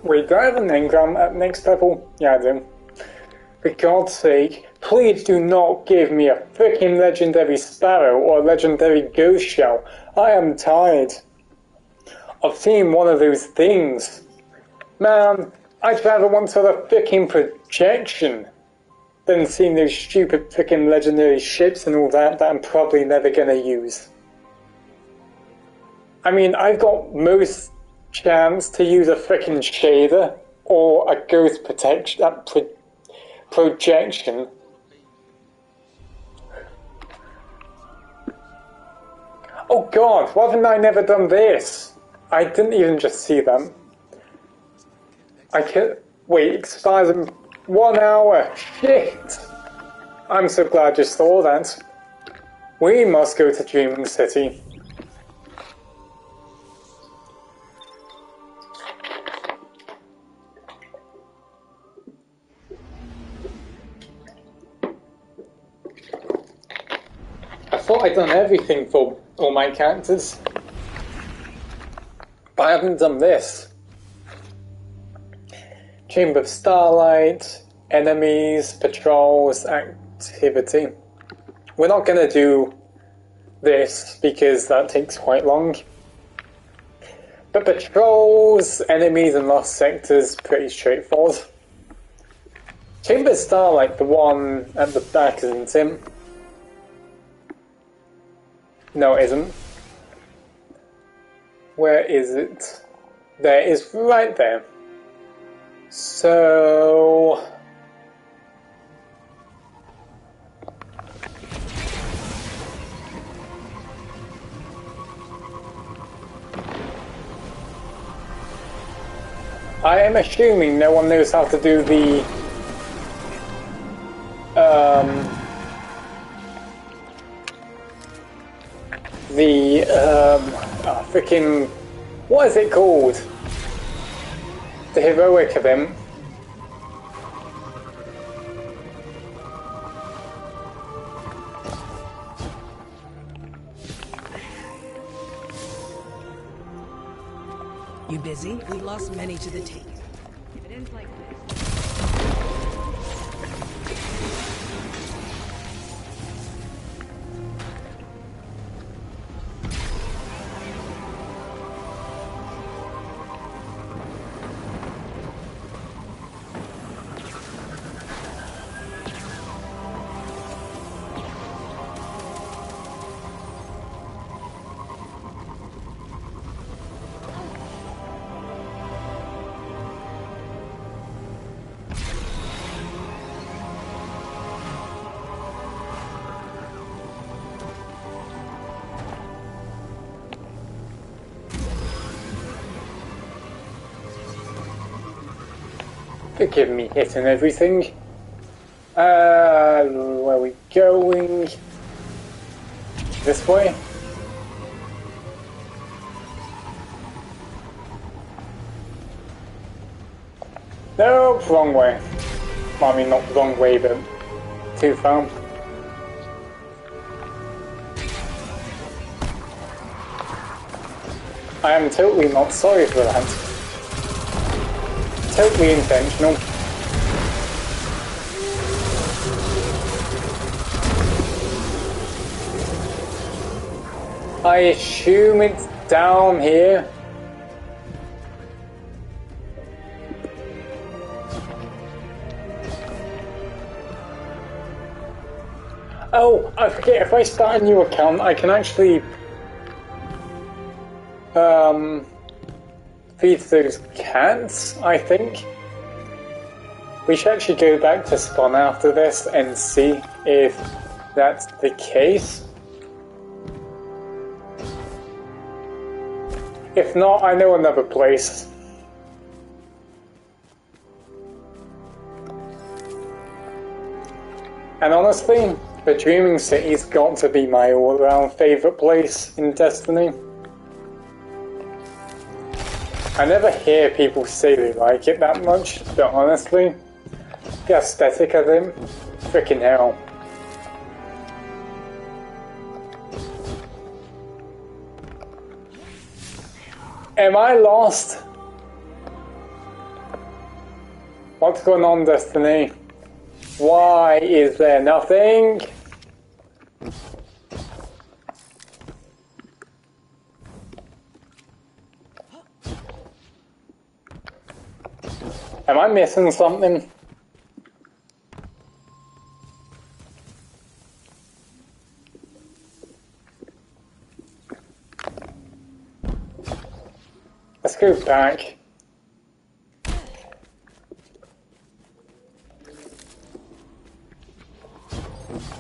A: Wait, do I have an engram at next level? Yeah, I do. For God's sake, please do not give me a frickin' legendary sparrow or a legendary ghost shell. I am tired of seeing one of those things. Man, I'd rather want to have a frickin' projection than seeing those stupid frickin' legendary ships and all that I'm probably never gonna use. I mean, I've got most chance to use a frickin' shader or a ghost projection. Oh God, why haven't I never done this? I didn't even just see them. I can wait, expires in 1 hour. Shit! I'm so glad I just saw that. We must go to Dreaming City. I thought I'd done everything for all my characters, but I haven't done this. Chamber of Starlight, enemies, patrols, activity. We're not going to do this because that takes quite long. But patrols, enemies and lost sectors, pretty straightforward. Chamber of Starlight, the one at the back, isn't it? No, it isn't. Where is it? There it is, right there. So... I am assuming no one knows how to do the... freaking... What is it called? the heroic of him.
J: You busy? We lost many to the take.
H: If it ends like this.
A: Forgive me hitting everything. Where are we going? This way? No, wrong way. Well, I mean, not wrong way, but too far. I am totally not sorry for that. Totally intentional. I assume it's down here. Oh, I forget, if I start a new account, I can actually feed those cats, I think. We should actually go back to spawn after this and see if that's the case. If not, I know another place. And honestly, the Dreaming City's got to be my all-around favourite place in Destiny. I never hear people say they like it that much, but honestly, the aesthetic of it, freaking hell. Am I lost? What's going on, Destiny? Why is there nothing? Am I missing something? Let's go back.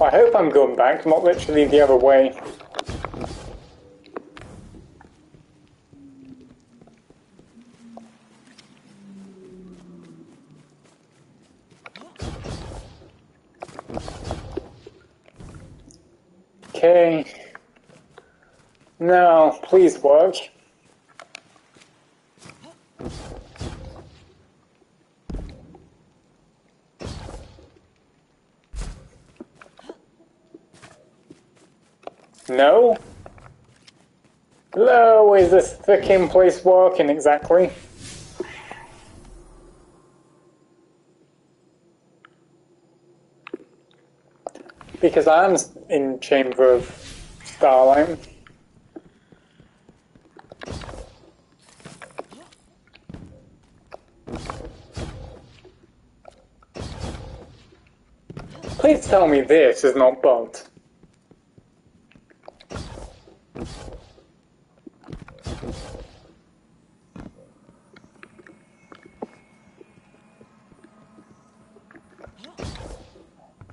A: I hope I'm going back, not literally the other way. Okay. No, please work. No? No, is this freaking place working exactly? Because I am in Chamber of Starlight. Please tell me this is not bugged.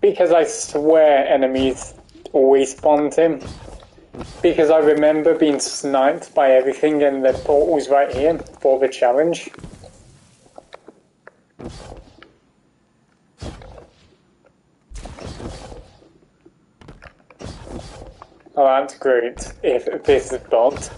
A: Because I swear enemies always spawned him. Because I remember being sniped by everything and the portal's right here for the challenge. Oh, that's great, if this is bugged.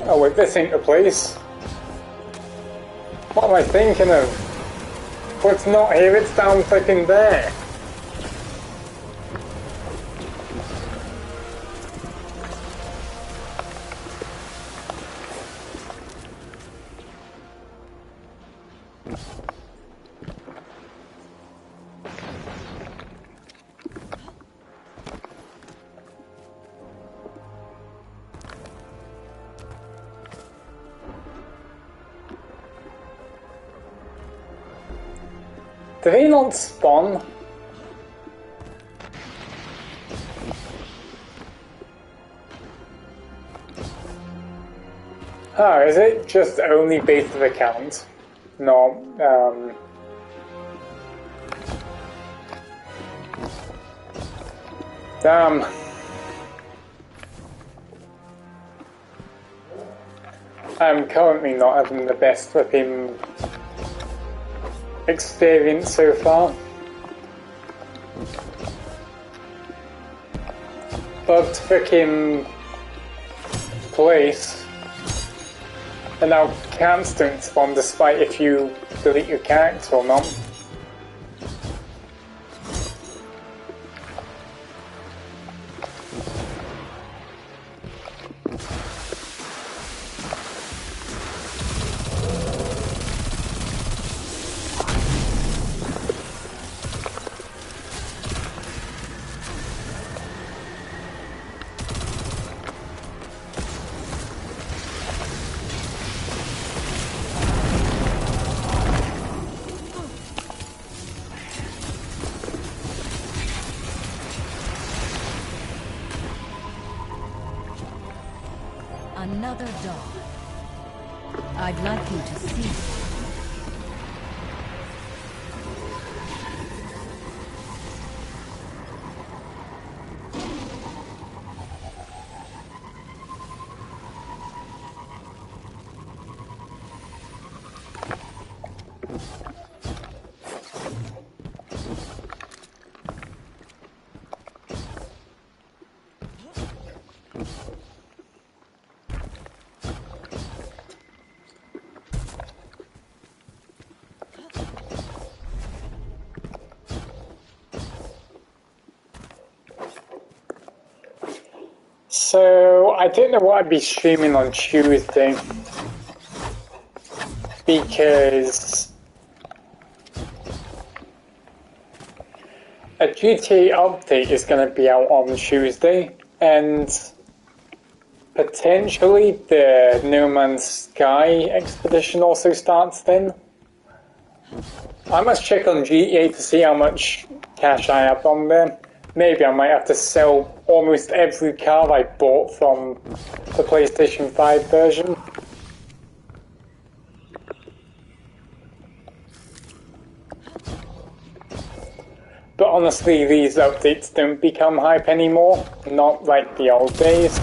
A: Oh wait, this ain't the place. What am I thinking of? Well, it's not here, it's down fucking there. Do they not spawn? Oh, is it just only based on account? No, damn. I'm currently not having the best flipping experience so far. Bugged freaking place. And now camps don't spawn despite if you delete your character or not.
F: Another dawn. I'd like you to see it.
A: So, I don't know what I'd be streaming on Tuesday, because a GTA update is going to be out on Tuesday, and potentially the No Man's Sky expedition also starts then. I must check on GTA to see how much cash I have on there. Maybe I might have to sell almost every car I bought from the PlayStation 5 version. But honestly, these updates don't become hype anymore, not like the old days.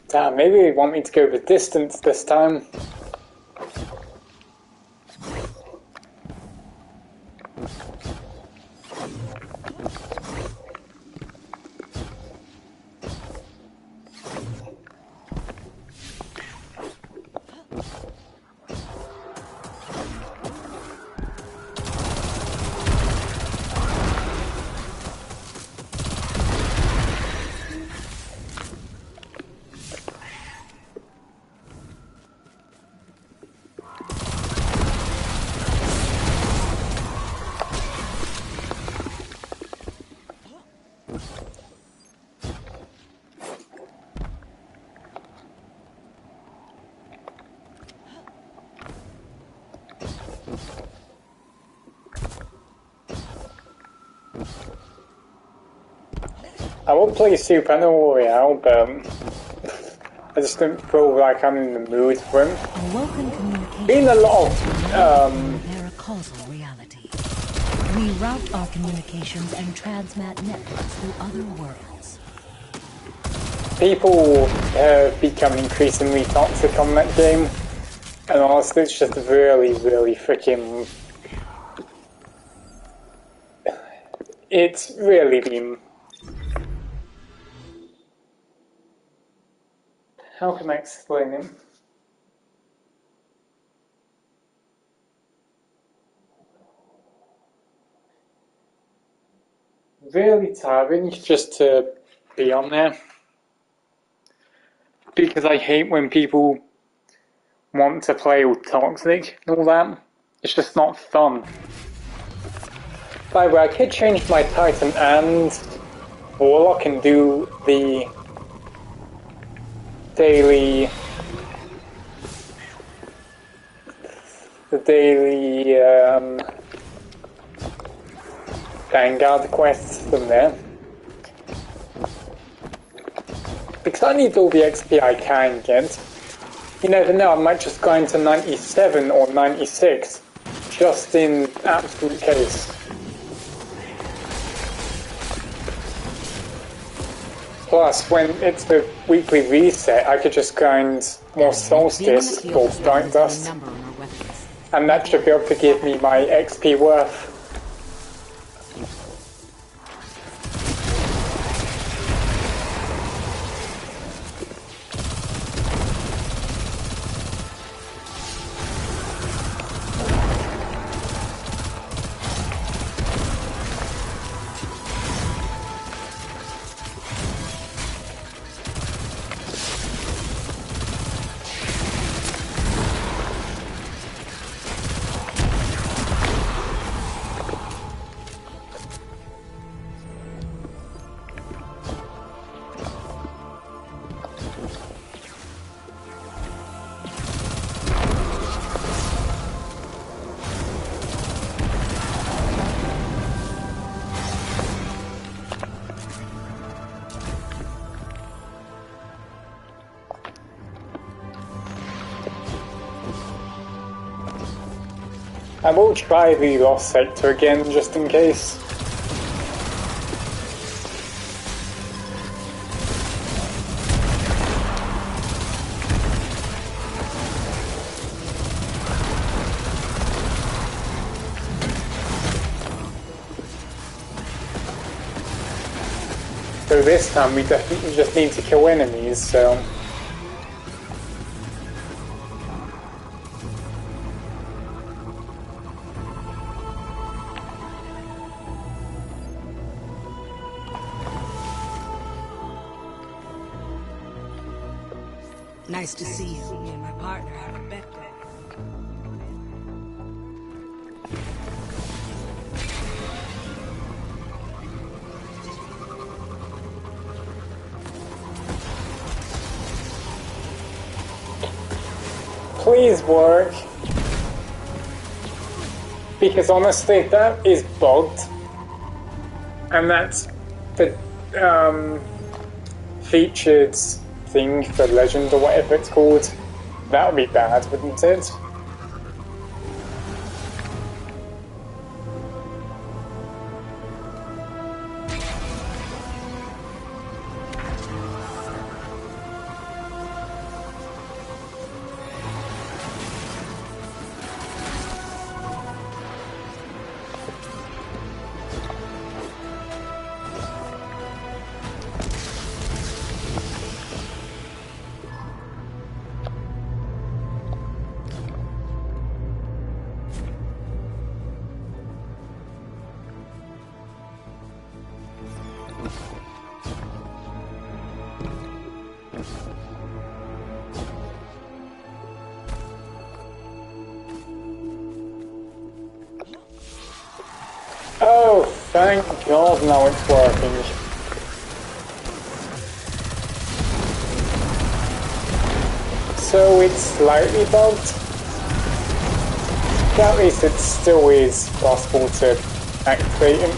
A: Damn, maybe they want me to go the distance this time. I would play Super Royale, but I just don't feel like I'm in the mood for him. Been a lot of
F: They're a causal reality. We route our communications and transmat networks through other worlds.
A: People have become increasingly toxic on that game, and honestly, it's just really, really freaking. It's really been How can I explain it? Really tiring just to be on there. Because I hate when people want to play all toxic and all that. It's just not fun. By the way, I could change my Titan and Warlock and do the daily Vanguard quests from there. Because I need all the XP I can get. You never know, I might just go into 97 or 96, just in absolute case. Plus, when it's the weekly reset, I could just grind more Solstice or Dark Dust, and that should be able to give me my XP worth. I will try the Lost Sector again, just in case. So this time we definitely just need to kill enemies, so...
J: Nice to see you. Me and my partner have a bet going.
A: Please work. Because honestly, that is bugged. And that's the featured thing for Legend or whatever it's called. That would be bad, wouldn't it? Oh, thank God now it's working. So it's slightly bugged. At least it still is possible to activate it.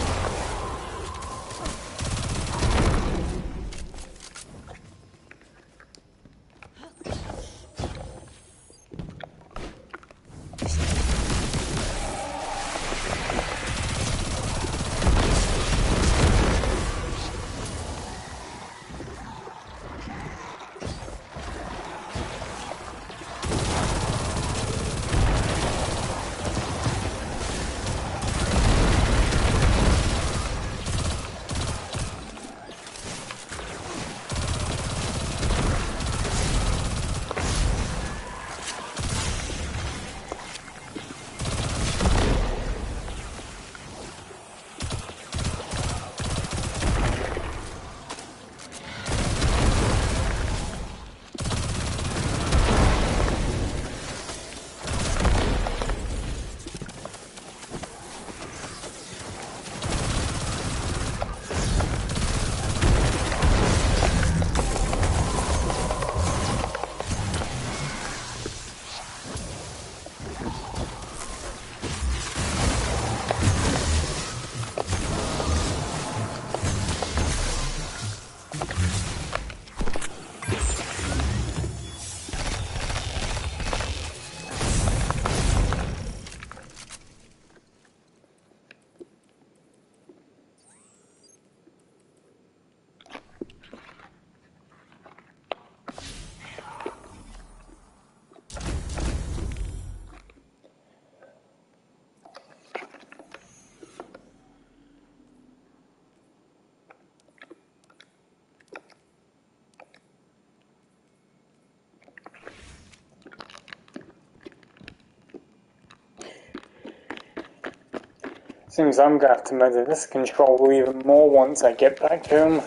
A: Seems I'm gonna have to murder this controller even more once I get back home.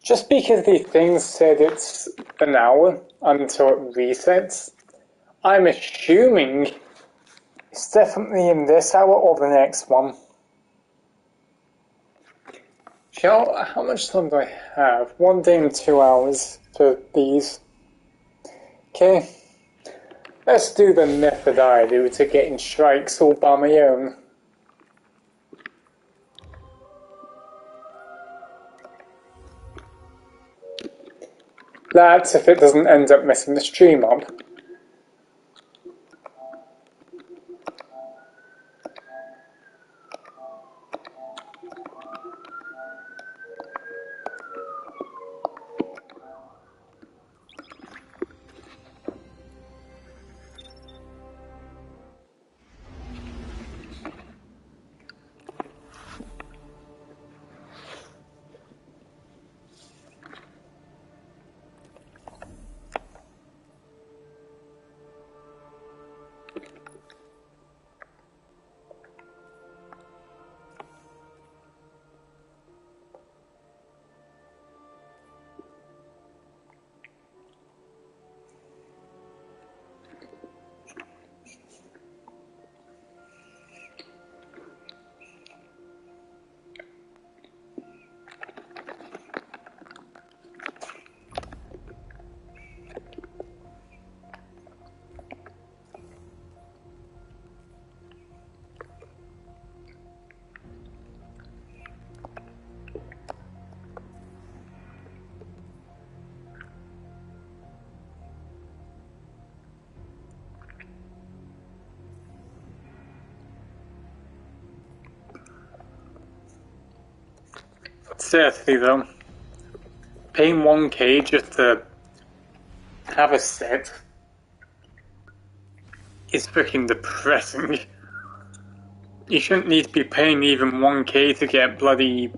A: Just because the thing said it's an hour until it resets, I'm assuming it's definitely in this hour or the next one. How much time do I have? 1 day and 2 hours for these. Okay, let's do the method I do to getting strikes all by my own. That's if it doesn't end up messing the stream up. Seriously though, paying 1k just to have a set is freaking depressing. You shouldn't need to be paying even 1k to get bloody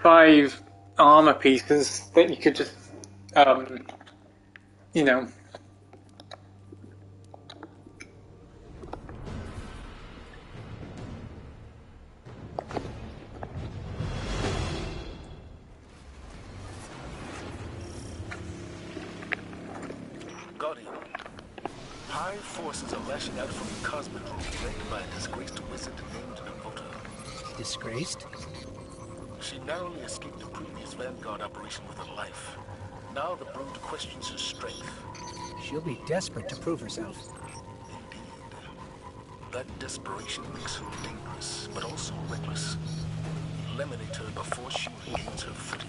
A: 5 armor pieces that you could just, you know.
E: Guardian, high forces are lashing out from the cosmodrome led by a disgraced wizard named Navota.
K: Disgraced?
E: She narrowly escaped a previous Vanguard operation with her life. Now the brood questions her strength.
K: She'll be desperate to prove herself.
E: Indeed. That desperation makes her dangerous, but also reckless. Eliminate her before she regains her footing.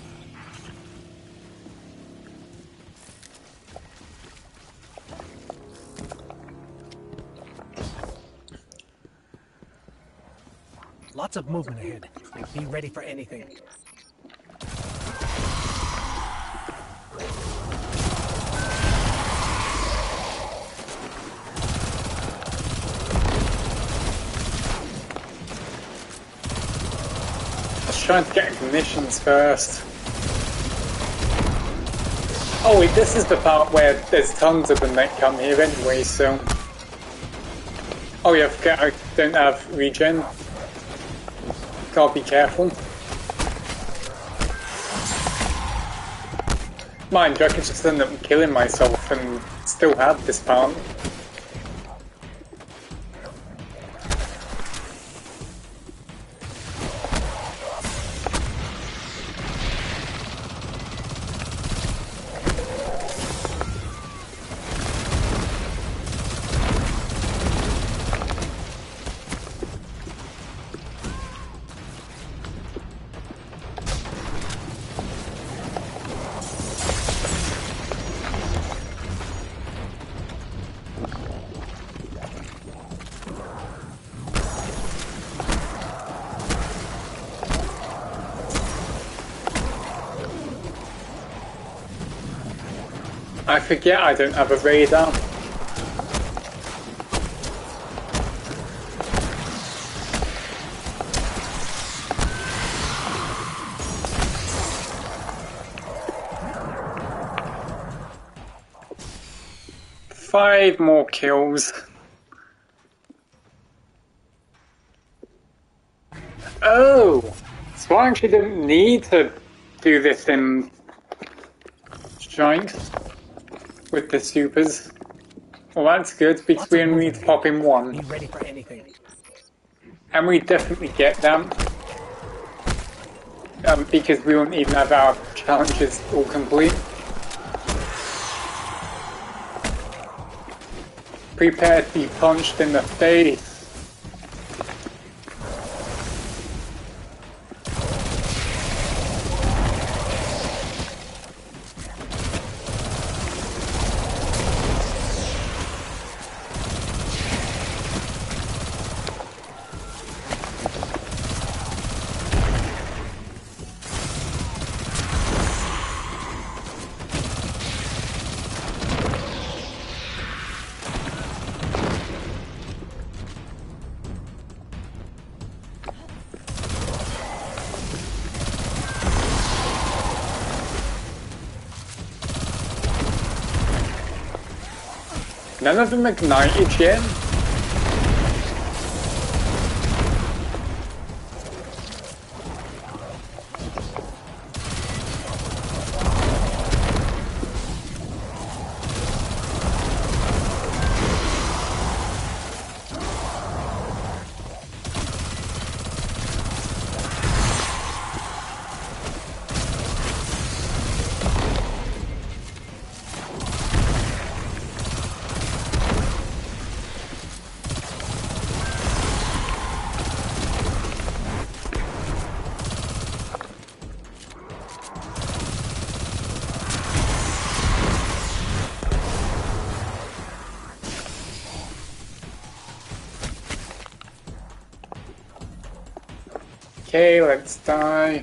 K: Lots of movement ahead. Be ready for anything.
A: Let's try and get ignitions first. Oh wait, this is the part where there's tons of them that come here anyway, so... Oh yeah, I forget I don't have regen. Gotta be careful. Mind you, I could just end up killing myself and still have this part. I forget I don't have a radar. 5 more kills. Oh! So I actually didn't need to do this in strength with the supers. Well, that's good because we only need to pop in 1.
K: Be ready for anything.
A: And we definitely get them. Because we won't even have our challenges all complete. Prepare to be punched in the face. None of them ignited yet. Okay, let's die.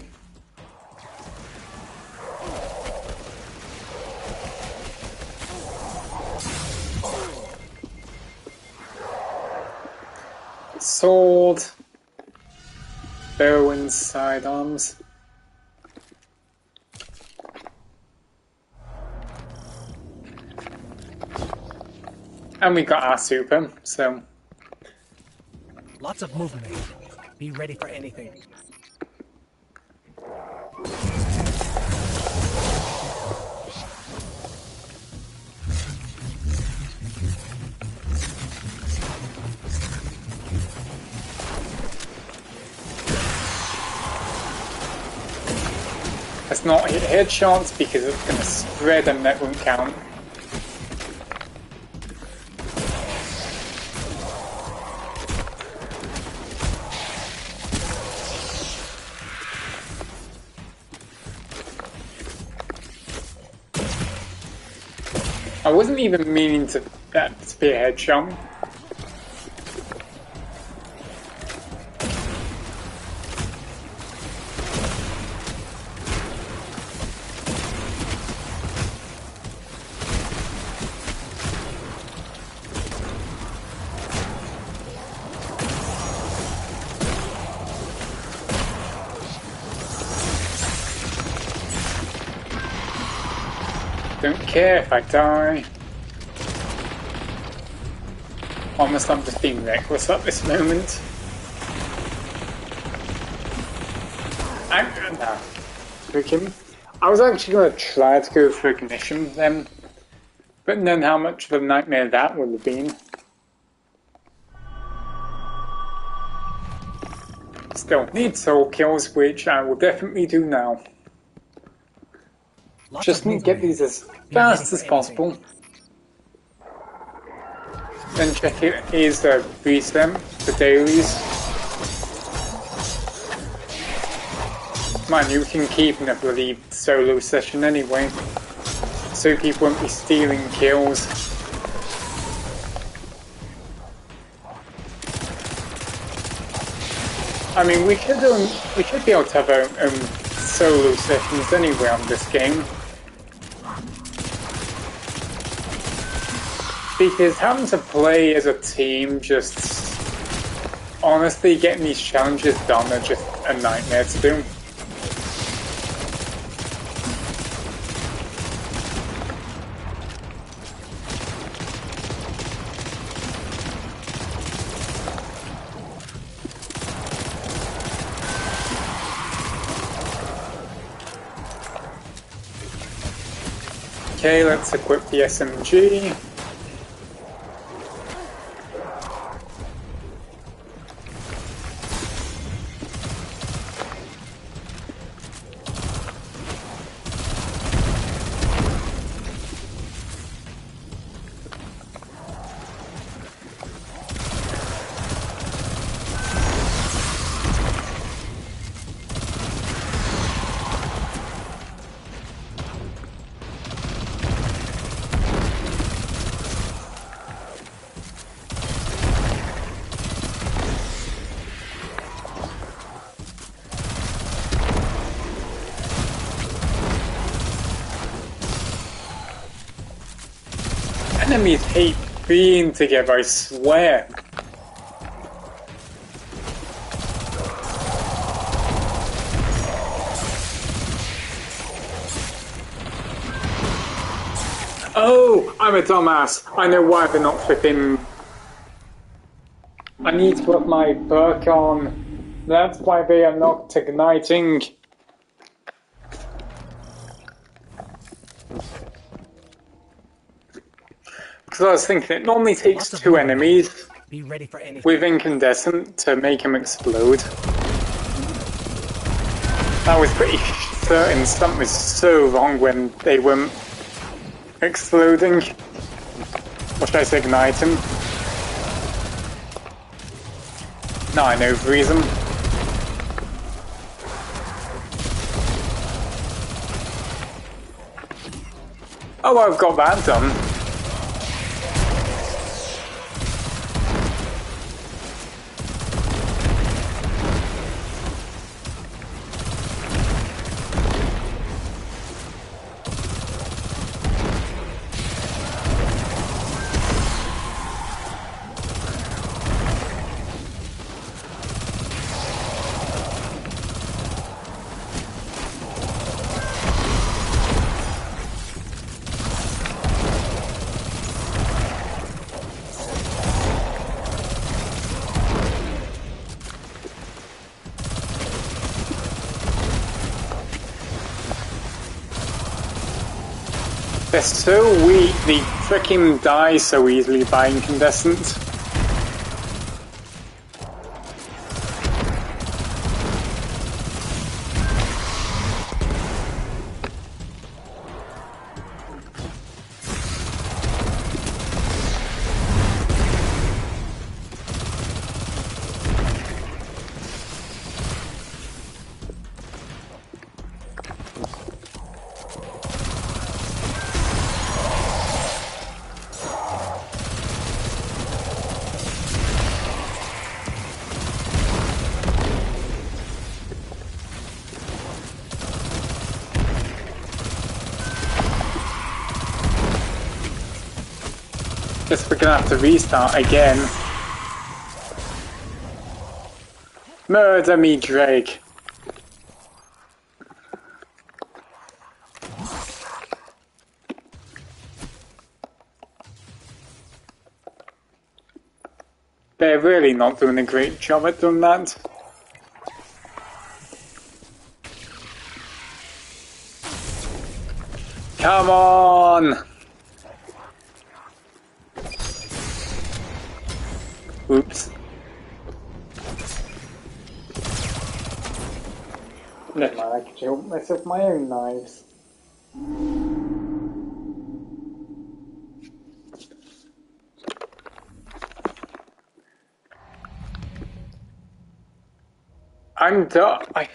A: Sword, bow and sidearms. And we got our super, so.
K: Lots of movement ahead. Be ready for anything.
A: Let's not hit headshots because it's going to spread and that won't count. I wasn't even meaning to be a headshot. Don't care if I die. Almost I'm just being reckless at this moment. I was actually going to try to go for ignition then, but then how much of a nightmare that would have been. Still, need soul kills, which I will definitely do now. Just need to get these as fast as possible. Then check it is reset for dailies. Man, you can keep in a bloody solo session anyway, so people won't be stealing kills. I mean, we should be able to have our own solo sessions anyway on this game. Because having to play as a team, just honestly getting these challenges done are just a nightmare to do. Okay, let's equip the SMG. Enemies hate being together, I swear. Oh, I'm a dumbass. I know why they're not flipping. I need to put my perk on. That's why they are not igniting. Because I was thinking it normally takes two enemies
K: Be ready for anything.
A: with incandescent to make them explode. I was pretty certain something was so wrong when they weren't exploding. Or should I say igniting? Now I know the reason. Oh, I've got that done. They're so weak, they freaking die so easily by incandescent. Guess we're gonna have to restart again. Murder me, Drake. They're really not doing a great job at doing that. Come on! Oops. Never mind, I can help myself my own knives. I'm done. I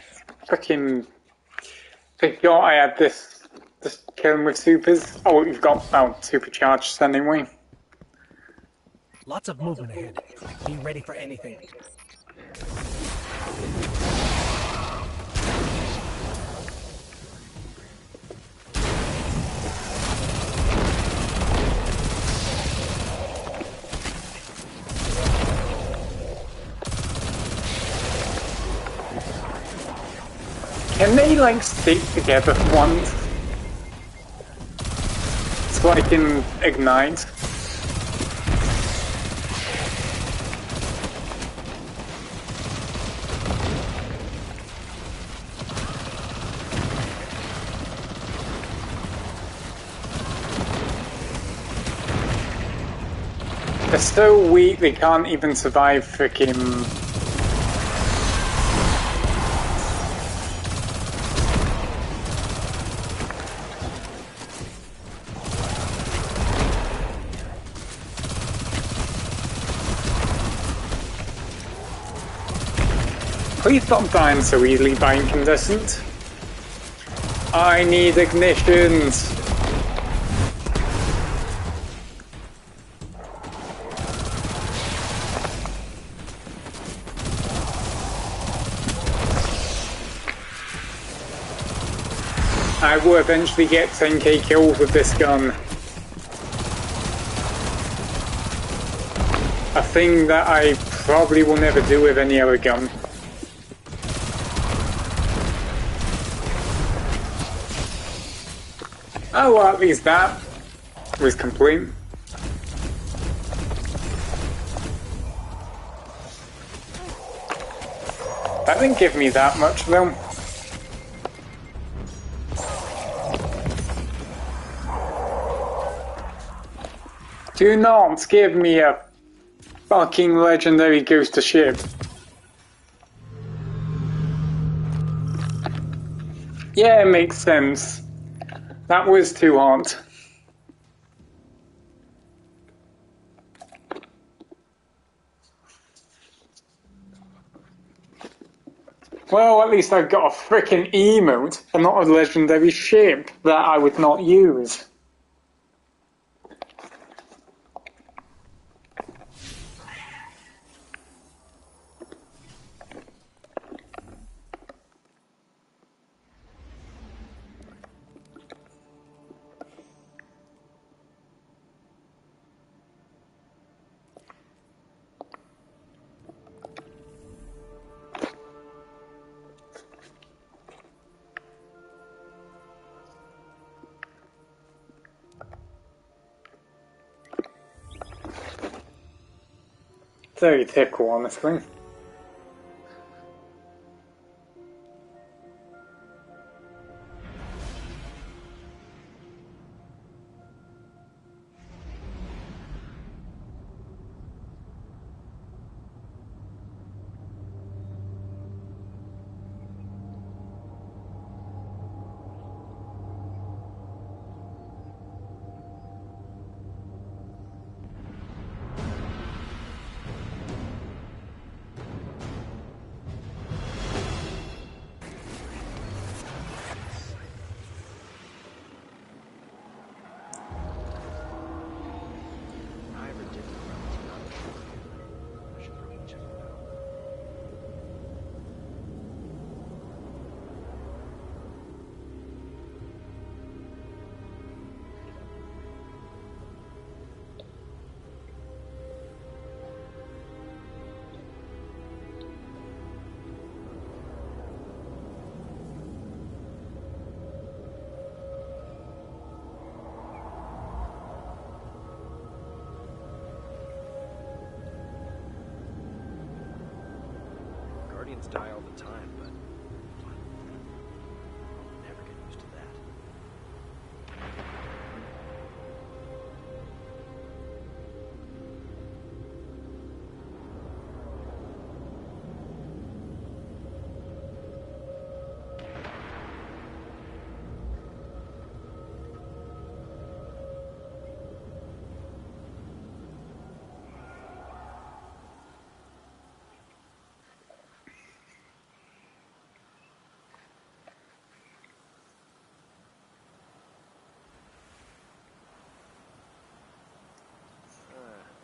A: fucking forgot I had this killing with supers. Oh, you've got supercharged anyway.
K: Lots of movement ahead. Be ready for anything.
A: Can they like stick together once? So I can ignite? They're so weak they can't even survive frickin'... Please stop dying so easily by incandescent. I need ignitions. I will eventually get 10k kills with this gun. A thing that I probably will never do with any other gun. Oh, well, at least that was complete. That didn't give me that much though. Do not give me a fucking legendary ghost ship. Yeah, it makes sense. That was too hard. Well, at least I've got a frickin' emote and not a legendary ship that I would not use. Very typical, honestly.
L: Guardians die all the time, but I'll never get used to that.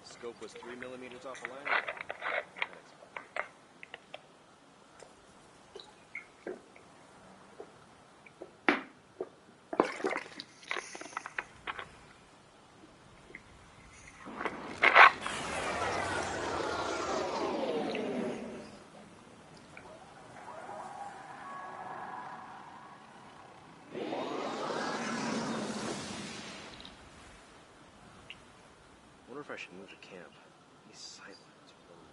L: Scope was 3 millimeters off a line. I wonder if I should move to camp. These sightlines are really...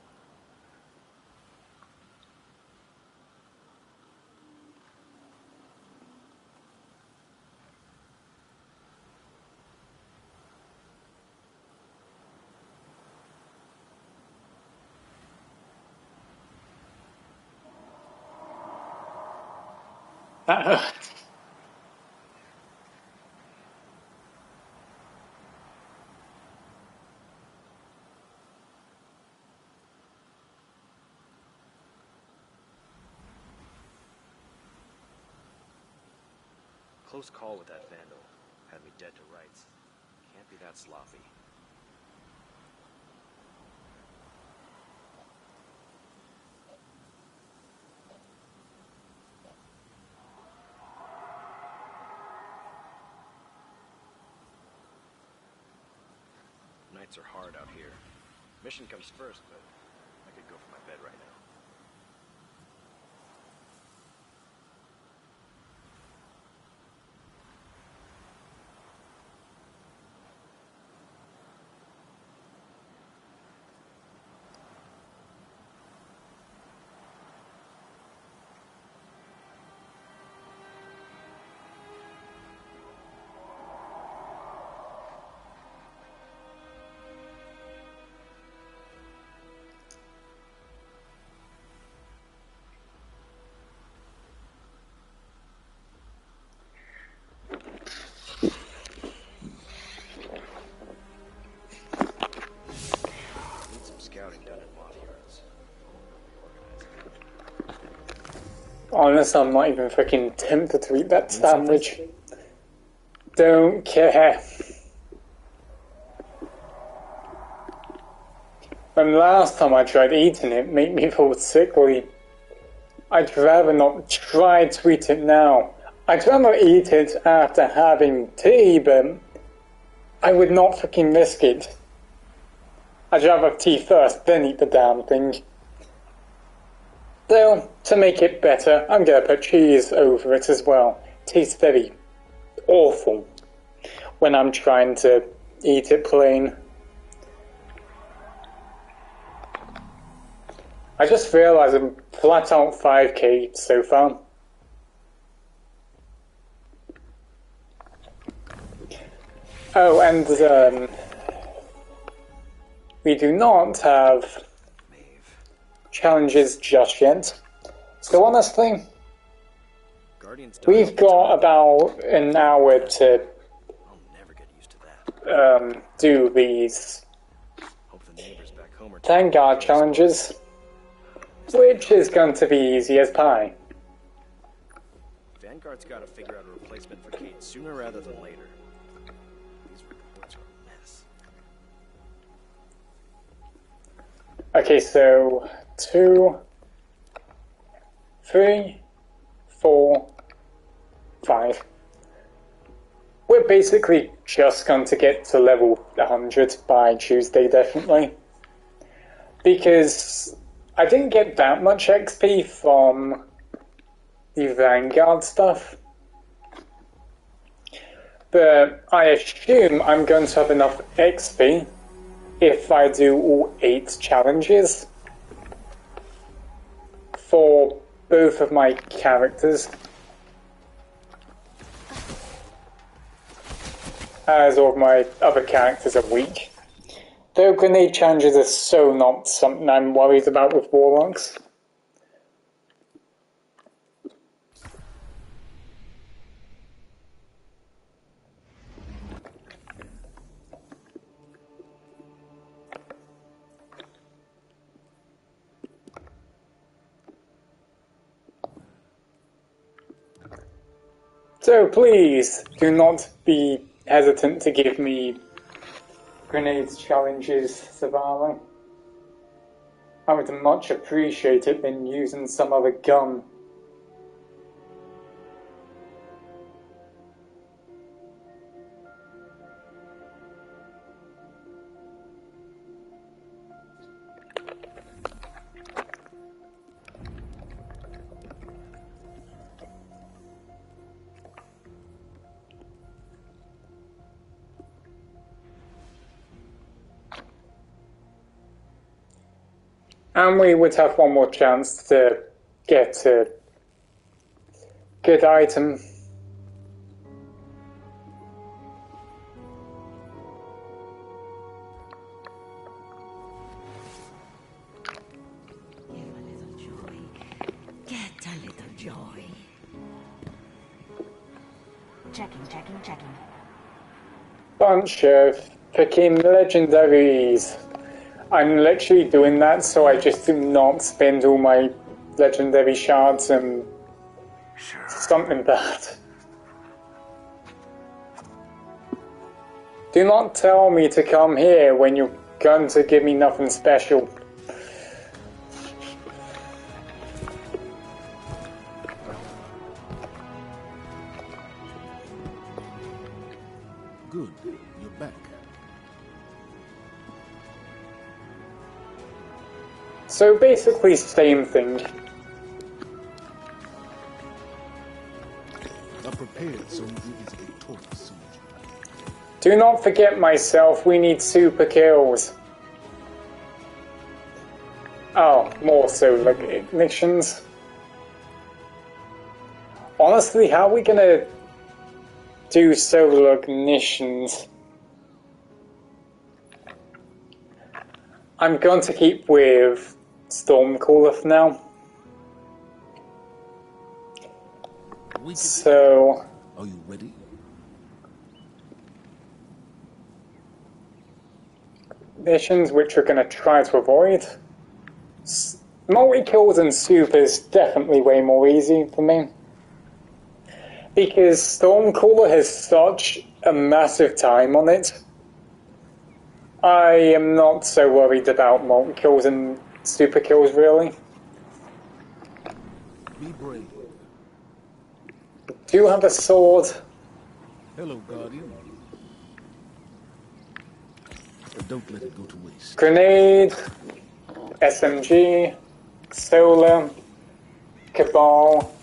A: That hurts.
L: Close call with that vandal. Had me dead to rights. Can't be that sloppy. Nights are hard out here. Mission comes first, but I could go for my bed right now. Scouting done in mod yards.
A: Honestly, I'm not even freaking tempted to eat that sandwich. Don't care. When last time I tried eating it, made me feel sickly. I'd rather not try to eat it now. I'd rather eat it after having tea, but I would not freaking risk it. I'd rather have tea first, then eat the damn thing. Though, to make it better, I'm gonna put cheese over it as well. Tastes very awful when I'm trying to eat it plain. I just realised I'm flat out 5k so far. Oh, and we do not have challenges just yet. So honestly, we've got about an hour to do these Vanguard challenges, which is going to be easy as pie.
L: Vanguard's got to figure out a replacement for Kate sooner rather than later. These reports are a mess.
A: Okay, so 2, 3, 4, 5. We're basically just going to get to level 100 by Tuesday, definitely. Because I didn't get that much XP from the Vanguard stuff. But I assume I'm going to have enough XP if I do all 8 challenges for both of my characters. As all of my other characters are weak. Though grenade challenges are so not something I'm worried about with Warlocks. So please, do not be hesitant to give me grenades challenges, Savara. I would much appreciate it than using some other gun. And we would have one more chance to get a good item.
F: Give a little joy. Get a little joy. Checking.
A: Bunch of freaking legendaries. I'm literally doing that so I just do not spend all my legendary shards and something bad. Do not tell me to come here when you're going to give me nothing special.
I: Good, you're back.
A: So basically, same thing.
I: I'm prepared so you is a victorious soldier.
A: Do not forget myself, we need super kills. Oh, more solar ignitions. Honestly, how are we gonna do solar ignitions? I'm going to keep with Stormcaller for now. So,
I: are you ready?
A: missions which we're going to try to avoid. Multi-kills and supers definitely way more easy for me. Because Stormcaller has such a massive time on it. I am not so worried about multi-kills and super kills really.
I: Be brave.
A: Do you have a sword?
I: Hello, Guardian. But don't let it go to waste.
A: Grenade, SMG, Solar, Cabal,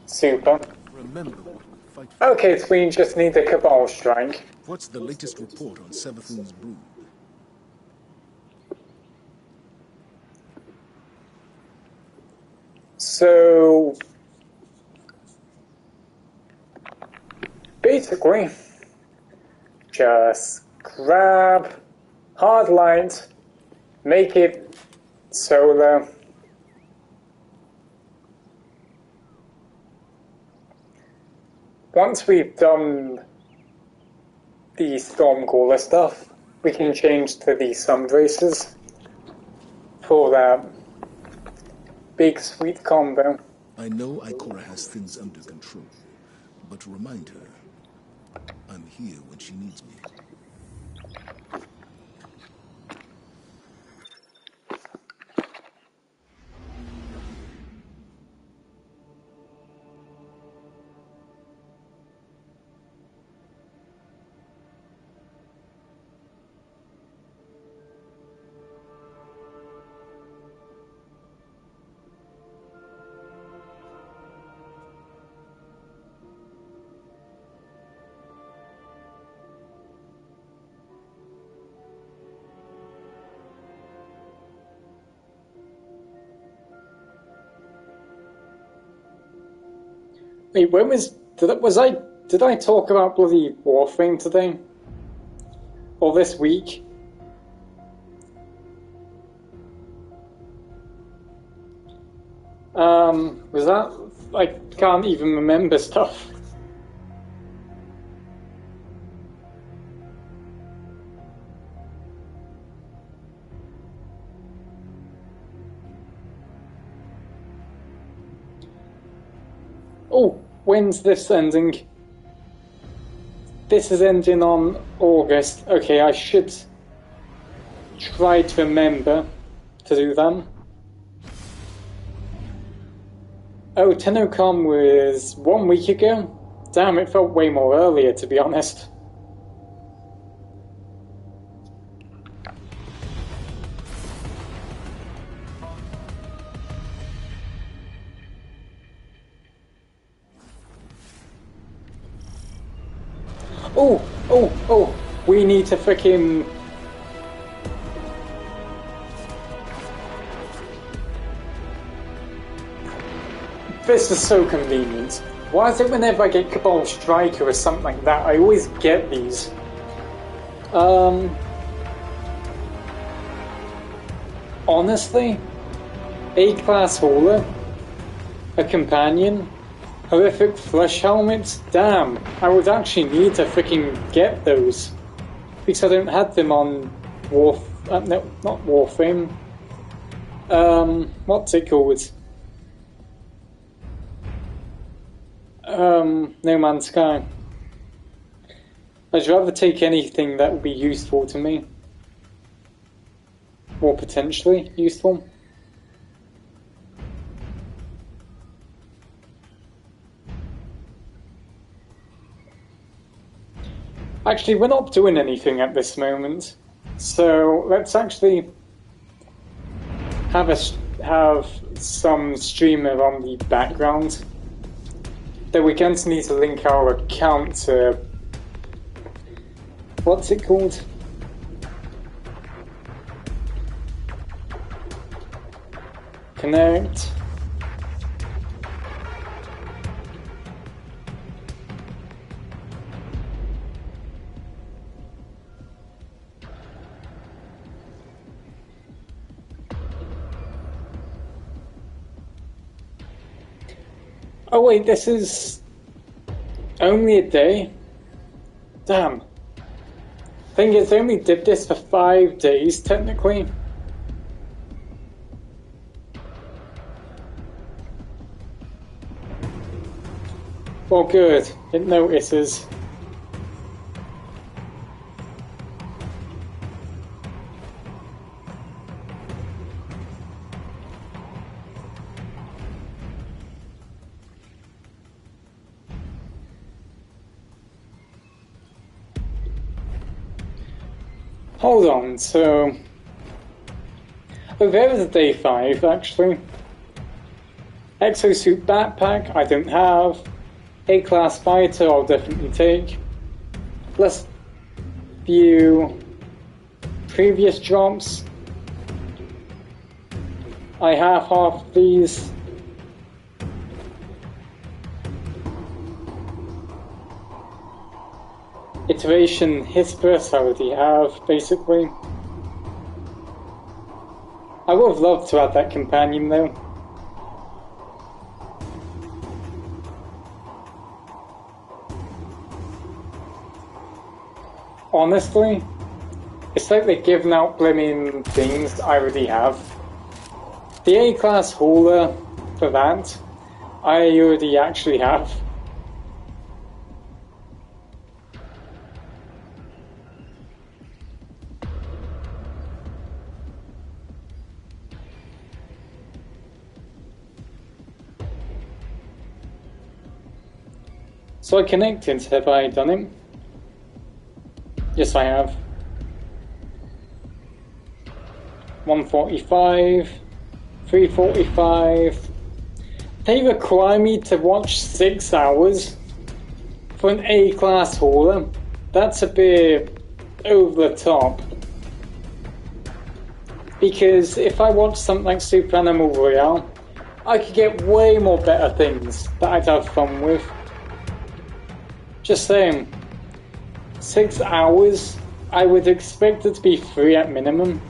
A: Super.
I: Remember what we fight for.
A: Okay, so we just need the Cabal strike.
I: What's the latest report on Savathun's brood?
A: So basically, just grab hard light, make it solar. Once we've done the Stormcaller stuff, we can change to the Sunbraces for that big sweet combo.
I: I know Ikora has things under control, but remind her, I'm here when she needs me.
A: Wait, when did I talk about bloody Warframe today? Or this week? Was that? I can't even remember stuff. Oh, when's this ending? This is ending on August. Okay, I should try to remember to do that. Oh, TennoCon was 1 week ago? Damn, it felt way more earlier, to be honest. Oh, we need to freaking... This is so convenient. Why is it whenever I get Cabal Striker or something like that, I always get these? Honestly, A-Class Hauler, a Companion, Horrific flesh helmets? Damn, I would actually need to freaking get those. Because I don't have them on no, not Warframe. What's it called? No Man's Sky. I'd rather take anything that would be useful to me. Or potentially useful. Actually, we're not doing anything at this moment, so let's actually have some streamer on the background. Then we're going to need to link our account to what's it called? Connect. Oh wait, this is only a day? Damn. Thing is, I only did this for 5 days, technically. Well, good. It notices. Hold on, so... Oh, there was a day 5, actually. Exosuit backpack, I don't have. A-class fighter, I'll definitely take. Let's view previous drops. I have half of these. Iteration Hesperus, I already have, basically. I would have loved to have that companion, though. Honestly, it's like they're giving out blimmin' things I already have. The A-class hauler, for that, I already actually have. So I connected, have I done it? Yes, I have. 145, 345. They require me to watch 6 hours for an A-class hauler. That's a bit over the top. Because if I watch something like Super Animal Royale, I could get way more better things that I'd have fun with. Just saying. 6 hours, I would expect it to be 3 at minimum.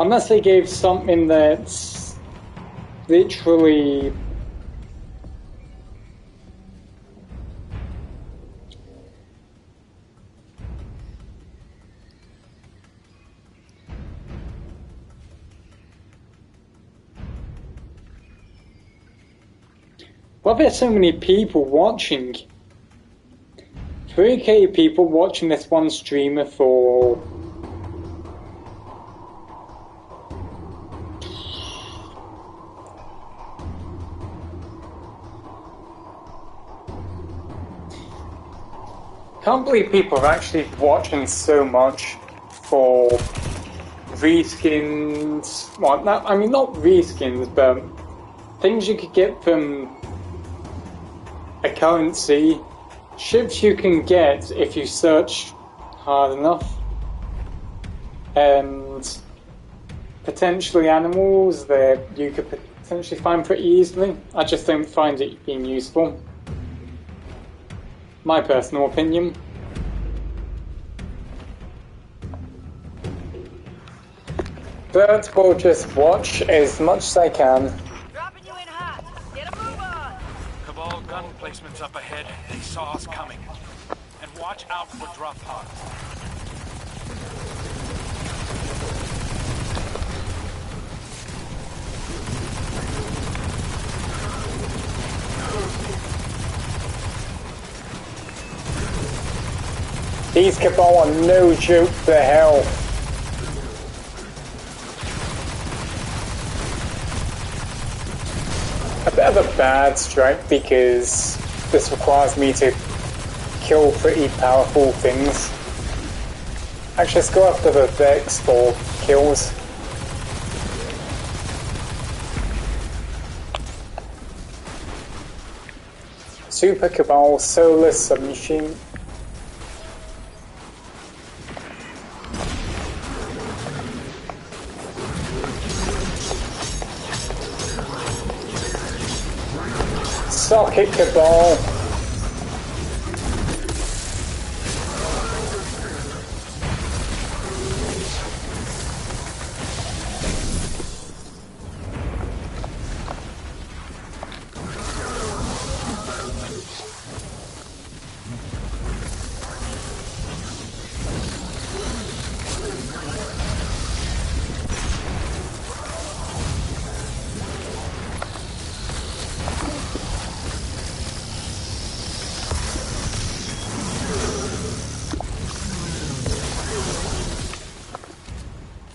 A: Unless they gave something that's literally why are there so many people watching? 3K people watching this one streamer for... Can't believe people are actually watching so much for reskins. Well, I mean, not reskins, but things you could get from a currency, ships you can get if you search hard enough, and potentially animals that you could potentially find pretty easily. I just don't find it being useful. My personal opinion. but we'll just watch as much as I can.
J: Dropping you in hot. Get a move on.
D: Cabal gun placements up ahead. They saw us coming. And watch out for drop pods.
A: These Cabal are no joke to hell. A bit of a bad strike because this requires me to kill pretty powerful things. Actually, let's go after the Vex for kills. Super Cabal Solar Submachine. Socket Cabal.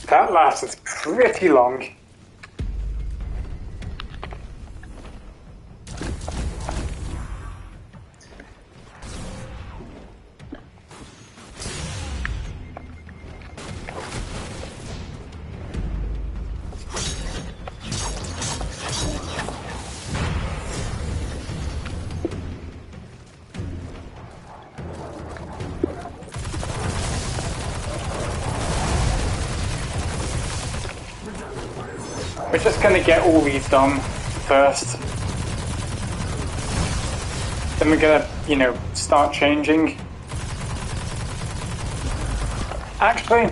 A: That lasted pretty long. We're just gonna get all these done first. Then we're gonna, you know, start changing. Actually,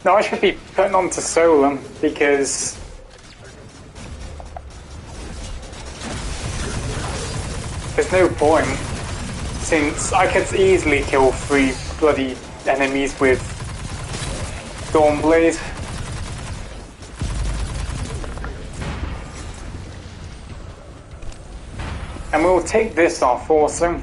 A: no, I should be putting on to Solum because there's no point, since I could easily kill 3 bloody enemies with Dawnblade. And we'll take this off also.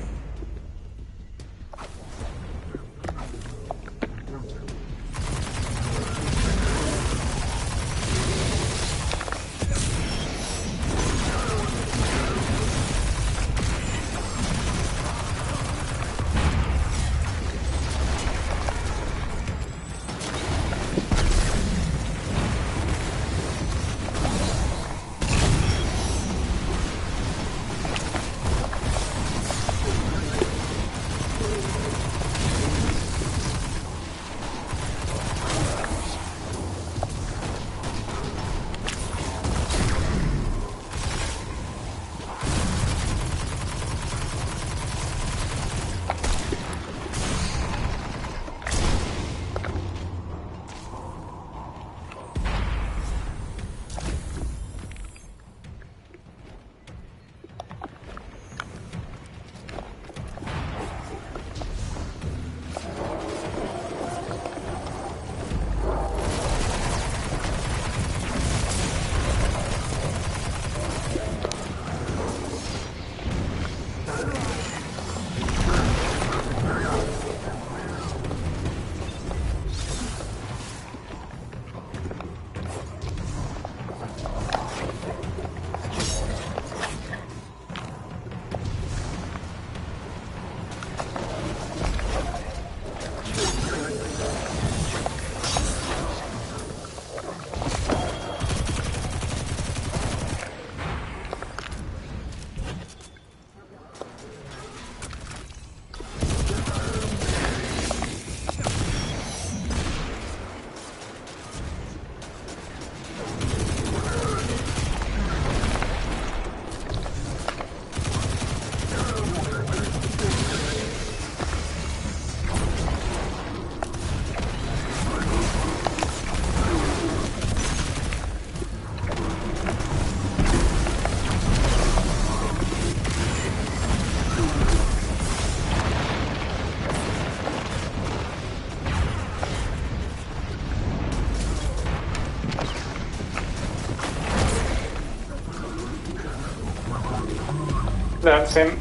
A: That's him.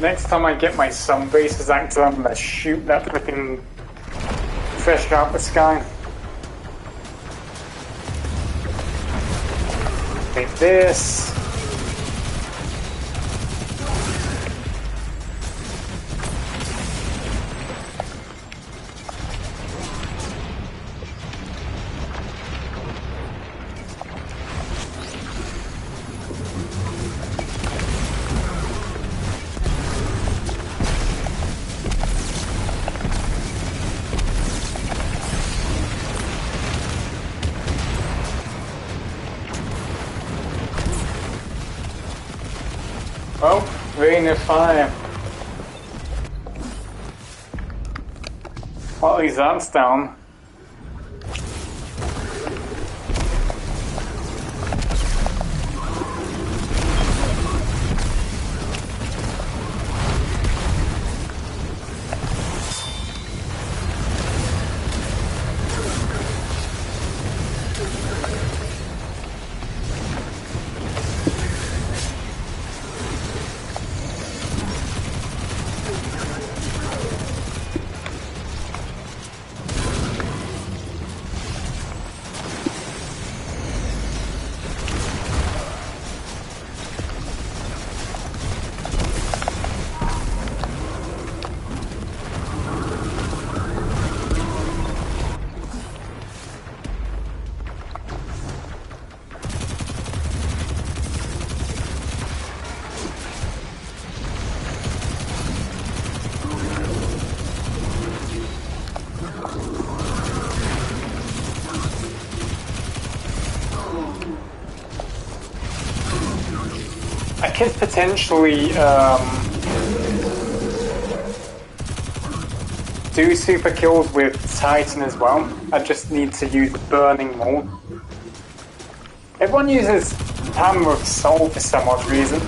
A: Next time I get my sun bases active, I'm gonna shoot that freaking fish out the sky. Take this. Oh, rain of fire. Well, at least that's down. I could potentially do super kills with Titan as well. I just need to use Burning more. Everyone uses Hammer of Soul for some odd reason.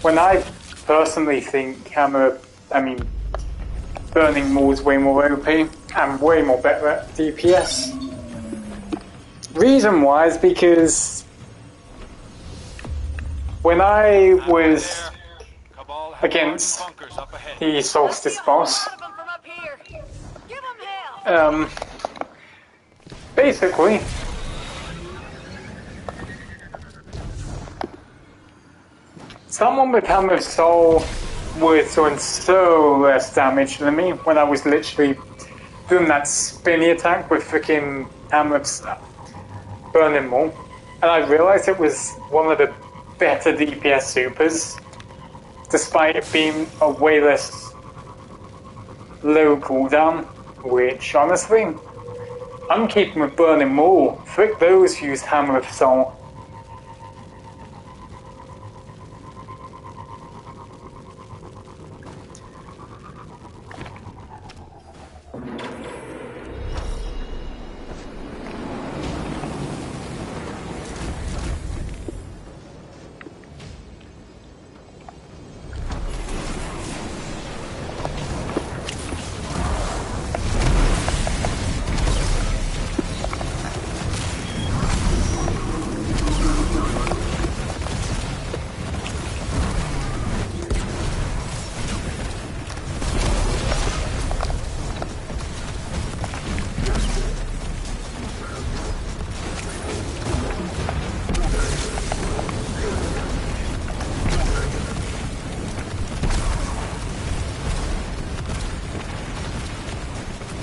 A: When I personally think Burning Maul is way more OP and way more better at DPS. Reason why is because when I was against the Solstice boss, basically, someone with Hammer of Soul was doing so less damage than me when I was literally doing that spinny attack with freaking Hammer of Burning Maul, and I realized it was one of the better DPS supers, despite it being a way less low cooldown, which honestly, I'm keeping with Burning Maul. Frick those who use Hammer of Soul.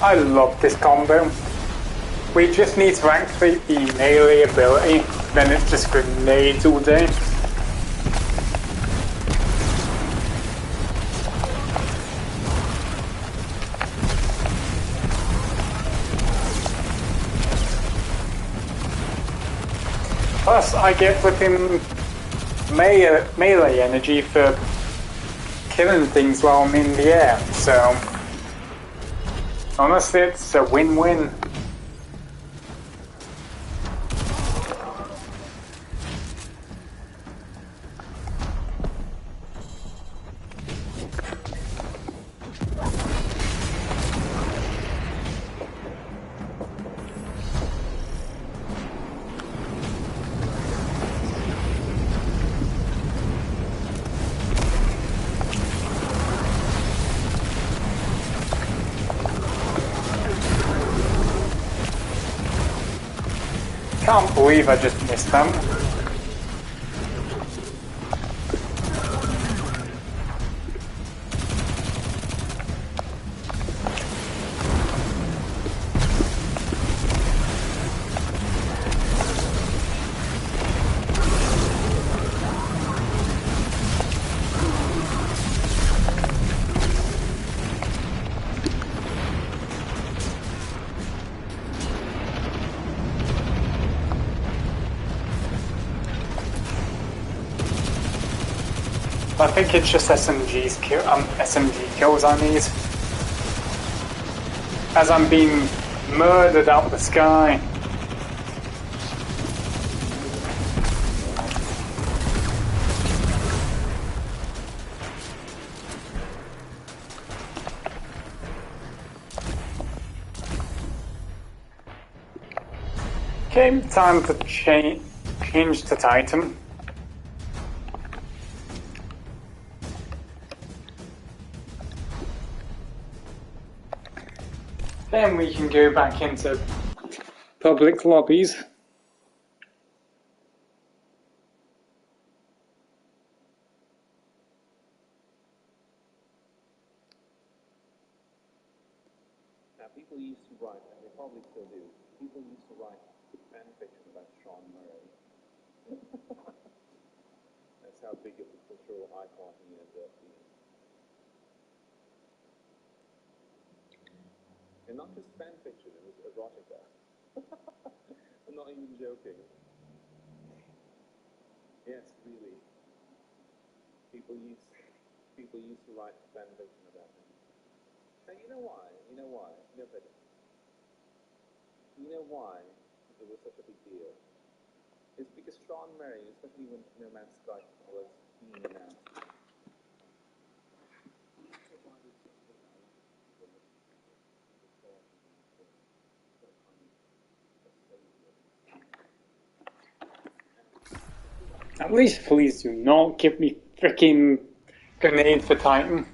A: I love this combo. We just need to activate the melee ability, then it's just grenades all day. Plus, I get flipping melee energy for killing things while I'm in the air, so honestly, it's a win-win. Can't believe I just missed them. I think it's just SMG kills I need. As I'm being murdered out the sky. Okay, time to change to Titan. Then we can go back into public lobbies.
M: Now, people used to write, and they probably still do, people used to write fan fiction about Sean Murray. That's how big of a cultural icon he ended up being. And not just fan fiction, it was erotica. I'm not even joking. Yes, really. People used to write fan fiction about him. And you know why? You know why? You know why it was such a big deal? It's because Sean Murray, especially when No Man's Sky was being announced,
A: At least please do not give me freaking grenade for Titan.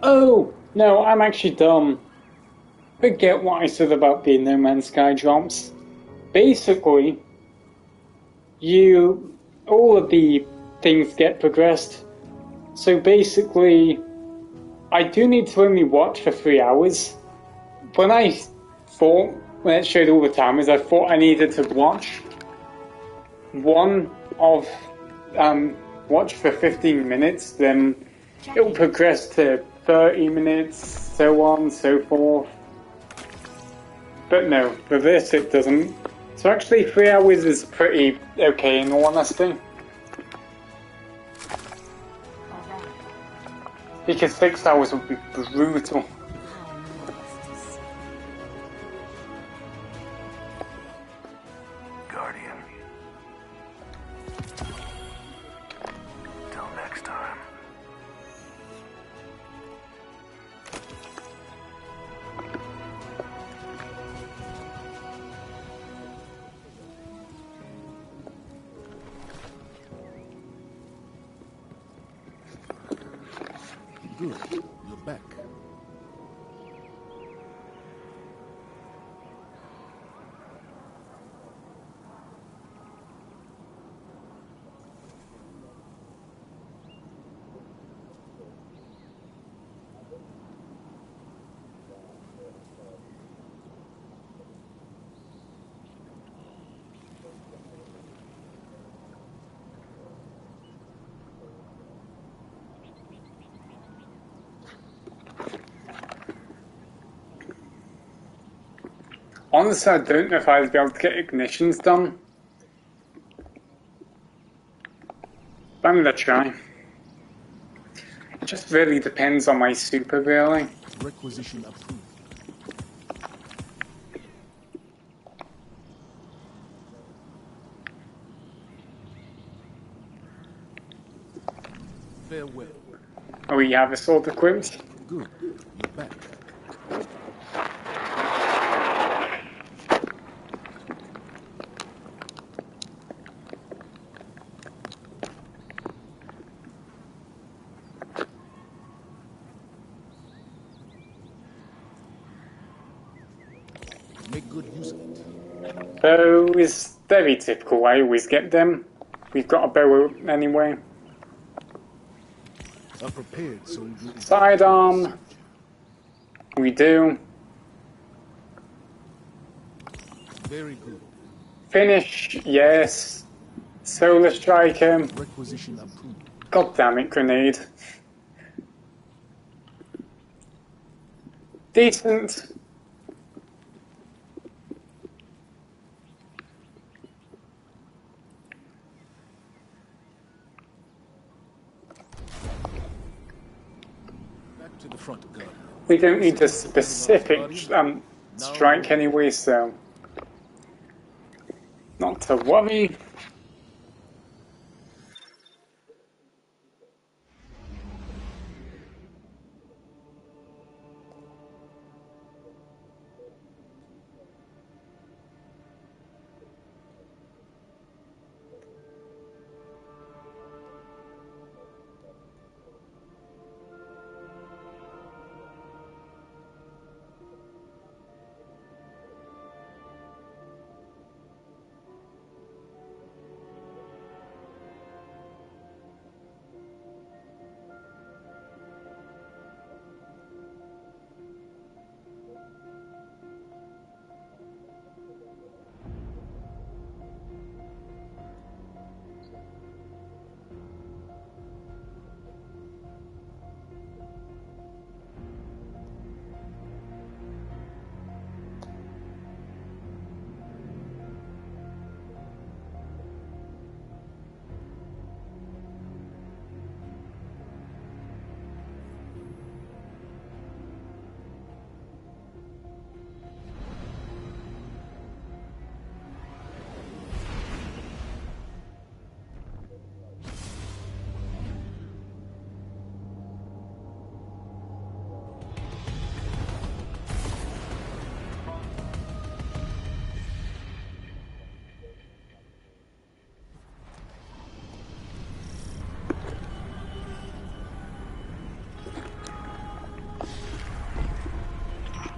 A: Oh, no, I'm actually dumb. Forget what I said about the No Man's Sky drops. Basically, all of the things get progressed. So basically, I do need to only watch for 3 hours. When it showed all the timers, I thought I needed to watch watch for 15 minutes, then it'll progress to 30 minutes, so on, so forth. But no, for this it doesn't. So actually 3 hours is pretty okay in all honesty. Because 6 hours would be brutal.
E: Guardian. Till next time.
I: Good. You're back.
A: Honestly, I don't know if I'd be able to get ignitions done. But I'm gonna try. It just really depends on my super, really.
I: Requisition approved. Farewell.
A: Oh, you have us all equipped?
I: Good. You're back. Make good use of it.
A: Bow is very typical. I always get them. We've got a bow anyway.
I: A prepared soldier.
A: Sidearm. We do.
I: Very good.
A: Finish. Yes. Solar striker.
I: Requisition approved.
A: God damn it, grenade. Decent.
I: Back to the front, Guardian.
A: We don't need a specific strike anyway, so not to worry.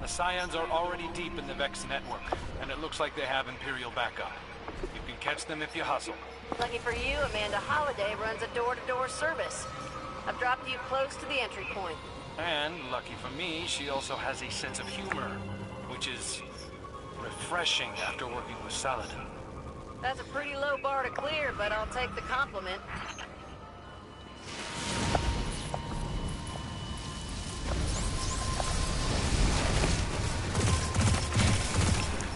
D: The Scions are already deep in the Vex network, and it looks like they have Imperial backup. You can catch them if you hustle.
J: Lucky for you, Amanda Holliday runs a door-to-door service. I've dropped you close to the entry point.
D: And, lucky for me, she also has a sense of humor, which is refreshing after working with Saladin.
J: That's a pretty low bar to clear, but I'll take the compliment.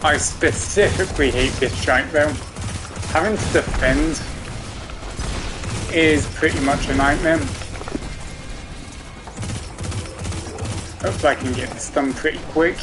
A: I specifically hate this strike though. Having to defend is pretty much a nightmare. Hopefully I can get this done pretty quick.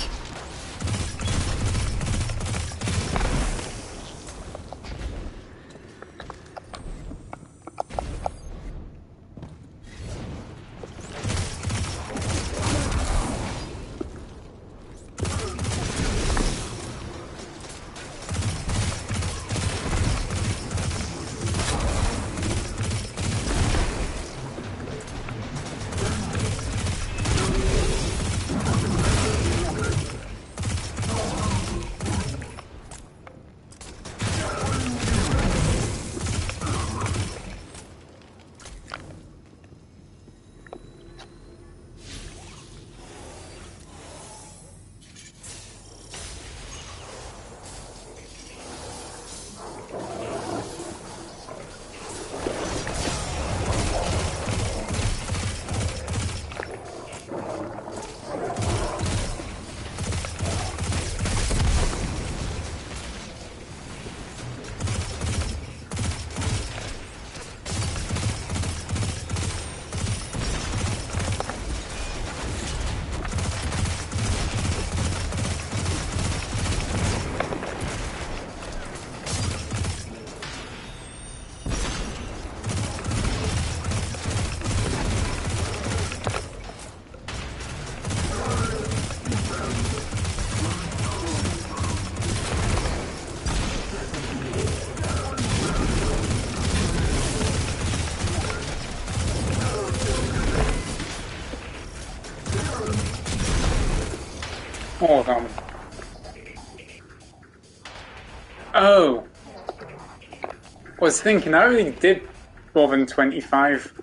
A: Hold on. Oh. I was thinking, I really did more than 25.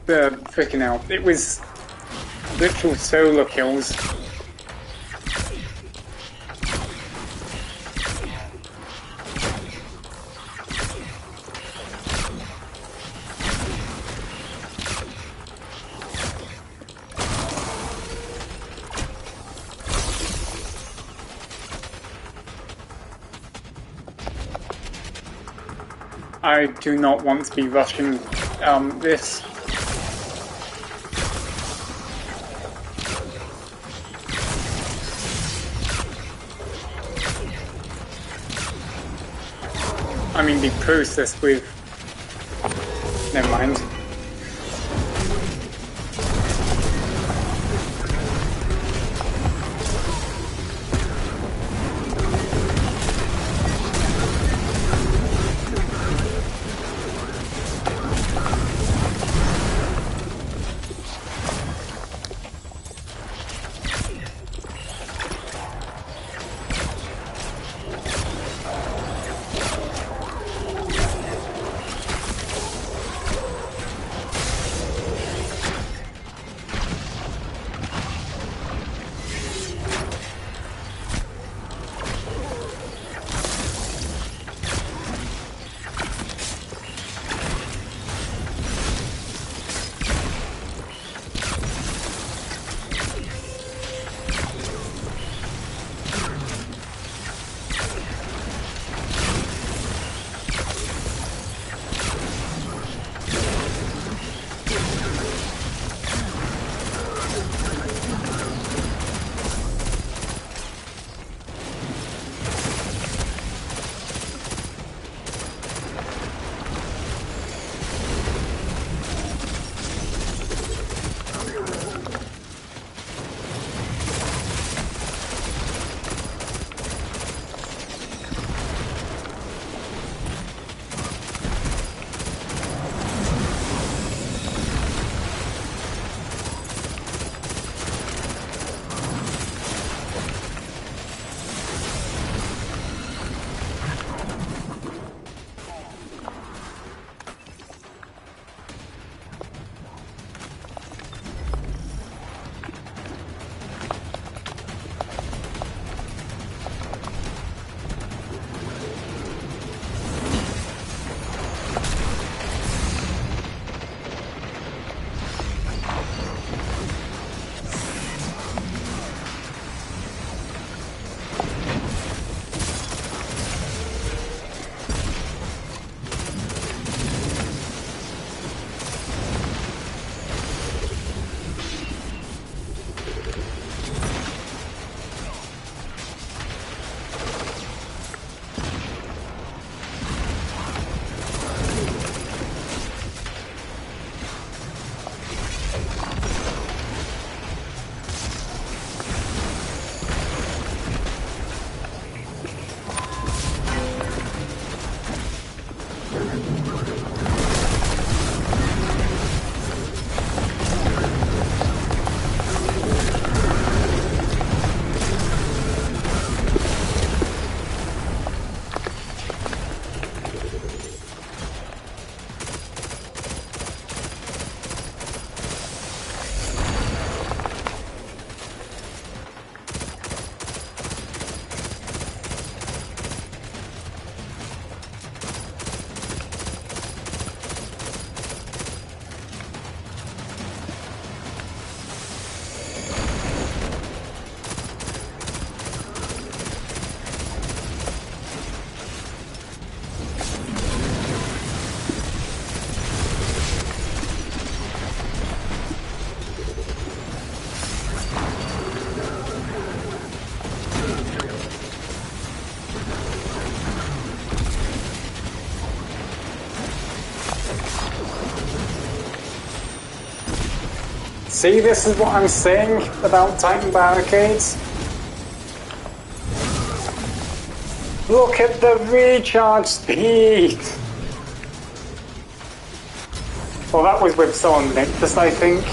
A: The freaking hell. It was literal solo kills. I do not want to be rushing this. I mean, the process with... Never mind. See, this is what I'm saying about Titan barricades. Look at the recharge speed! Well, that was with someone Nexus, I think.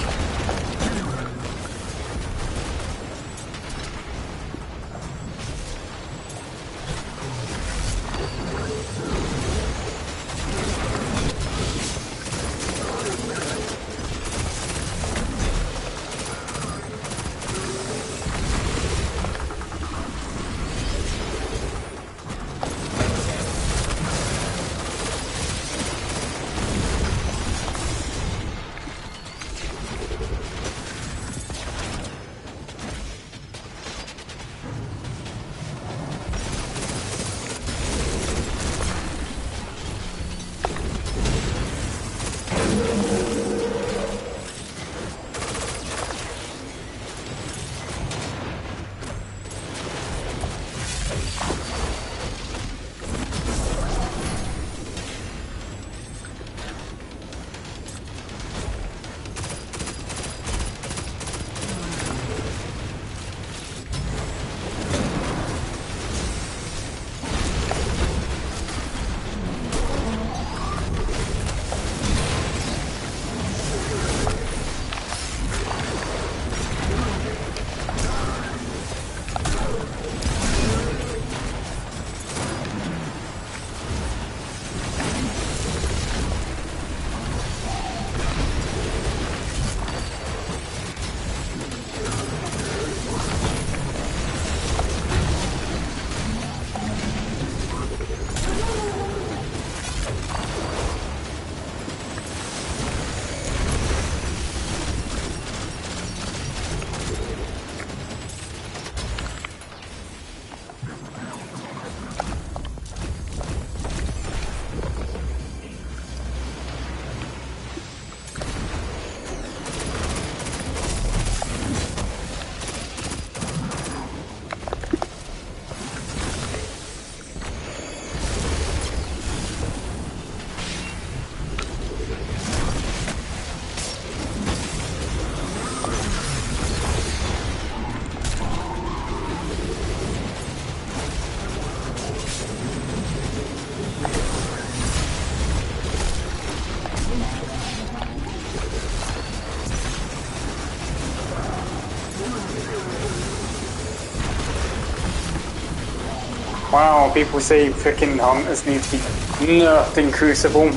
A: Wow, people say frickin' hunters need to be nerfed in Crucible.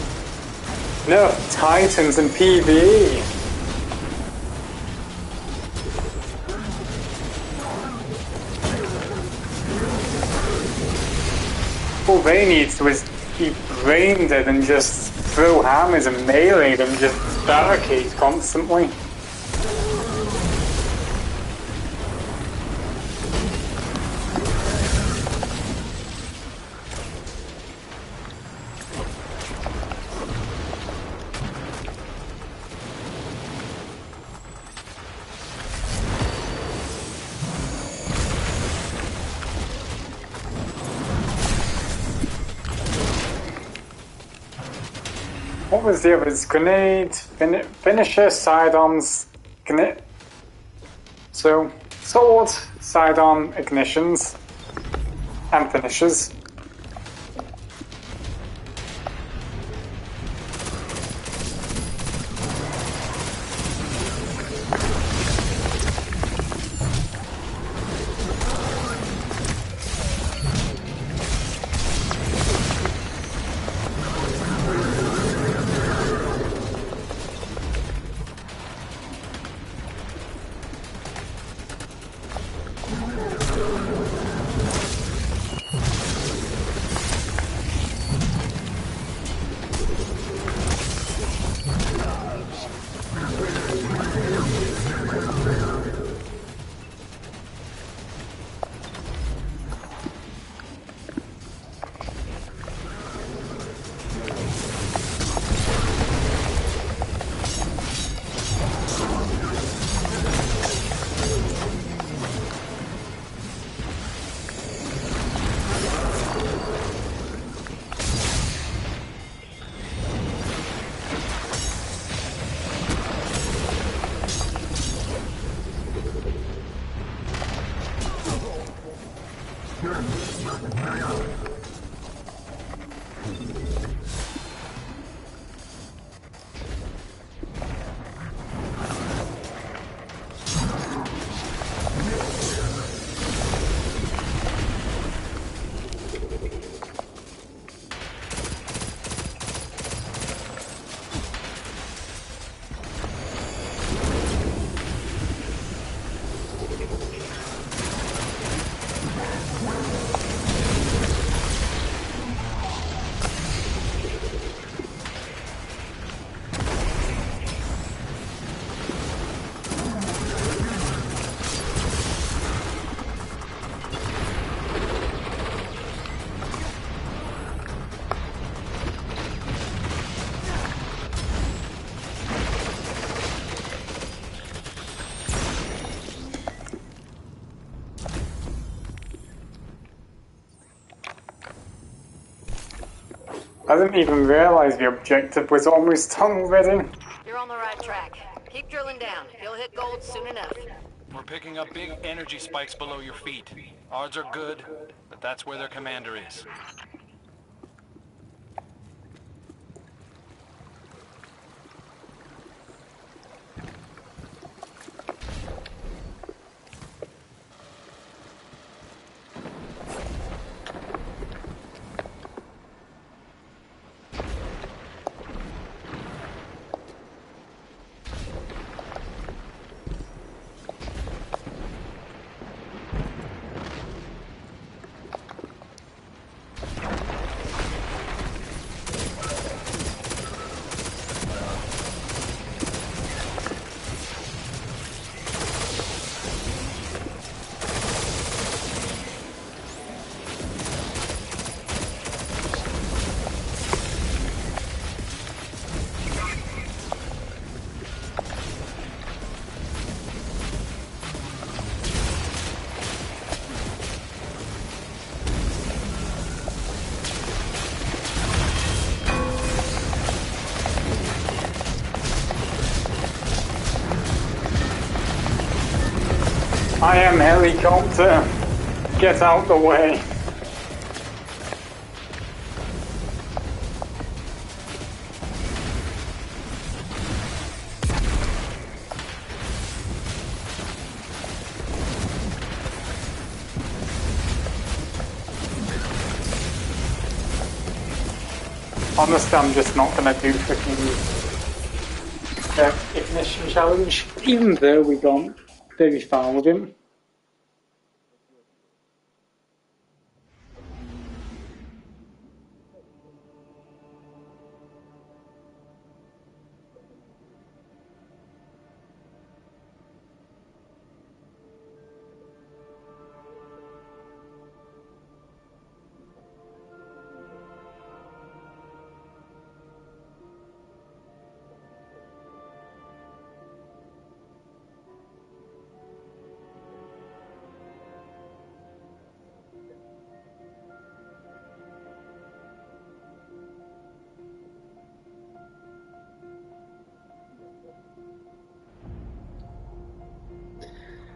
A: Nerf Titans in PvE. All they need to is be brain dead and just throw hammers and melee them, just barricade constantly. What was the others? Grenade, finisher, sidearms, grenade. So, sword, sidearm, ignitions, and finishers. I didn't even realise the objective was almost done already.
J: You're on the right track. Keep drilling down. You'll hit gold soon enough.
D: We're picking up big energy spikes below your feet. Odds are good, but that's where their commander is.
A: I am helicopter. Get out the way. Honestly, I'm just not gonna do freaking the ignition challenge, even though we got very far with him.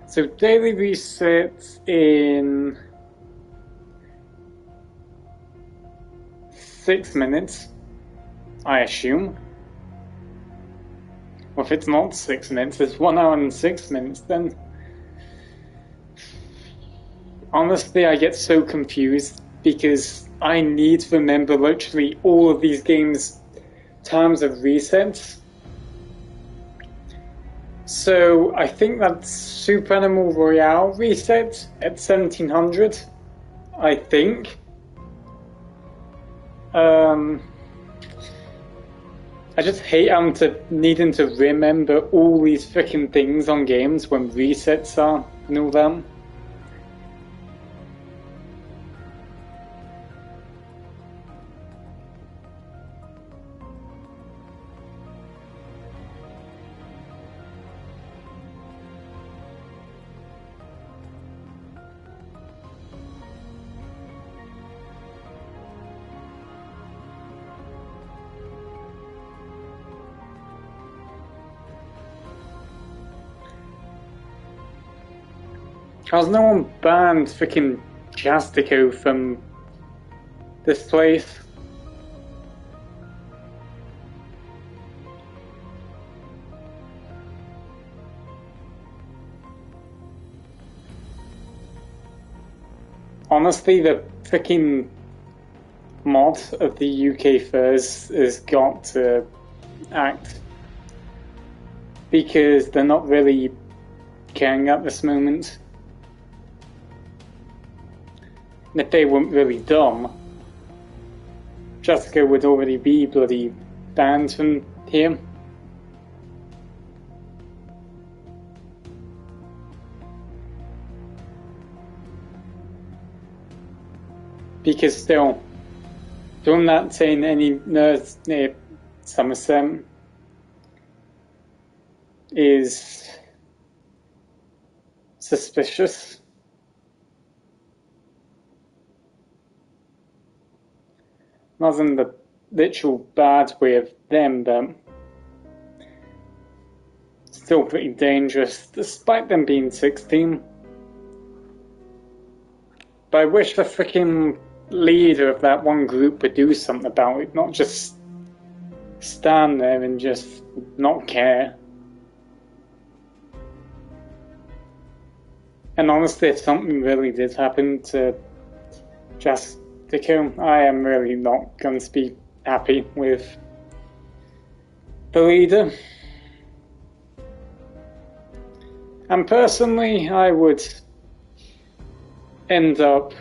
A: So daily resets in 6 minutes, I assume. Well, if it's not 6 minutes, it's 1 hour and 6 minutes, then honestly I get so confused because I need to remember literally all of these games' times of resets. So I think that's Super Animal Royale reset at 1700, I think. I just hate needing to remember all these freaking things on games when resets are and all that. How's no one banned freaking Jastico from this place? Honestly, the freaking mod of the UK Furs has got to act, because they're not really caring at this moment. And if they weren't really dumb, Jessica would already be bloody banned from here. Because still, doing that in any nerds near Somerset is suspicious. Not in the literal bad way of them, but still pretty dangerous, despite them being 16. But I wish the freaking leader of that one group would do something about it, not just stand there and just not care. And honestly, if something really did happen to Jastico, I am really not going to be happy with the leader. And personally, I would end up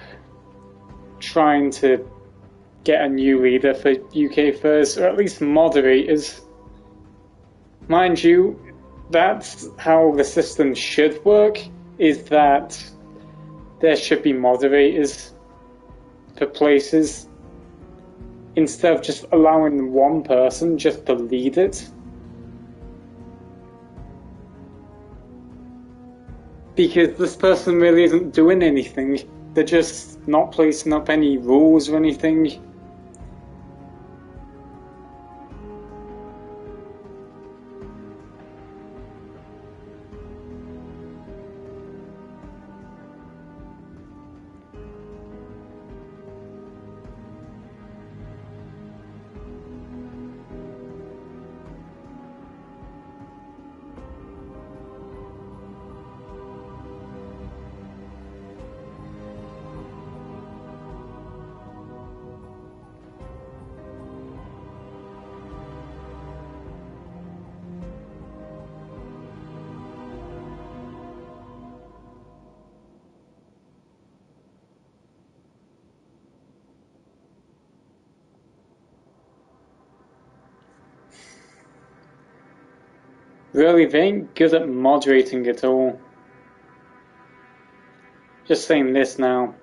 A: trying to get a new leader for UK Furs, or at least moderators. Mind you, that's how the system should work, is that there should be moderators for places, instead of just allowing one person just to lead it. Because this person really isn't doing anything. They're just not placing up any rules or anything. Really, they ain't good at moderating at all. Just saying this now.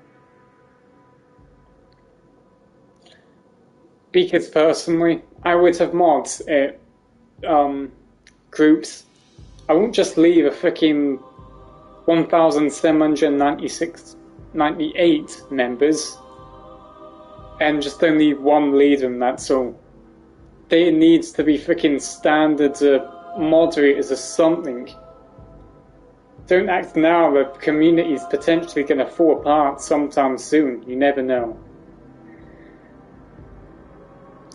A: Because personally, I would have mods at groups. I won't just leave a freaking 1,798 members and just only one leader, and that's all. There needs to be freaking standards of moderators or something. Don't act now, the community's potentially going to fall apart sometime soon. You never know.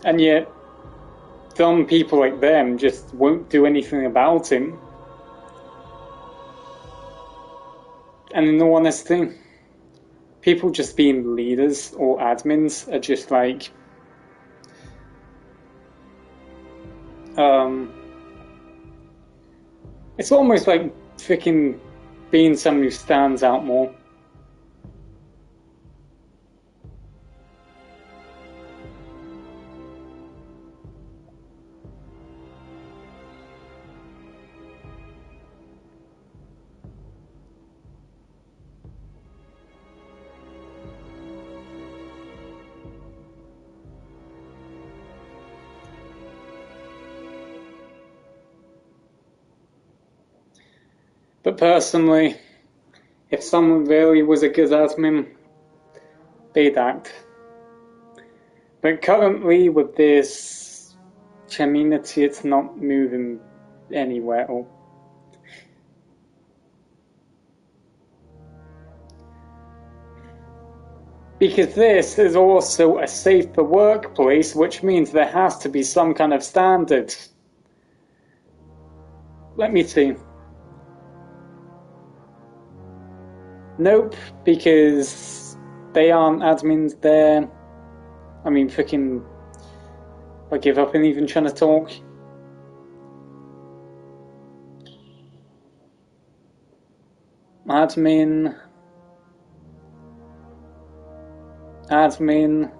A: And yet, dumb people like them just won't do anything about it. And in all honesty, people just being leaders or admins are just like, it's almost like freaking being someone who stands out more. But personally, if someone really was a good admin, they'd act. But currently with this community, it's not moving anywhere. Because this is also a safer workplace, which means there has to be some kind of standard. Let me see. Nope, because they aren't admins there. I mean, freaking, I give up and even trying to talk. Admin. Admin.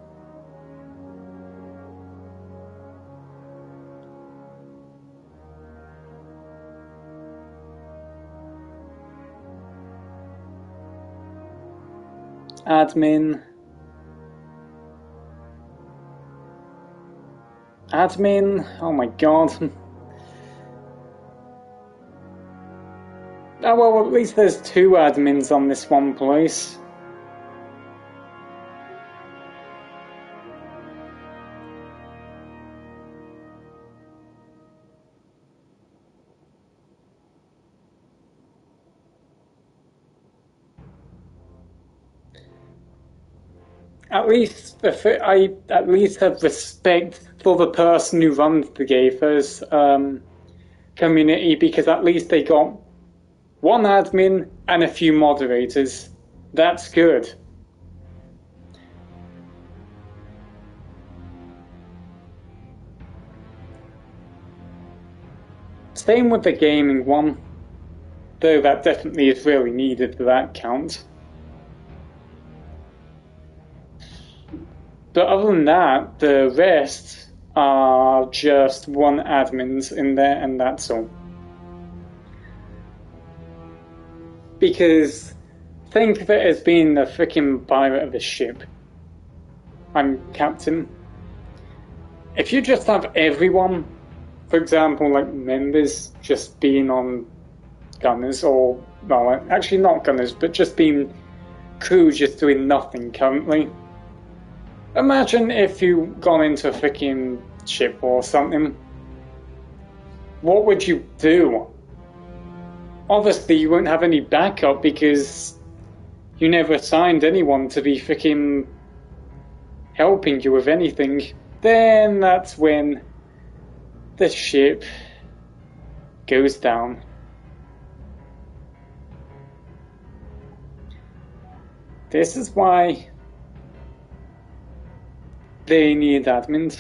A: Admin. Admin. Oh my god. Oh well, at least there's 2 admins on this one place. At least I at least have respect for the person who runs the Gaithers community, because at least they got 1 admin and a few moderators. That's good. Same with the gaming one, though that definitely is really needed for that count. But other than that, the rest are just 1 admins in there, and that's all. Because think of it as being a freaking pirate of a ship. I'm captain. If you just have everyone, for example, like members, just being on gunners, or, well, actually not gunners, but just being crew just doing nothing currently. Imagine if you got into a freaking ship or something. What would you do? Obviously you won't have any backup because you never assigned anyone to be freaking helping you with anything. Then that's when the ship goes down. This is why they need admins.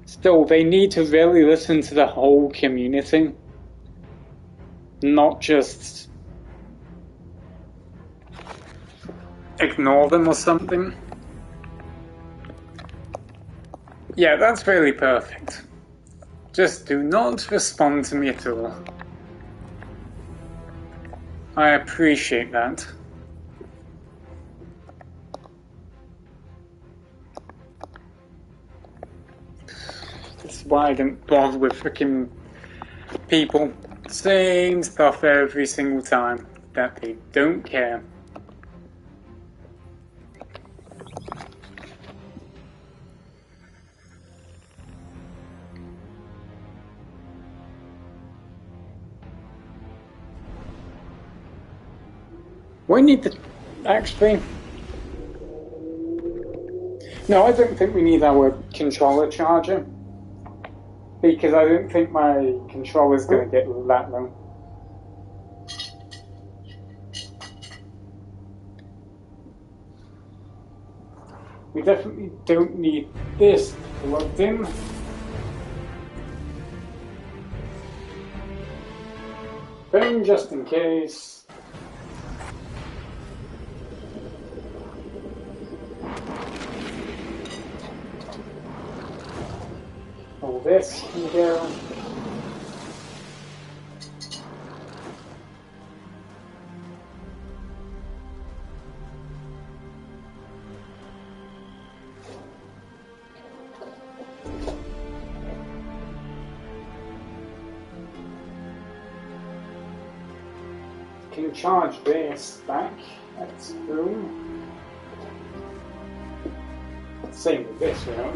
A: Still, they need to really listen to the whole community. not just ignore them or something. Yeah, that's really perfect. Just do not respond to me at all. I appreciate that. That's why I didn't bother with freaking people saying stuff every single time that they don't care. We need to actually. No, I don't think we need our controller charger. Because I don't think my controller's going to get that low. We definitely don't need this plugged in. Then, just in case. All this can go. Can charge this back. That's cool. Same with this, you know.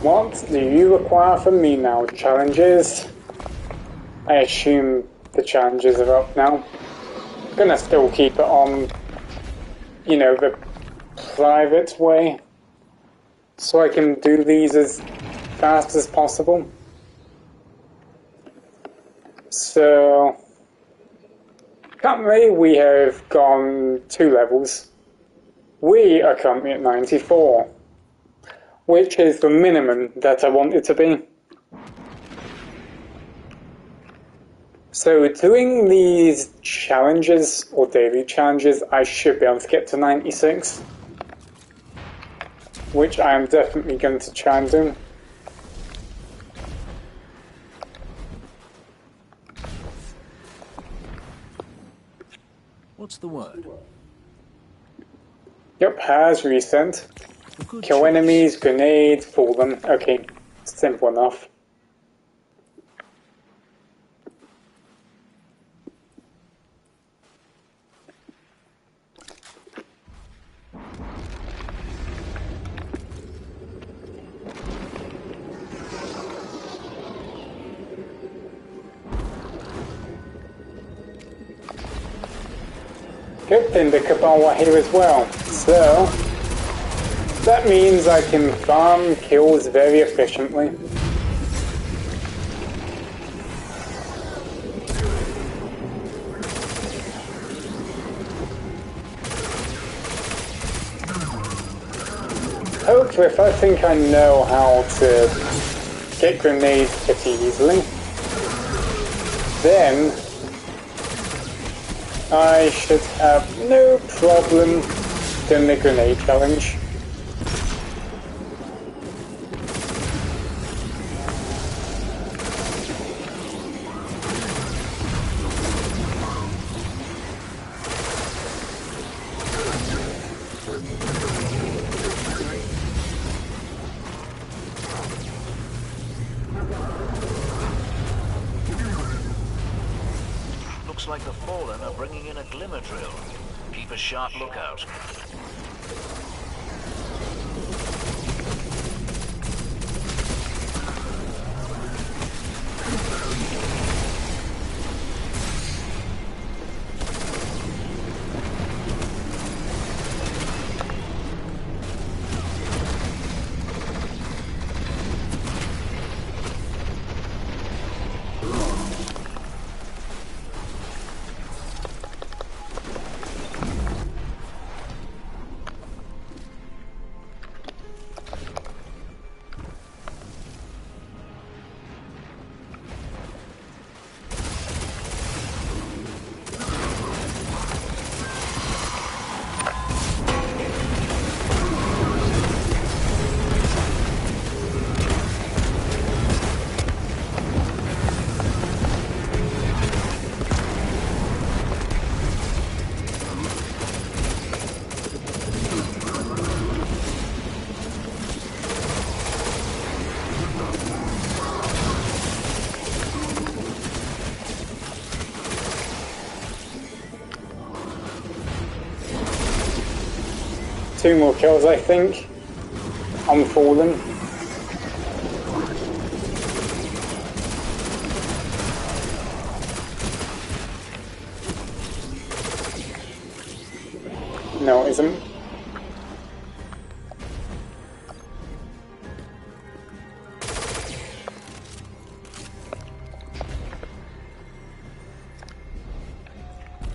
A: What do you require from me now? Challenges? I assume the challenges are up now. I'm gonna still keep it on, you know, the private way, so I can do these as fast as possible. So, currently we have gone 2 levels. We are currently at 94. Which is the minimum that I want it to be. So doing these challenges, or daily challenges, I should be able to get to 96. Which I am definitely going to try and do.
I: What's the word?
A: Yep, has resent. Kill enemies, grenade, fall them. Okay, simple enough. Good thing the Cabal are here as well, so that means I can farm kills very efficiently. Hopefully, if I think I know how to get grenades pretty easily, then I should have no problem doing the grenade challenge.
N: Looks like the Fallen are bringing in a glimmer drill. Keep a sharp lookout.
A: 2 more kills, I think, on Fallen. No, it isn't.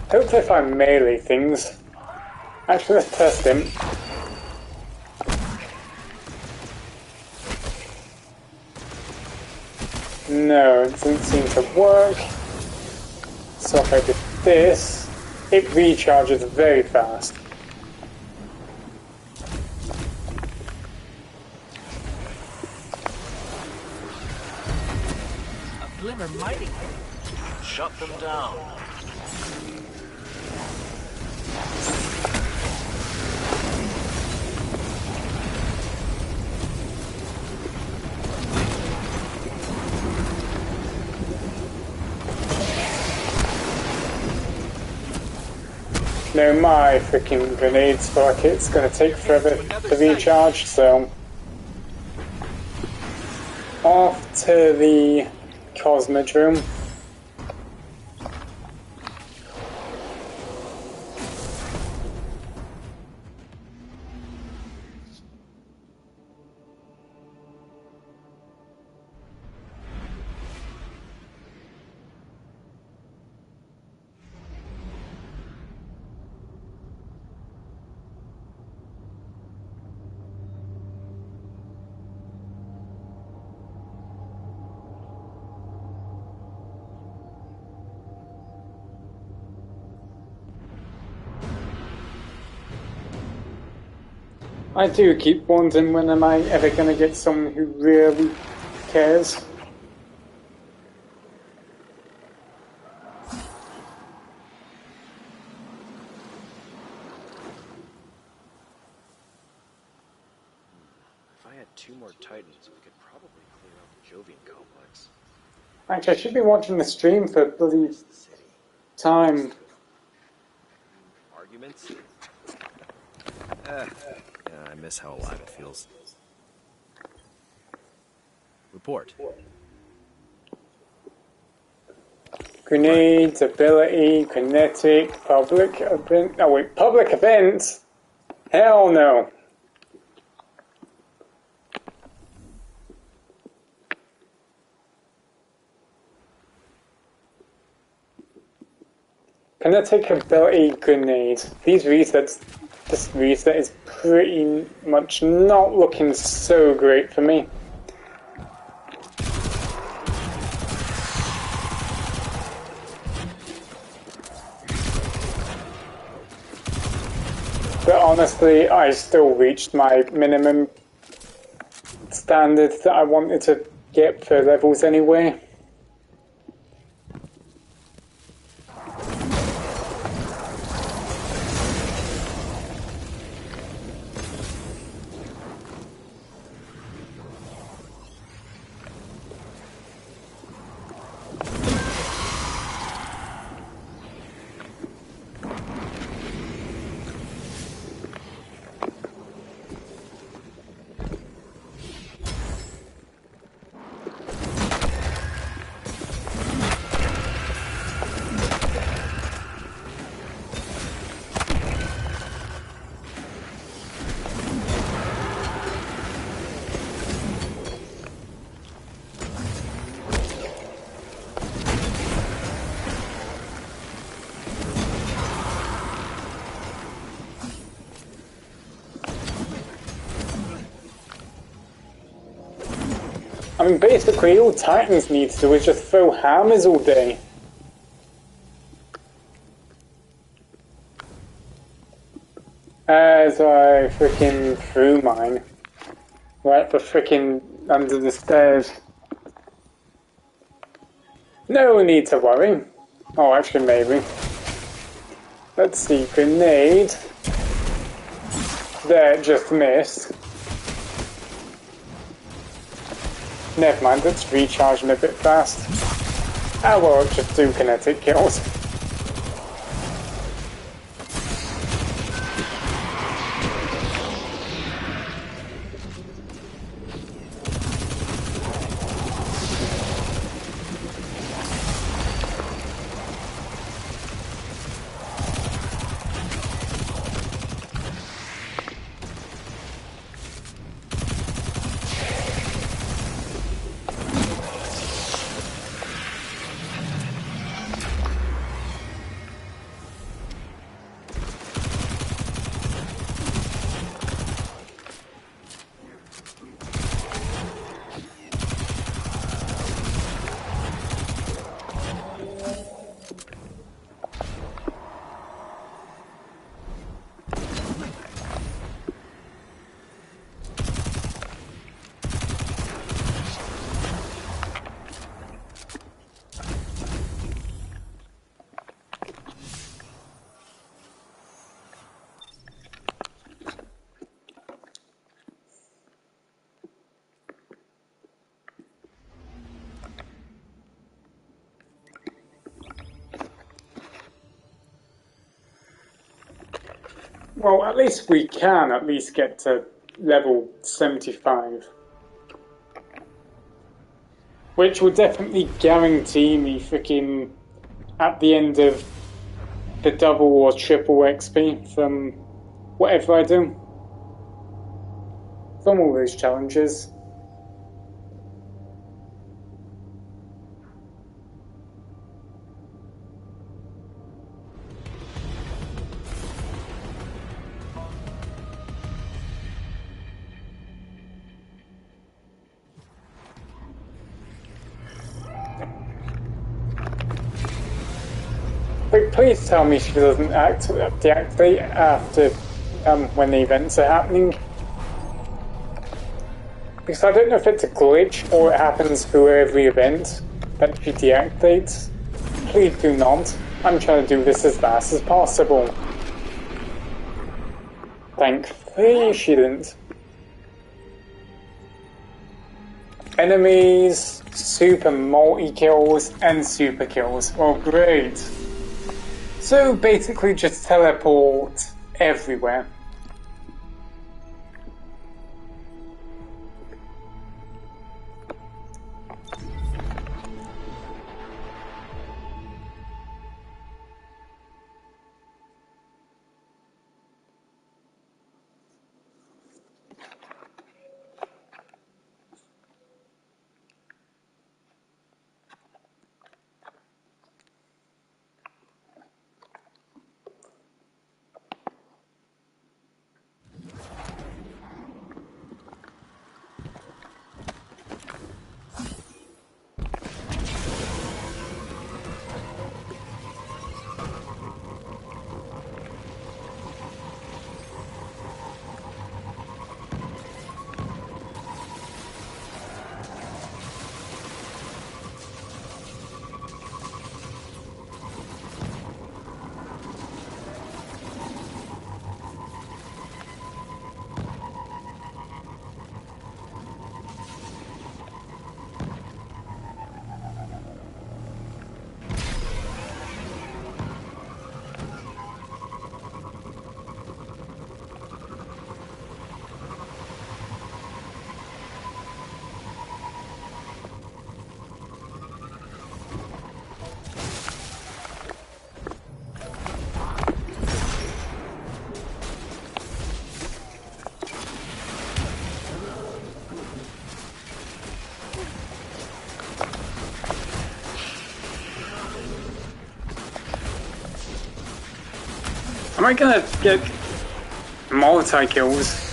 A: Hopefully if I melee things. Actually, let's test him. No, it doesn't seem to work. So if I do this, it recharges very fast.
N: A glimmer mighty. Shut them down.
A: No, my freaking grenade sprocket's gonna take forever to recharge, so off to the Cosmodrome. I do keep wondering when am I ever going to get someone who really cares.
L: If I had 2 more Titans, we could probably clear out the Jovian complex.
A: Actually, I should be watching the stream for bloody time.
L: Arguments? Yeah, I miss how alive it feels. Report.
A: Grenades, ability, kinetic, public event. Oh wait, public events? Hell no. Kinetic ability grenade. These resets, this reset is pretty much not looking so great for me. But honestly, I still reached my minimum standard that I wanted to get for levels anyway. I mean, basically, all Titans need to do is just throw hammers all day. As I freaking threw mine. Right for freaking under the stairs. No need to worry. Oh, actually, maybe. Let's see, grenade. There, just missed. Never mind, let's recharge him a bit fast. I will just do kinetic kills. Well, at least we can at least get to level 75. Which will definitely guarantee me freaking at the end of the double or triple XP from whatever I do. From all those challenges. But please tell me she doesn't deactivate after when the events are happening. Because I don't know if it's a glitch or it happens through every event that she deactivates. Please do not. I'm trying to do this as fast as possible. Thankfully she didn't. Enemies, super multi-kills, and super kills. Well, great. So basically just teleport everywhere. Am I gonna get multi-kills?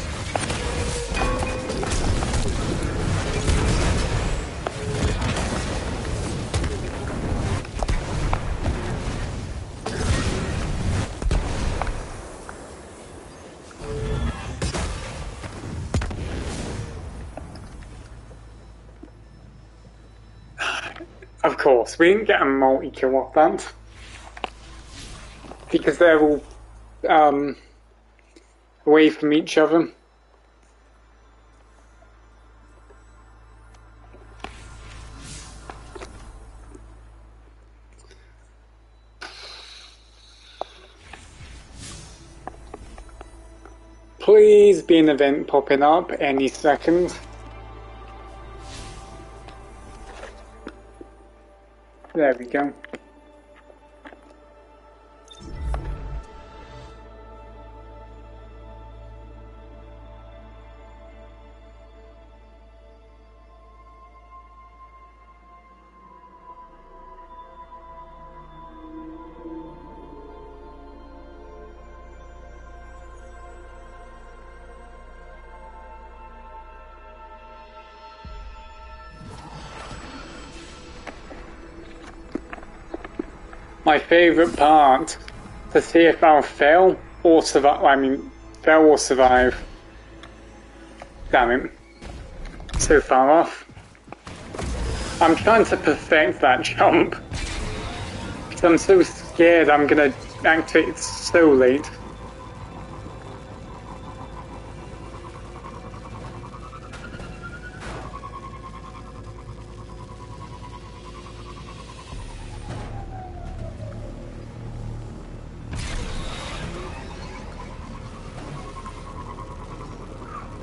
A: Of course, we didn't get a multi-kill off that. Because they're all away from each other. Please be an event popping up any second. There we go. My favourite part, to see if I'll fail or survive. I mean, fail or survive. Damn it. So far off. I'm trying to perfect that jump. Because I'm so scared I'm gonna activate it so late.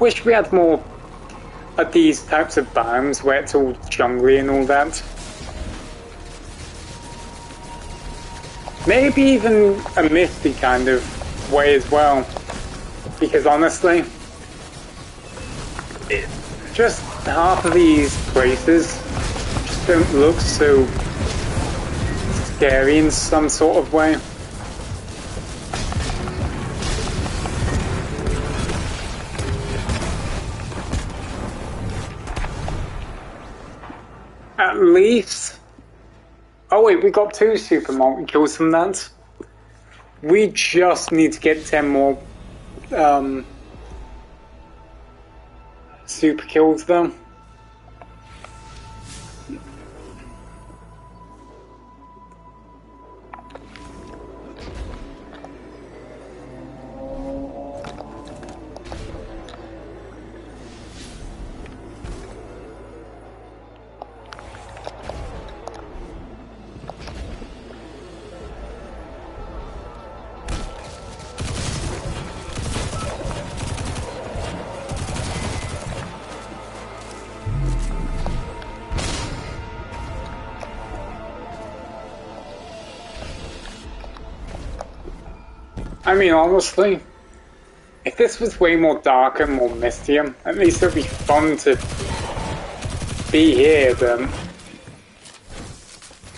A: wish we had more of these types of biomes where it's all jungly and all that. Maybe even a misty kind of way as well. Because honestly, just half of these places just don't look so scary in some sort of way. At least... Oh wait, we got 2 super multi-kills from that. We just need to get 10 more super kills though. I mean, honestly, if this was way more darker, more mistier, at least it'd be fun to be here, but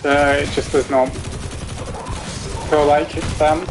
A: it just does not feel like it's them.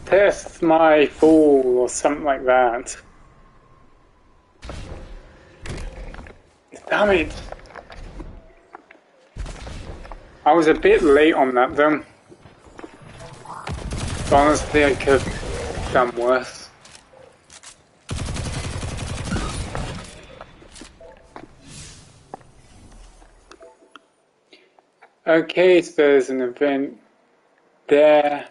A: Test my fool or something like that. Damn it! I was a bit late on that though. Honestly, I could have done worse. Okay, so there's an event there.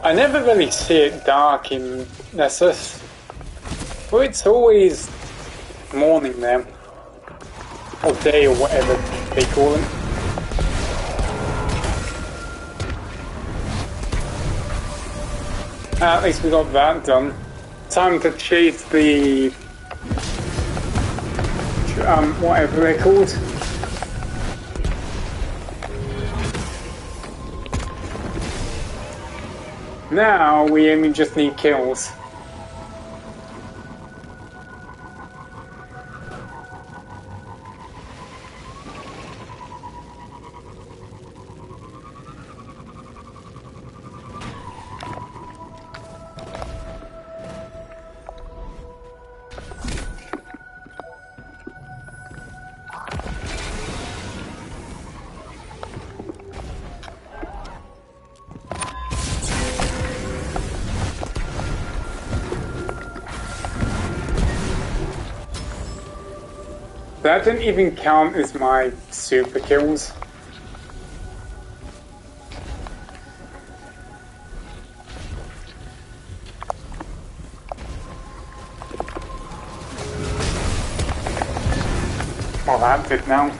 A: I never really see it dark in Nessus. Well, it's always morning there. Or day or whatever they call it. At least we got that done. Time to chase the... whatever they're called. Now we only just need kills. That didn't even count as my super kills. Well, that did now.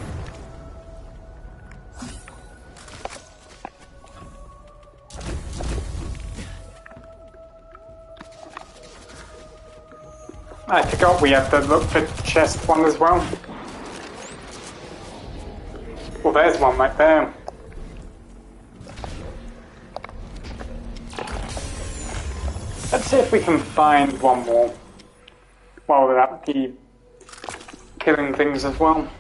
A: I forgot we had to look for chest one as well. Well, there's one right there. Let's see if we can find one more. Well, that'd be killing things as well.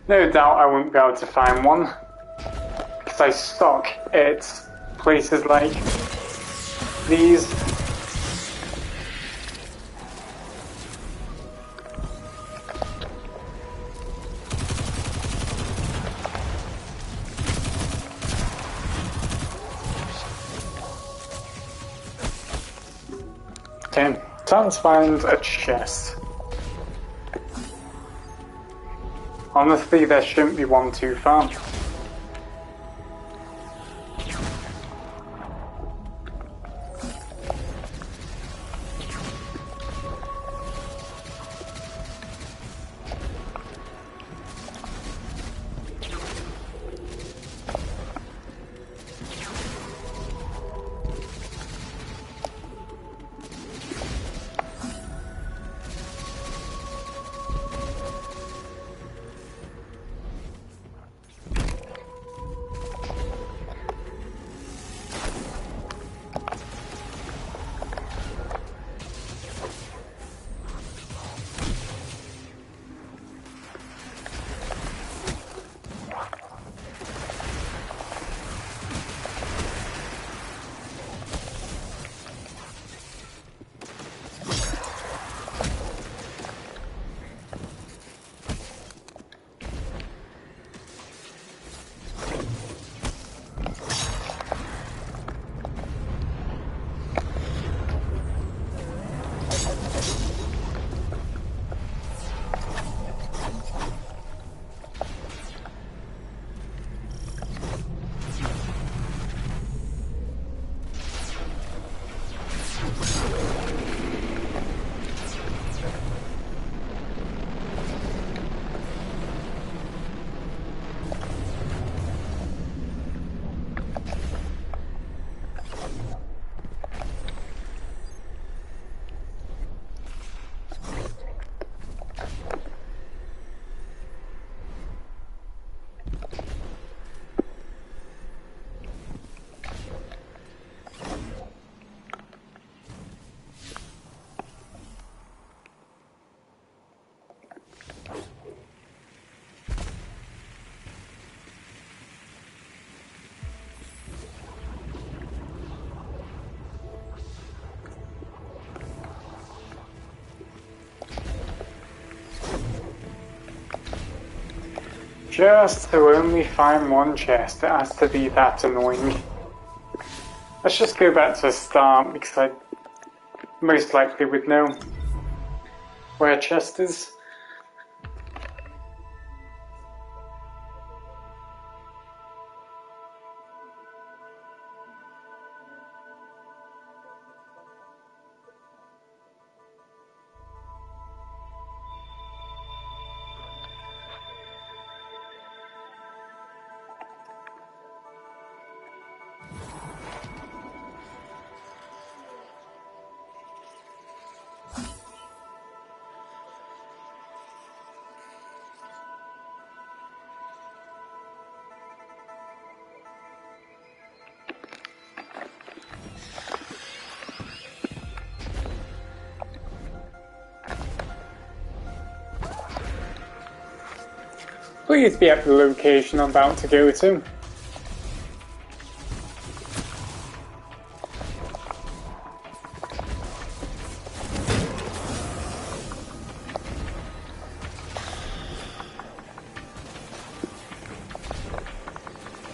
A: No doubt I won't be able to find one, because I stock at places like these. Okay, time to find a chest. Honestly, there shouldn't be one too far. Just to only find one chest, it has to be that annoying. Let's just go back to the start, because I most likely would know where a chest is. Please be at the location I'm about to go to.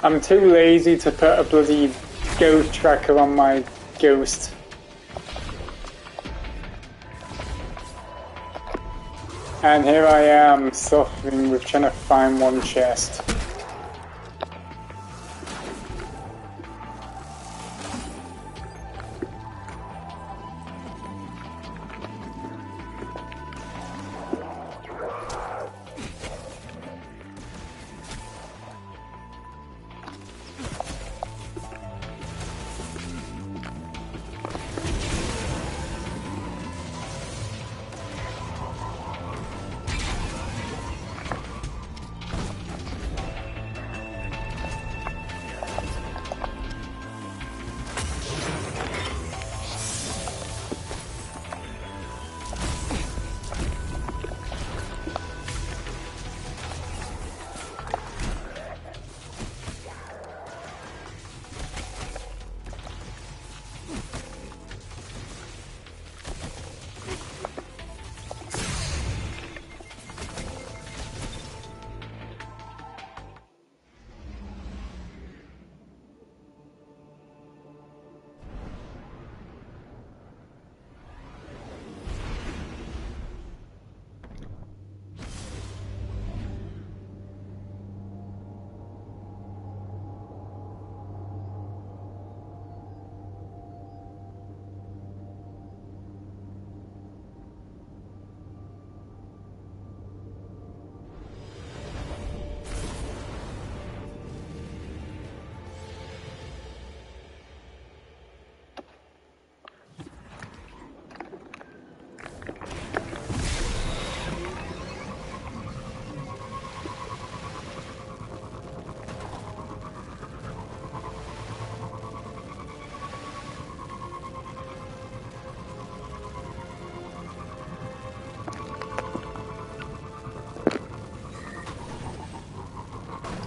A: I'm too lazy to put a bloody ghost tracker on my ghost. And here I am, suffering with trying to find one chest.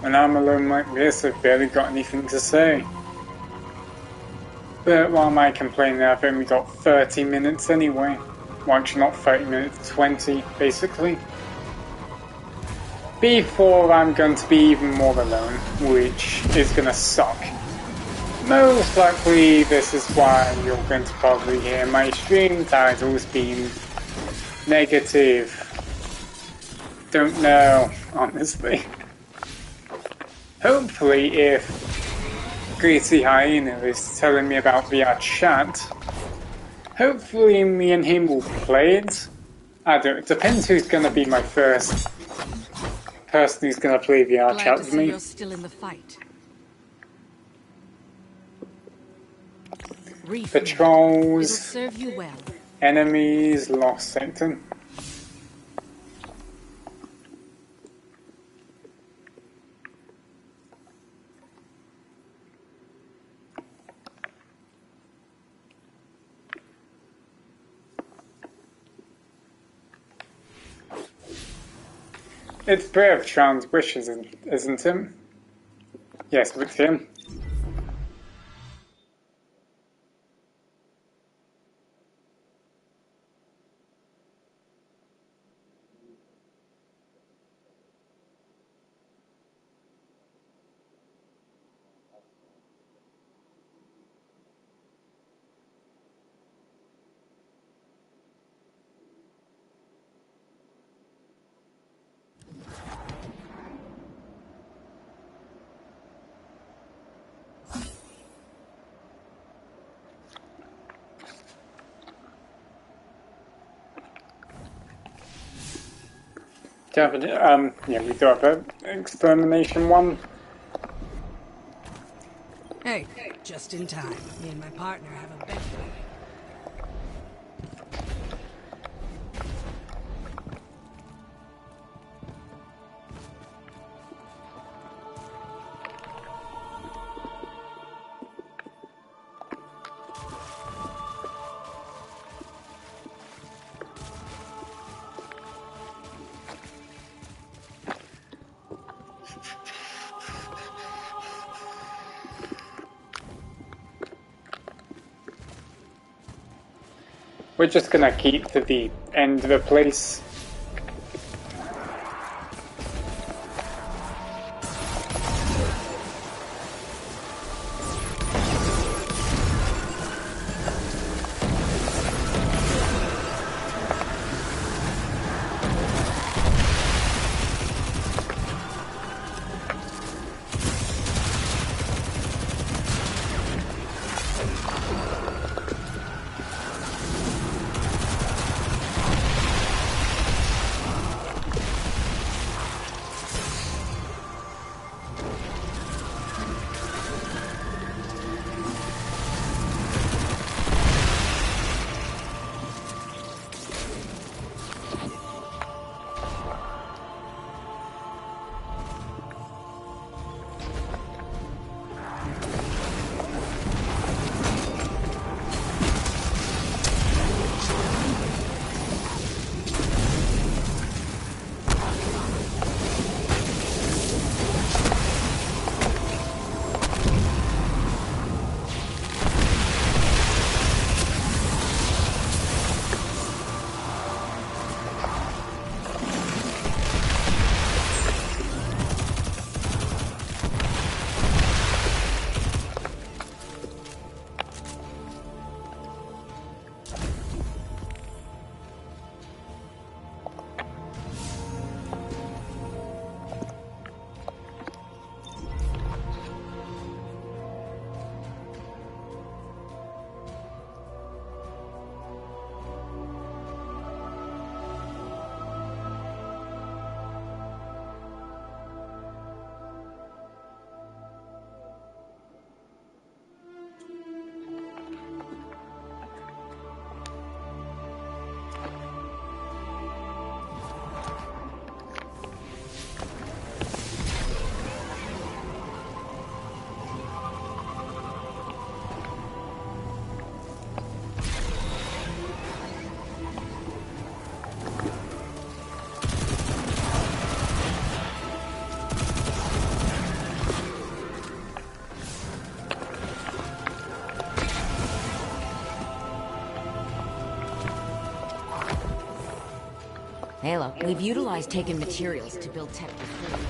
A: And I'm alone like this, I've barely got anything to say. But why am I complaining? I've only got 30 minutes anyway. Well, actually not 30 minutes, 20 basically. Before I'm going to be even more alone, which is going to suck. Most likely this is why you're going to probably hear my stream titles being negative. Don't know, honestly. Hopefully if Greasy Hyena is telling me about VR chat, hopefully me and him will play it. I don't, it depends who's going to be my first person who's going to play VR chat with me.
H: You're still in the fight.
A: Patrols,
H: it'll serve you well.
A: Enemies, lost sector. It's Brave Chance Wishes, isn't it? Yes, it's him. Yeah, we do have an extermination one.
H: Hey, just in time. Me and my partner have a bet.
A: We're just gonna keep to the end of the place.
O: Halo, we've utilized taken materials to build tech for Furry.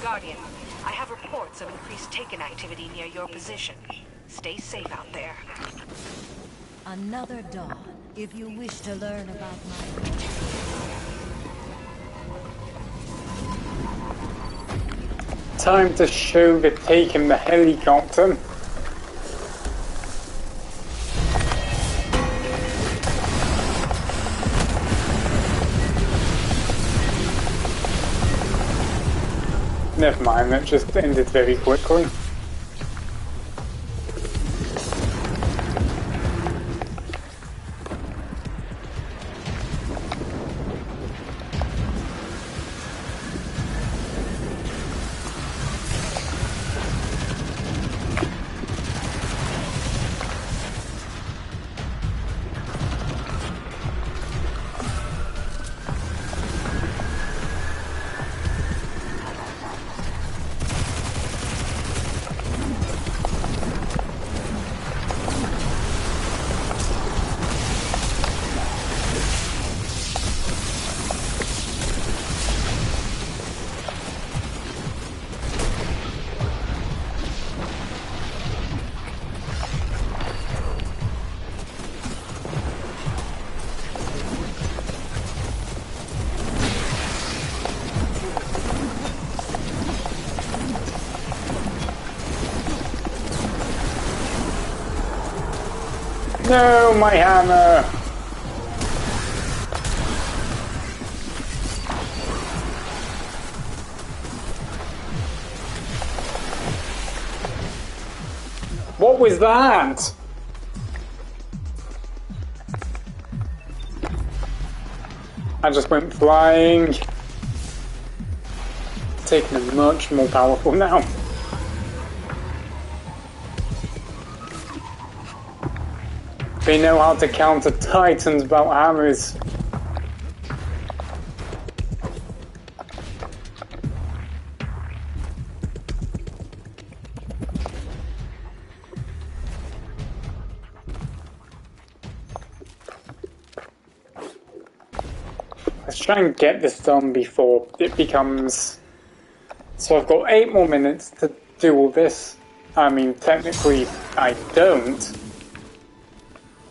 B: Guardian, I have reports of increased Taken activity near your position. Stay safe out there.
F: Another dawn, if you wish to learn about my...
A: Time to show the Taken the helicopter. Never mind, that just ended very quickly. No, my hammer! What was that? I just went flying. Taking a much more powerful now. They know how to counter titans without hammers. Let's try and get this done before it becomes... So I've got 8 more minutes to do all this. I mean, technically I don't,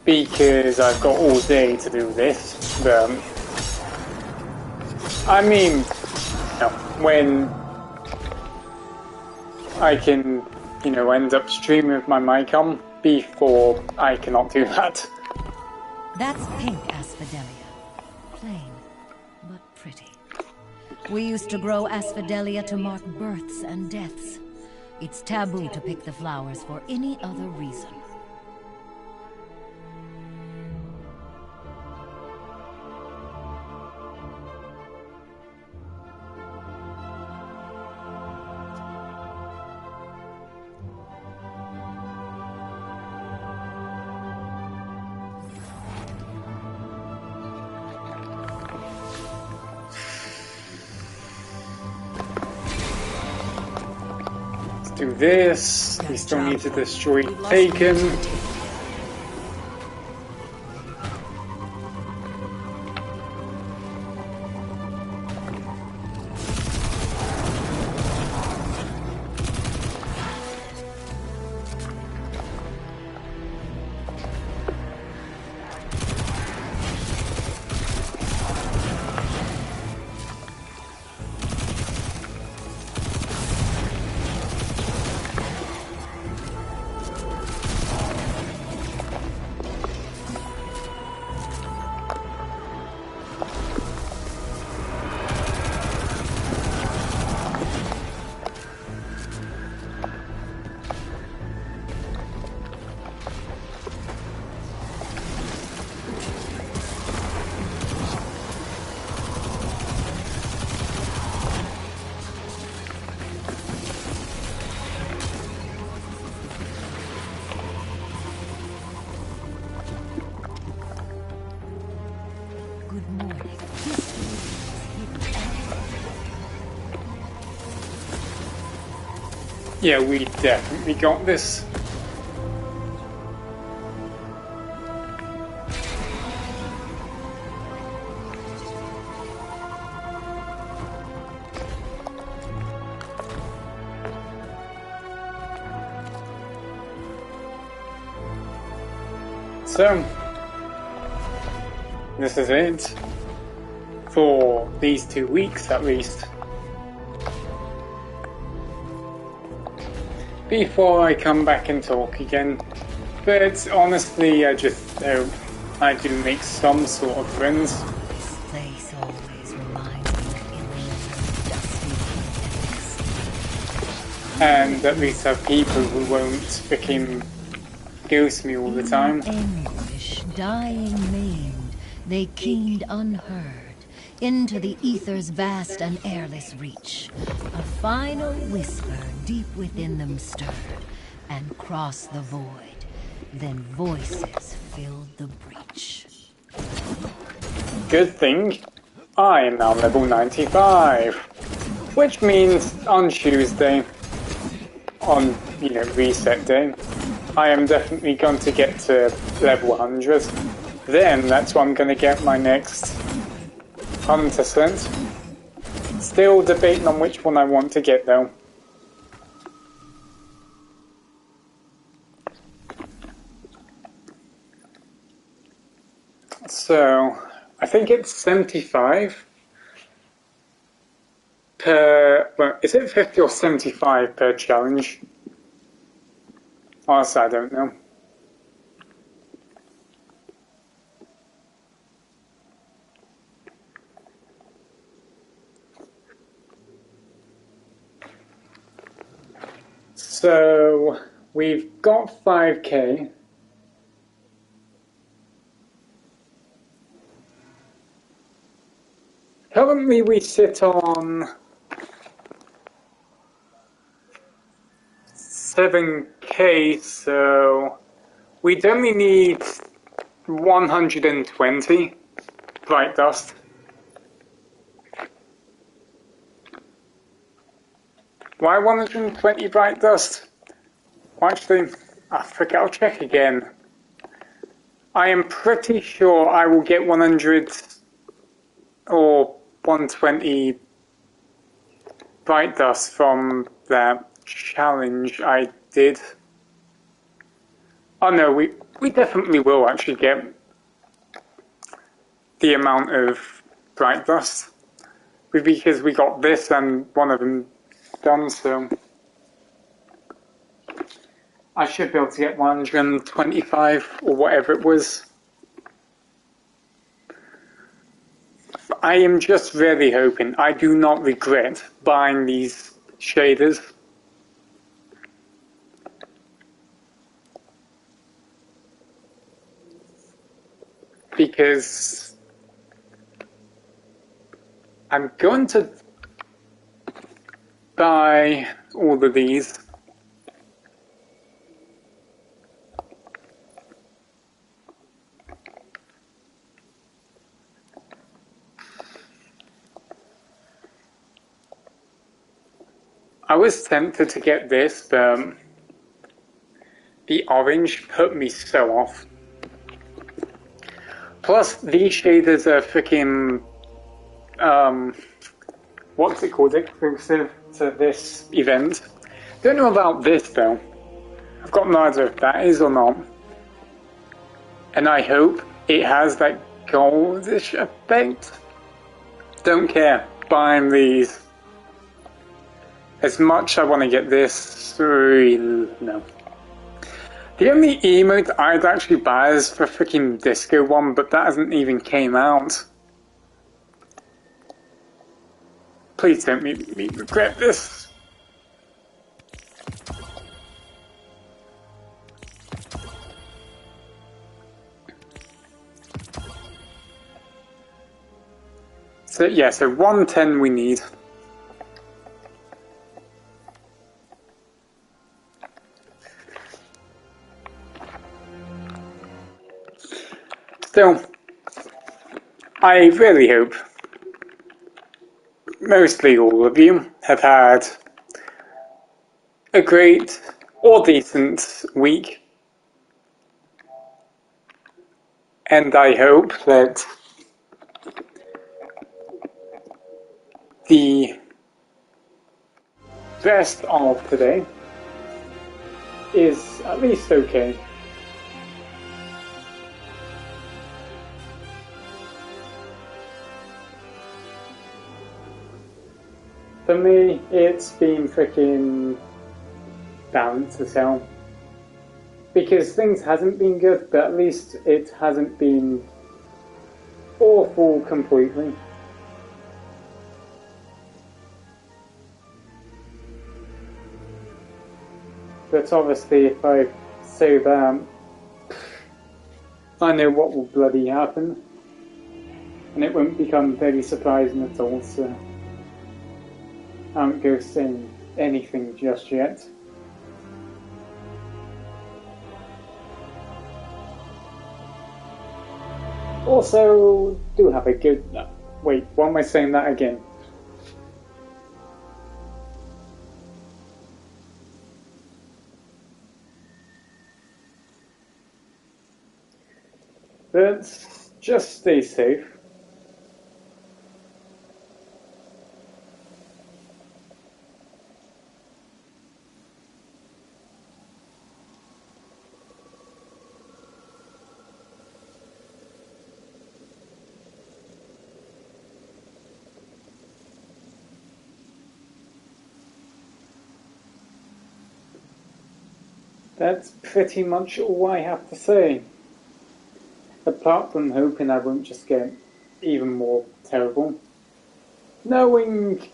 A: because I've got all day to do this, but I mean, you know, when I can, you know, end up streaming with my mic on, before I cannot do that.
F: That's pink asphodelia. Plain, but pretty. We used to grow asphodelia to mark births and deaths. It's taboo to pick the flowers for any other reason.
A: Do this. We still need to destroy Taken. Yeah, we definitely got this. So, this is it. For these 2 weeks at least. Before I come back and talk again. But honestly, I just hope I do make some sort of friends.
F: This place always reminds me of England's dusty desk.
A: And at least have people who won't freaking ghost me all the time.
F: Anguish, dying maimed, they keened unheard into the ether's vast and airless reach. A final whisper deep within them stirred and crossed the void. Then voices filled the breach.
A: Good thing I am now level 95, which means on Tuesday, on reset day, I am definitely going to get to level 100. Then that's when I'm going to get my next Hunter Scent. Still debating on which one I want to get though. So, I think it's 75 per, well, is it 50 or 75 per challenge? Honestly, I don't know. So, we've got 5k. Currently we sit on 7k, so we'd only need 120 bright dust. Why 120 bright dust? Well, actually, I forget, I'll check again. I am pretty sure I will get 100 or 120 bright dust from that challenge I did. Oh no, we definitely will actually get the amount of bright dust. Because we got this and one of them done, so I should be able to get 125 or whatever it was. I am just really hoping I do not regret buying these shaders. Because I'm going to buy all of these. I was tempted to get this, but the orange put me so off. Plus, these shaders are freaking, what's it called, exclusive to this event. Don't know about this though. I've got no idea if that is or not. And I hope it has that goldish effect. Don't care, buying these. As much I want to get this, no. The only emote I'd actually buy is for freaking Disco one, but that hasn't even came out. Please don't make me regret this. So yeah, so 110 we need. Still, I really hope mostly all of you have had a great or decent week. And I hope that the rest of today is at least okay. For me, it's been freaking balanced as hell. Because things hasn't been good, but at least it hasn't been awful completely. But obviously, if I say that, I know what will bloody happen. And it won't become very surprising at all, so I won't go saying anything just yet. Also, do have a good... Wait, why am I saying that again? But just stay safe. That's pretty much all I have to say. Apart from hoping I won't just get even more terrible. Knowing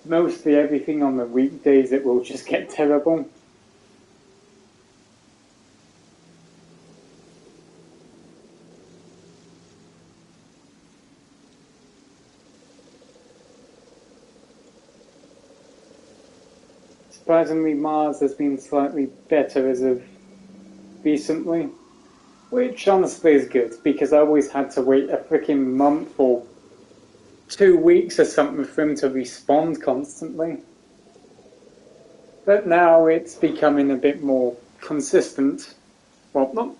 A: mostly everything on the weekdays, it will just get terrible. Surprisingly, Mars has been slightly better as of recently, which honestly is good, because I always had to wait a freaking month or 2 weeks or something for him to respond constantly. But now it's becoming a bit more consistent. Well, not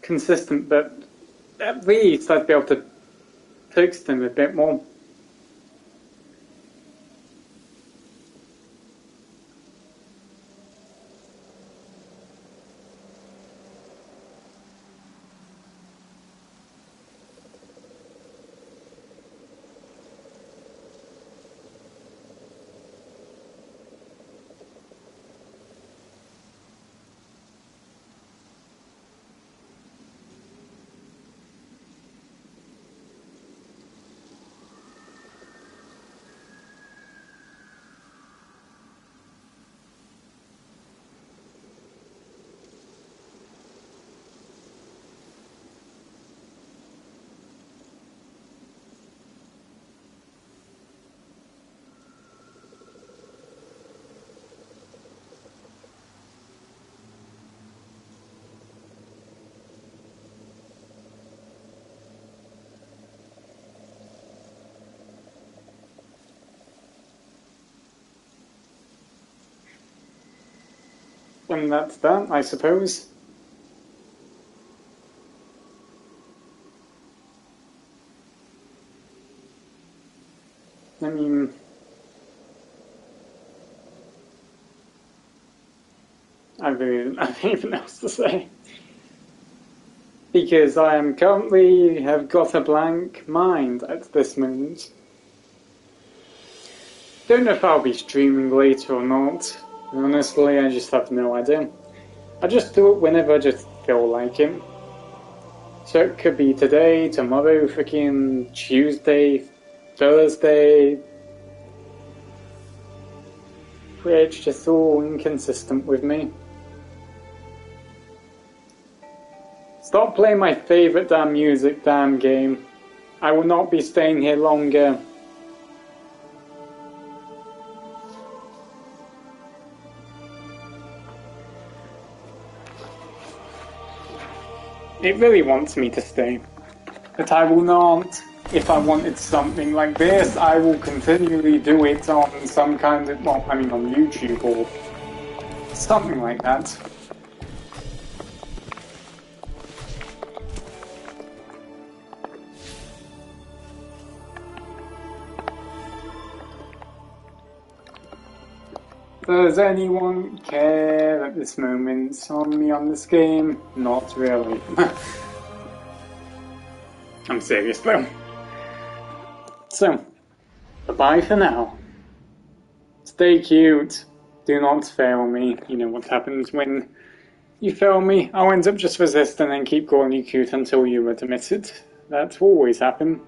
A: consistent, but at least I'd be able to text him a bit more. And that's that, I suppose. I mean, I really don't have anything else to say. Because I am currently have got a blank mind at this moment. Don't know if I'll be streaming later or not. Honestly, I just have no idea. I just do it whenever I just feel like it. So it could be today, tomorrow, freaking Tuesday, Thursday. It's just all inconsistent with me. Stop playing my favourite damn music, damn game. I will not be staying here longer. It really wants me to stay, but I will not. If I wanted something like this, I will continually do it on some kind of, well, I mean on YouTube or Something like that. Does anyone care at this moment on me on this game? Not really. I'm serious though. So, bye-bye for now. Stay cute. Do not fail me. You know what happens when you fail me. I'll end up just resisting and keep calling you cute until you admit it. That will always happen.